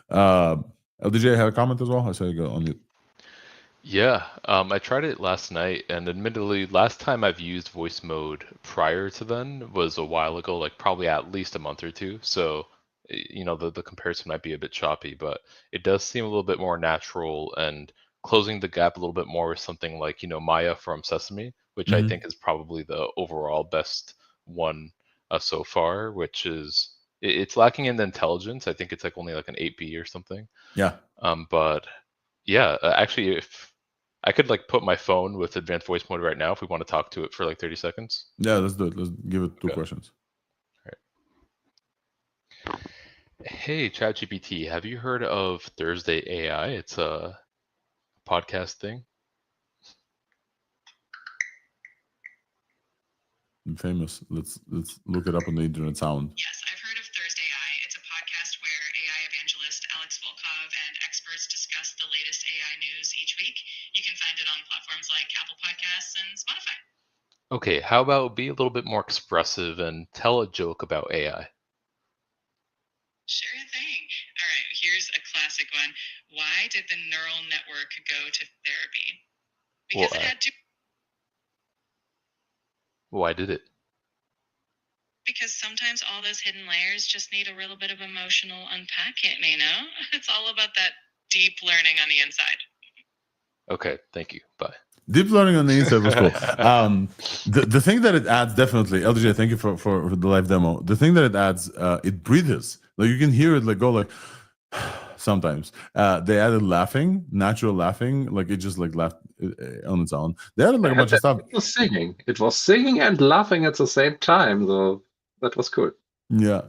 LDJ had a comment as well. I saw you go on mute. Yeah, I tried it last night, and admittedly, last time I've used voice mode prior to then was a while ago, like probably at least a month or two. So, the comparison might be a bit choppy, but it does seem a little bit more natural and closing the gap a little bit more with something like, Maya from Sesame, which I think is probably the overall best one so far, which is, it's lacking in the intelligence. I think it's like only like an 8B or something. Yeah. But yeah, actually, if I could like put my phone with advanced voice mode right now if we want to talk to it for like 30 seconds. Yeah, let's do it. Let's give it 2 questions. All right. Hey, ChatGPT, have you heard of thursdai.news? It's a podcast thing. Famous. Let's look it up on the internet sound. Yes, I've heard of thursdai. It's a podcast where AI evangelist Alex Volkov and experts discuss the latest AI news each week. You can find it on platforms like Apple Podcasts and Spotify. Okay, how about be a little bit more expressive and tell a joke about AI? Sure thing. All right, here's a classic one. Why did the neural network go to therapy? Because it had to. Why did it? Because sometimes all those hidden layers just need a little bit of emotional unpacking, It's all about that deep learning on the inside. Okay, thank you. Bye. Deep learning on the inside was cool. The thing that it adds, definitely, LDJ, thank you for the live demo. The thing that it adds, it breathes. Like you can hear it like go like sometimes. They added laughing, natural laughing, like it just like laughed on its own. They added like a bunch of stuff. It was singing. It was singing and laughing at the same time, so that was cool. Yeah.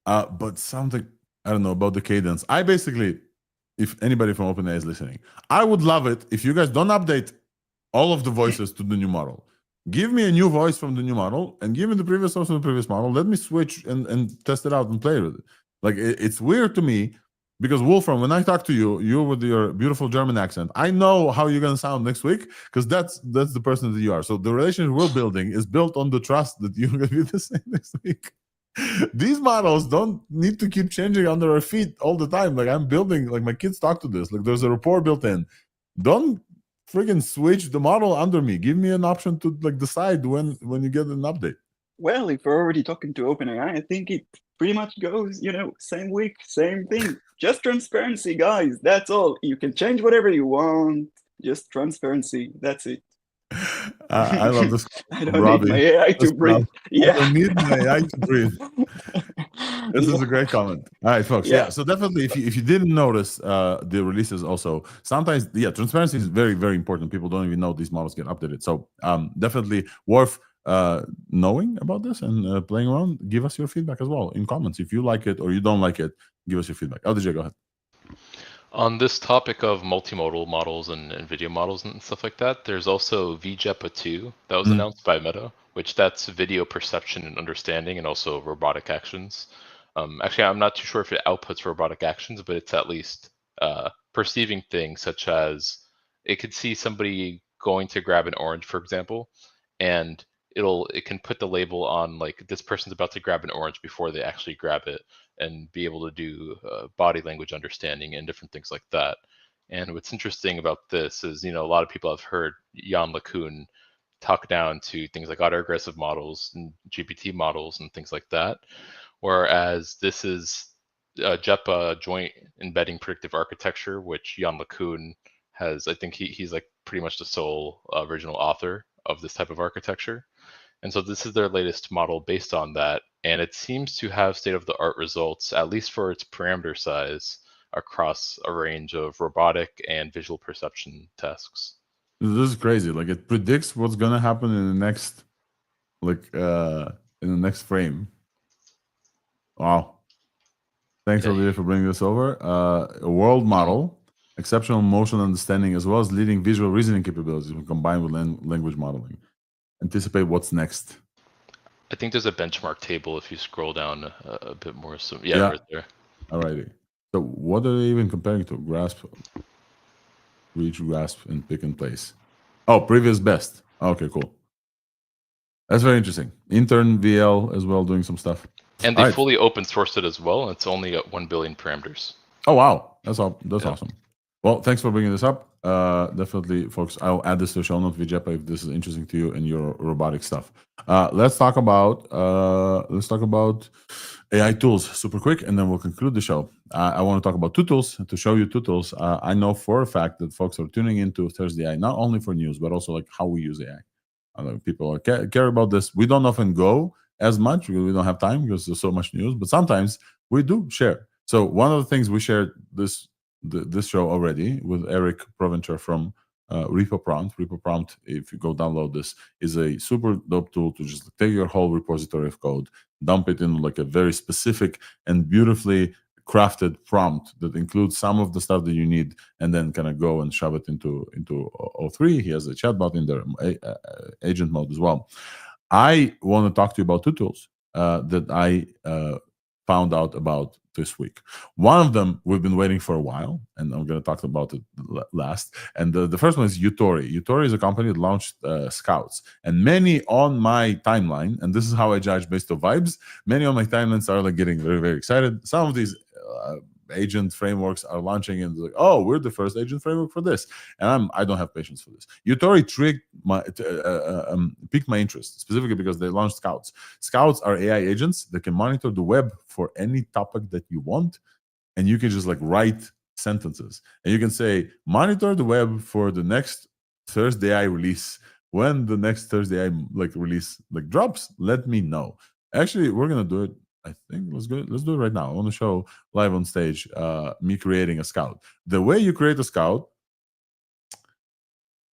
But something, I don't know, about the cadence. I basically, if anybody from OpenAI is listening, I would love it if you guys don't update all of the voices to the new model. Give me a new voice from the new model and give me the previous voice from the previous model. Let me switch and test it out and play with it. Like it's weird to me because Wolfram, when I talk to you, you with your beautiful German accent, I know how you're gonna sound next week because that's the person that you are. So the relationship we're building is built on the trust that you're gonna be the same next week. These models don't need to keep changing under our feet all the time. Like I'm building, like my kids talk to this. Like there's a rapport built in. Don't friggin' switch the model under me. Give me an option to like decide when you get an update. Well, if we're already talking to OpenAI, I think it pretty much goes, same week, same thing. Just transparency, guys. That's all. You can change whatever you want. Just transparency. That's it. I love this. I don't need my AI to breathe. I don't need my AI to breathe. This is a great comment. All right, folks. Yeah. So definitely, if you didn't notice the releases, also sometimes transparency is very, very important. People don't even know these models get updated. So definitely worth knowing about this and playing around. Give us your feedback as well in comments. If you like it or you don't like it, give us your feedback. LDJ, go ahead. On this topic of multimodal models and video models and stuff like that, there's also VJEPA 2 that was announced by Meta, which that's video perception and understanding and also robotic actions. Actually, I'm not too sure if it outputs robotic actions, but it's at least perceiving things such as it could see somebody going to grab an orange, for example, and it can put the label on like this person's about to grab an orange before they actually grab it, and be able to do body language understanding and different things like that. And what's interesting about this is, a lot of people have heard Jan LeCun talk down to things like autoaggressive models and GPT models and things like that. Whereas this is JEPA, Joint Embedding Predictive Architecture, which Jan LeCun has, I think he's like pretty much the sole original author of this type of architecture. And so this is their latest model based on that. And it seems to have state-of-the-art results, at least for its parameter size, across a range of robotic and visual perception tasks. This is crazy. Like it predicts what's gonna happen in the next, frame. Wow. Thanks, Olivia, for bringing this over. A world model, exceptional motion understanding, as well as leading visual reasoning capabilities when combined with language modeling. Anticipate what's next. I think there's a benchmark table if you scroll down a bit more. So yeah, right there. Alrighty. So what are they even comparing to? Grasp, reach, grasp, and pick and place. Oh, previous best. Okay, cool. That's very interesting. Intern VL as well doing some stuff. And they fully open sourced it as well. It's only at 1 billion parameters. Oh wow, that's awesome. Well, thanks for bringing this up. Definitely, folks, I'll add this to show notes, VJEPA, if this is interesting to you and your robotic stuff. Let's talk about AI tools super quick, and then we'll conclude the show. I want to talk about two tools, to show you two tools. I know for a fact that folks are tuning into thursdai, not only for news, but also like how we use AI. People care about this. We don't often go as much because we don't have time because there's so much news, but sometimes we do share. So one of the things we shared this show already with Eric Provencher from RepoPrompt. RepoPrompt, if you go download this, is a super dope tool to just take your whole repository of code, dump it in like a very specific and beautifully crafted prompt that includes some of the stuff that you need, and then kind of go and shove it into O3. He has a chatbot in there, agent mode as well. I want to talk to you about two tools that I found out about this week. One of them we've been waiting for a while, and I'm going to talk about it last. And the first one is Utori. Utori is a company that launched Scouts, and many on my timeline, and this is how I judge based on vibes, many on my timelines are like getting very, very excited. Some of these agent frameworks are launching and like, oh, we're the first agent framework for this, and I don't have patience for this. Utori piqued my interest specifically because they launched Scouts. Scouts are AI agents that can monitor the web for any topic that you want, and you can just like write sentences, and you can say monitor the web for the next thursdai release, when the next thursdai release drops, let me know. Actually, we're gonna do it. I think let's do it right now. I want to show live on stage me creating a scout. The way you create a scout,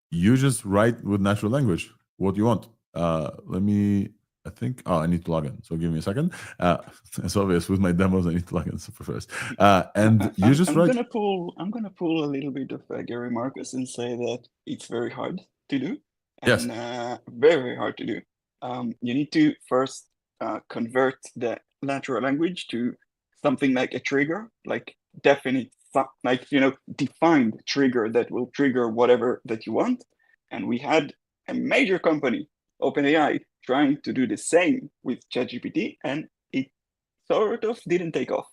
you just write with natural language what you want. I think, I need to log in. So give me a second. It's obvious with my demos, I need to log in first. And you just write. I'm gonna pull a little bit of Gary Marcus and say that it's very hard to do. Yes. And very hard to do. You need to first convert the natural language to something like a trigger, like definite, defined trigger that will trigger whatever that you want. And we had a major company, OpenAI, trying to do the same with ChatGPT, and it sort of didn't take off,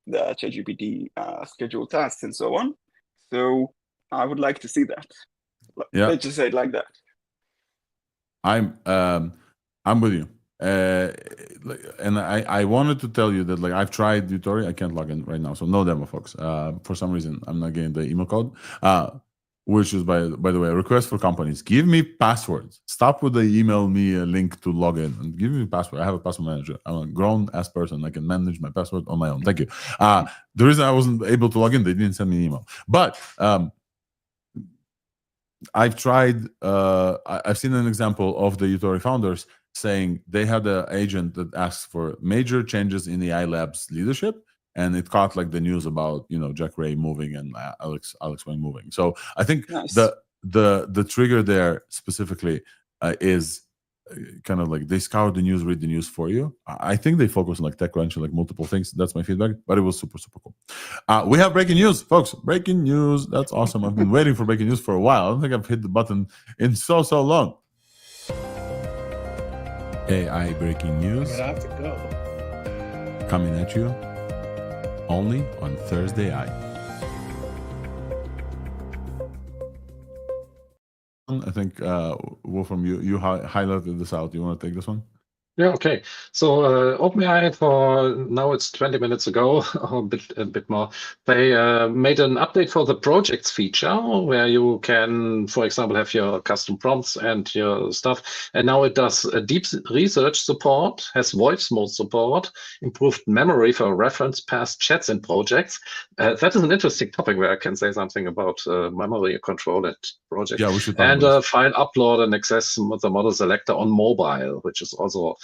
the ChatGPT scheduled tasks and so on. So I would like to see that. Yeah. Let's just say it like that. I'm with you. And I wanted to tell you that I've tried Utori. I can't log in right now, so no demo, folks. For some reason, I'm not getting the email code. Which is, by the way, a request for companies. Give me passwords. Stop with the email me a link to log in and give me a password. I have a password manager. I'm a grown-ass person. I can manage my password on my own. Thank you. The reason I wasn't able to log in, they didn't send me an email. But I've tried, I've seen an example of the Utori founders saying they had an agent that asks for major changes in the AI Labs leadership, and it caught the news about Jack Ray moving and Alex Wang moving. So I think Nice. the trigger there specifically is kind of they scour the news, read the news for you. I think they focus on TechCrunch and multiple things. That's my feedback, but it was super cool. We have breaking news, folks. Breaking news. That's awesome. I've been waiting for breaking news for a while. I don't think I've hit the button in so long. AI breaking news. I have to go. Coming at you only on ThursdaiI. I think, Wolfram, you highlighted this out. You want to take this one? Yeah, okay. So OpenAI, for now it's 20 minutes ago, or a bit more, they made an update for the projects feature where you can, for example, have your custom prompts and your stuff. And now it does a deep research support, has voice mode support, improved memory for reference past chats in projects. That is an interesting topic where I can say something about memory control at projects. Yeah, we should talk and about file upload and access the model selector on mobile, which is also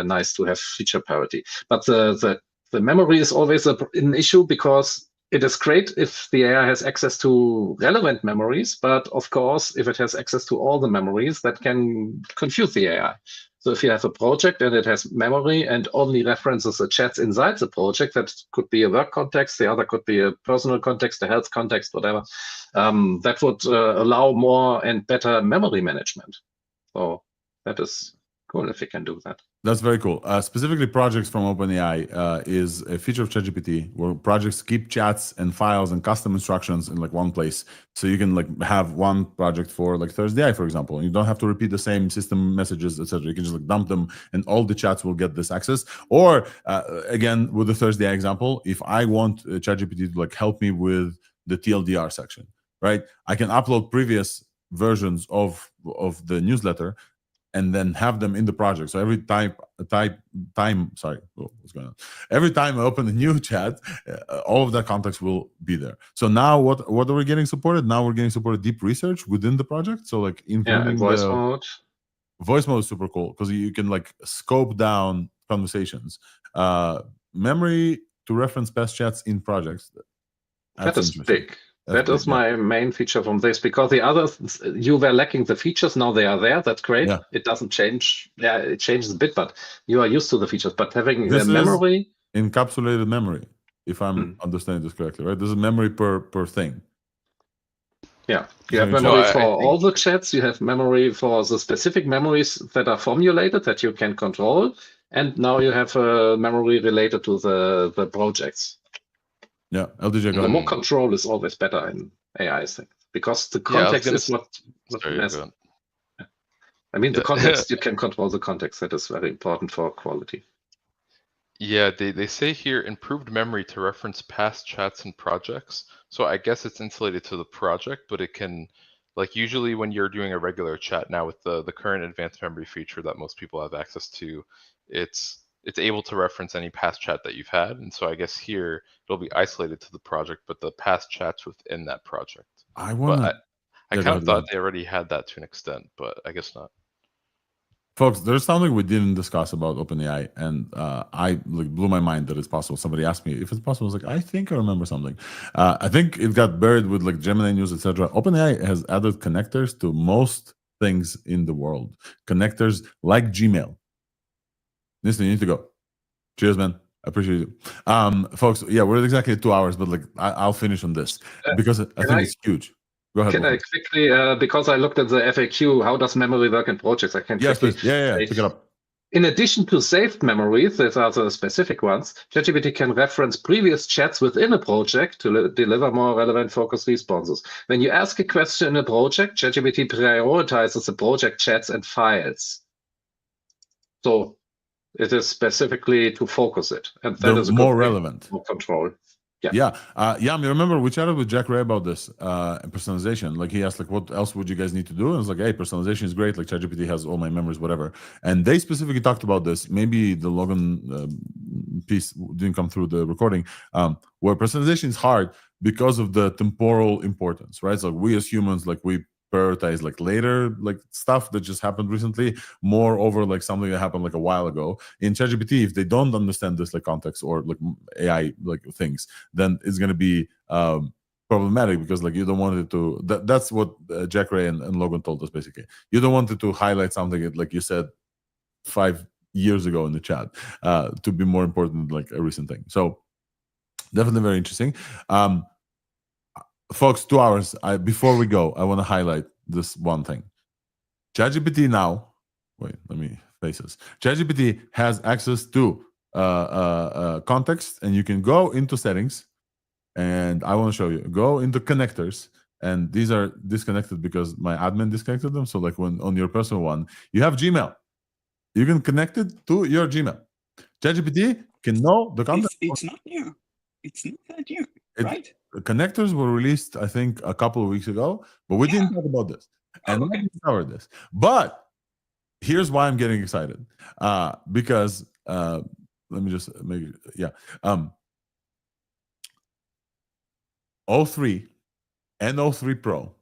nice to have feature parity. But the memory is always an issue, because it is great if the AI has access to relevant memories, but of course, if it has access to all the memories, that can confuse the AI. So if you have a project and it has memory and only references the chats inside the project, that could be a work context, the other could be a personal context, a health context, whatever, that would allow more and better memory management. So that is cool if you can do that. That's very cool. Specifically, projects from OpenAI is a feature of ChatGPT where projects keep chats and files and custom instructions in one place. So you can have one project for thursdai, for example, and you don't have to repeat the same system messages, etc. You can just dump them, and all the chats will get this access. Or again, with the thursdai example, if I want ChatGPT to help me with the TLDR section, right? I can upload previous versions of the newsletter and then have them in the project. So every time, sorry, what's going on? Every time I open a new chat, all of that context will be there. So now what are we getting supported? Now we're getting supported deep research within the project. So including voice mode. Voice mode is super cool because you can scope down conversations. Memory to reference past chats in projects. That is big. That is my main feature from this, because the others, you were lacking the features. Now they are there. That's great. Yeah. It doesn't change. Yeah, it changes a bit, but you are used to the features. But having this memory, encapsulated memory, if I'm understanding this correctly, right? This is memory per thing. Yeah, you have memory for all the chats. You have memory for the specific memories that are formulated that you can control, and now you have memory related to the projects. Yeah, LDJ. The more control is always better in AI things, because the context is what matters. I mean, the context, you can control the context. That is very important for quality. Yeah, they say here improved memory to reference past chats and projects. So I guess it's insulated to the project, but it can like usually when you're doing a regular chat now with the current advanced memory feature that most people have access to, it's able to reference any past chat that you've had. And so I guess here it'll be isolated to the project, but the past chats within that project. I want to. I kind of thought they already had that to an extent, but I guess not. Folks, there's something we didn't discuss about OpenAI, and I blew my mind that it's possible. Somebody asked me if it's possible. I was like, I think I remember something. I think it got buried with like Gemini News, etc. OpenAI has added connectors to most things in the world. Connectors like Gmail. Listen, you need to go. Cheers, man. I appreciate it. Folks, yeah, we're at exactly 2 hours, but like I'll finish on this because I think it's huge. Go ahead. Can I quickly, because I looked at the FAQ, how does memory work in projects? I can yes, quickly please. Yeah, pick it up. In addition to saved memories, these are the specific ones, ChatGPT can reference previous chats within a project to deliver more relevant focused responses. When you ask a question in a project, ChatGPT prioritizes the project chats and files. So it is specifically to focus it. And that is more relevant. More control. Yeah. You remember we chatted with Jack Ray about this and personalization. Like he asked, like, what else would you guys need to do? And it's like, hey, personalization is great. Like ChatGPT has all my memories, whatever. And they specifically talked about this. Maybe the Logan piece didn't come through the recording, where personalization is hard because of the temporal importance, right? So we as humans, like we prioritize like later like stuff that just happened recently more over like something that happened like a while ago. In ChatGPT, if they don't understand this like context or like AI like things, then it's going to be problematic because like you don't want it to that's what Jack Ray and Logan told us basically. You don't want it to highlight something that, like you said 5 years ago in the chat to be more important like a recent thing. So definitely very interesting. Folks, 2 hours. Before we go, I want to highlight this one thing. ChatGPT now, wait, let me face this. ChatGPT has access to context, and you can go into settings, and I want to show you. Go into connectors, and these are disconnected because my admin disconnected them. So like when on your personal one, you have Gmail. You can connect it to your Gmail. ChatGPT can know the context. It's not new. It's not that new, right? Connectors were released, I think, a couple of weeks ago, but we didn't talk about this. And we didn't cover this. But here's why I'm getting excited. Because let me just make it, O3 and o3-pro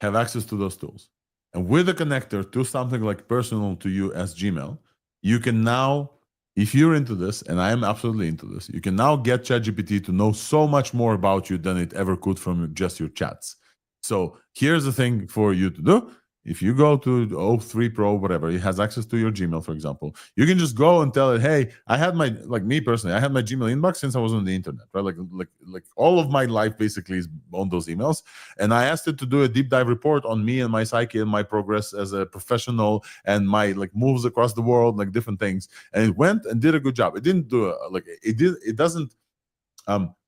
have access to those tools. And with a connector to something like personal to you as Gmail, you can now, if you're into this, and I am absolutely into this, you can now get ChatGPT to know so much more about you than it ever could from just your chats. So here's the thing for you to do. If you go to o3-pro, whatever, it has access to your Gmail, for example, you can just go and tell it, hey, I had my, like me personally, I had my Gmail inbox since I was on the internet, right? Like all of my life basically is on those emails. And I asked it to do a deep dive report on me and my psyche and my progress as a professional and my like moves across the world, like different things. And it went and did a good job. It didn't do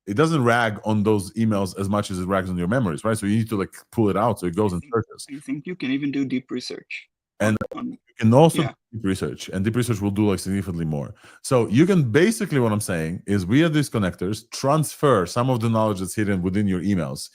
it doesn't rag on those emails as much as it rags on your memories, right? So you need to like pull it out so it goes and searches. I think you can even do deep research. And you can also do deep research, and deep research will do like significantly more. So you can basically, what I'm saying is via these connectors, transfer some of the knowledge that's hidden within your emails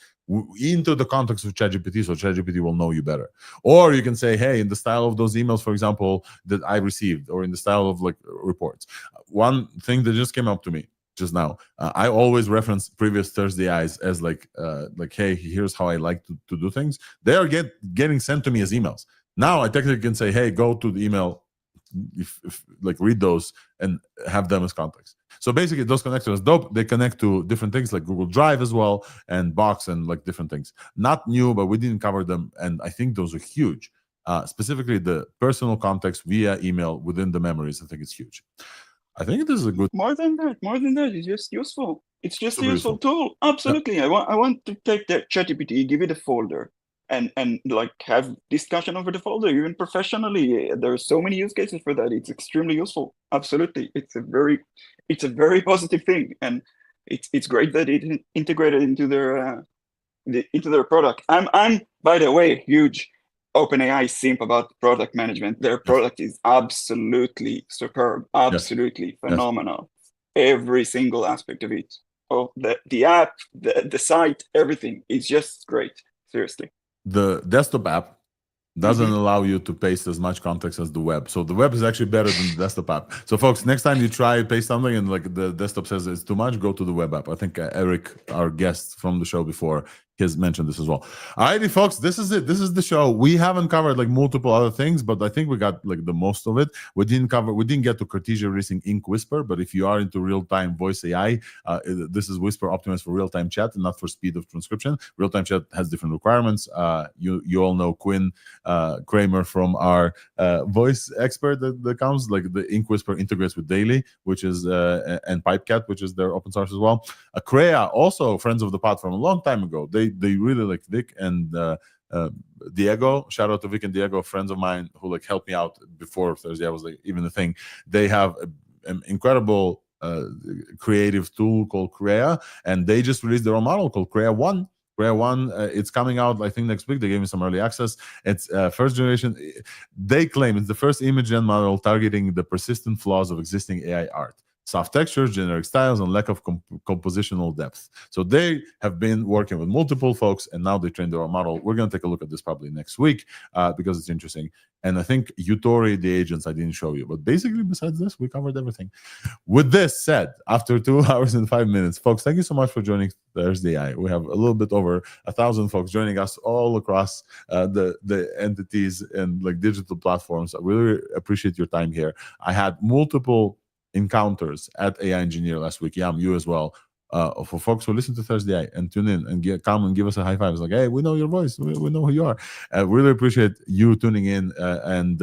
into the context of ChatGPT, so ChatGPT will know you better. Or you can say, hey, in the style of those emails, for example, that I received, or in the style of like reports. One thing that just came up to me just now, I always reference previous thursdai's as like hey, here's how I like to do things. They are getting sent to me as emails. Now I technically can say, hey, go to the email, if like read those and have them as context. So basically those connectors, dope, they connect to different things like Google Drive as well, and Box, and like different things. Not new, but we didn't cover them, and I think those are huge. Specifically the personal context via email within the memories, I think it's huge. I think this is a good. More than that, it's just useful. It's just a useful tool. Absolutely. Yeah. I want to take that ChatGPT, give it a folder, and like have discussion over the folder, even professionally. There are so many use cases for that. It's extremely useful. Absolutely. It's a very positive thing, and it's great that it integrated into their product. I'm by the way huge OpenAI simp about product management. Their product is absolutely superb, absolutely phenomenal. Every single aspect of it, the app, the site, everything is just great. Seriously. the desktop app doesn't allow you to paste as much context as the web. So the web is actually better than the desktop app. So folks, next time you try paste something and like the desktop says it's too much, go to the web app. I think Eric, our guest from the show before, has mentioned this as well. Alrighty, folks, this is it. This is the show. We haven't covered like multiple other things, but I think we got like the most of it. We didn't get to Cartesian Racing Ink Whisper, but if you are into real-time voice AI, this is Whisper optimized for real-time chat and not for speed of transcription. Real-time chat has different requirements. You all know Quinn Kramer from our voice expert that comes. Like the Ink Whisper integrates with Daily, which is and Pipecat, which is their open source as well. Shreya, also friends of the pod from a long time ago. They really like Vic and Diego. Shout out to Vic and Diego, friends of mine who like helped me out before Thursday. I was like even the thing. They have an incredible creative tool called Shreya, and they just released their own model called Shreya 1. Shreya 1, it's coming out, I think, next week. They gave me some early access. It's first generation. They claim it's the first image gen model targeting the persistent flaws of existing AI art. Soft textures, generic styles, and lack of compositional depth. So they have been working with multiple folks, and now they trained their own model. We're going to take a look at this probably next week because it's interesting. And I think Utori, the agents, I didn't show you. But basically, besides this, we covered everything. With this said, after 2 hours and 5 minutes, folks, thank you so much for joining ThursdaiI. We have a little bit over 1,000 folks joining us all across the entities and like digital platforms. I really appreciate your time here. I had multiple encounters at AI Engineer last week. Yeah, you as well. For folks who listen to ThursdaiI and tune in and come and give us a high five. It's like, hey, we know your voice. We know who you are. Really appreciate you tuning in and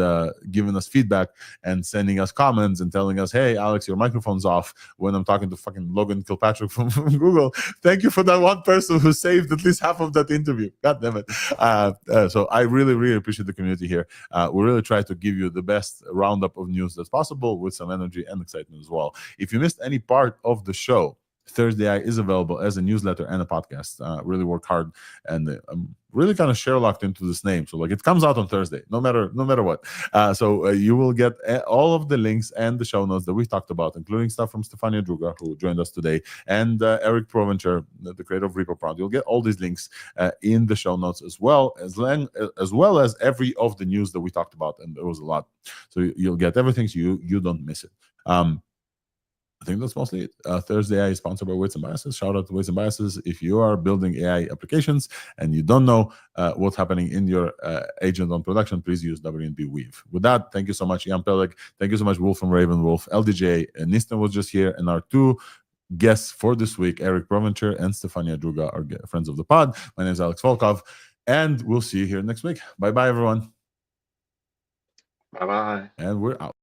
giving us feedback and sending us comments and telling us, hey, Alex, your microphone's off when I'm talking to fucking Logan Kilpatrick from Google. Thank you for that one person who saved at least half of that interview. God damn it. So I really, really appreciate the community here. We really try to give you the best roundup of news that's possible with some energy and excitement as well. If you missed any part of the show, ThursdaiI is available as a newsletter and a podcast. Really work hard, and I'm really kind of Sherlocked into this name. So like it comes out on Thursday, no matter what. So you will get all of the links and the show notes that we talked about, including stuff from Stefania Druga, who joined us today, and Eric Provencher, the creator of RepoPrompt. You'll get all these links in the show notes as well as every of the news that we talked about, and there was a lot. So you'll get everything, so you don't miss it. I think that's mostly it. ThursdaiI is sponsored by Weights and Biases. Shout out to Weights and Biases. If you are building AI applications and you don't know what's happening in your agent on production, please use WNB Weave. With that, thank you so much, Ian Peleg. Thank you so much, Wolf from Raven Wolf. LDJ and Nistan was just here, and our two guests for this week, Eric Provencher and Stefania Druga, are friends of the pod. My name is Alex Volkov, and we'll see you here next week. Bye-bye, everyone. Bye-bye. And we're out.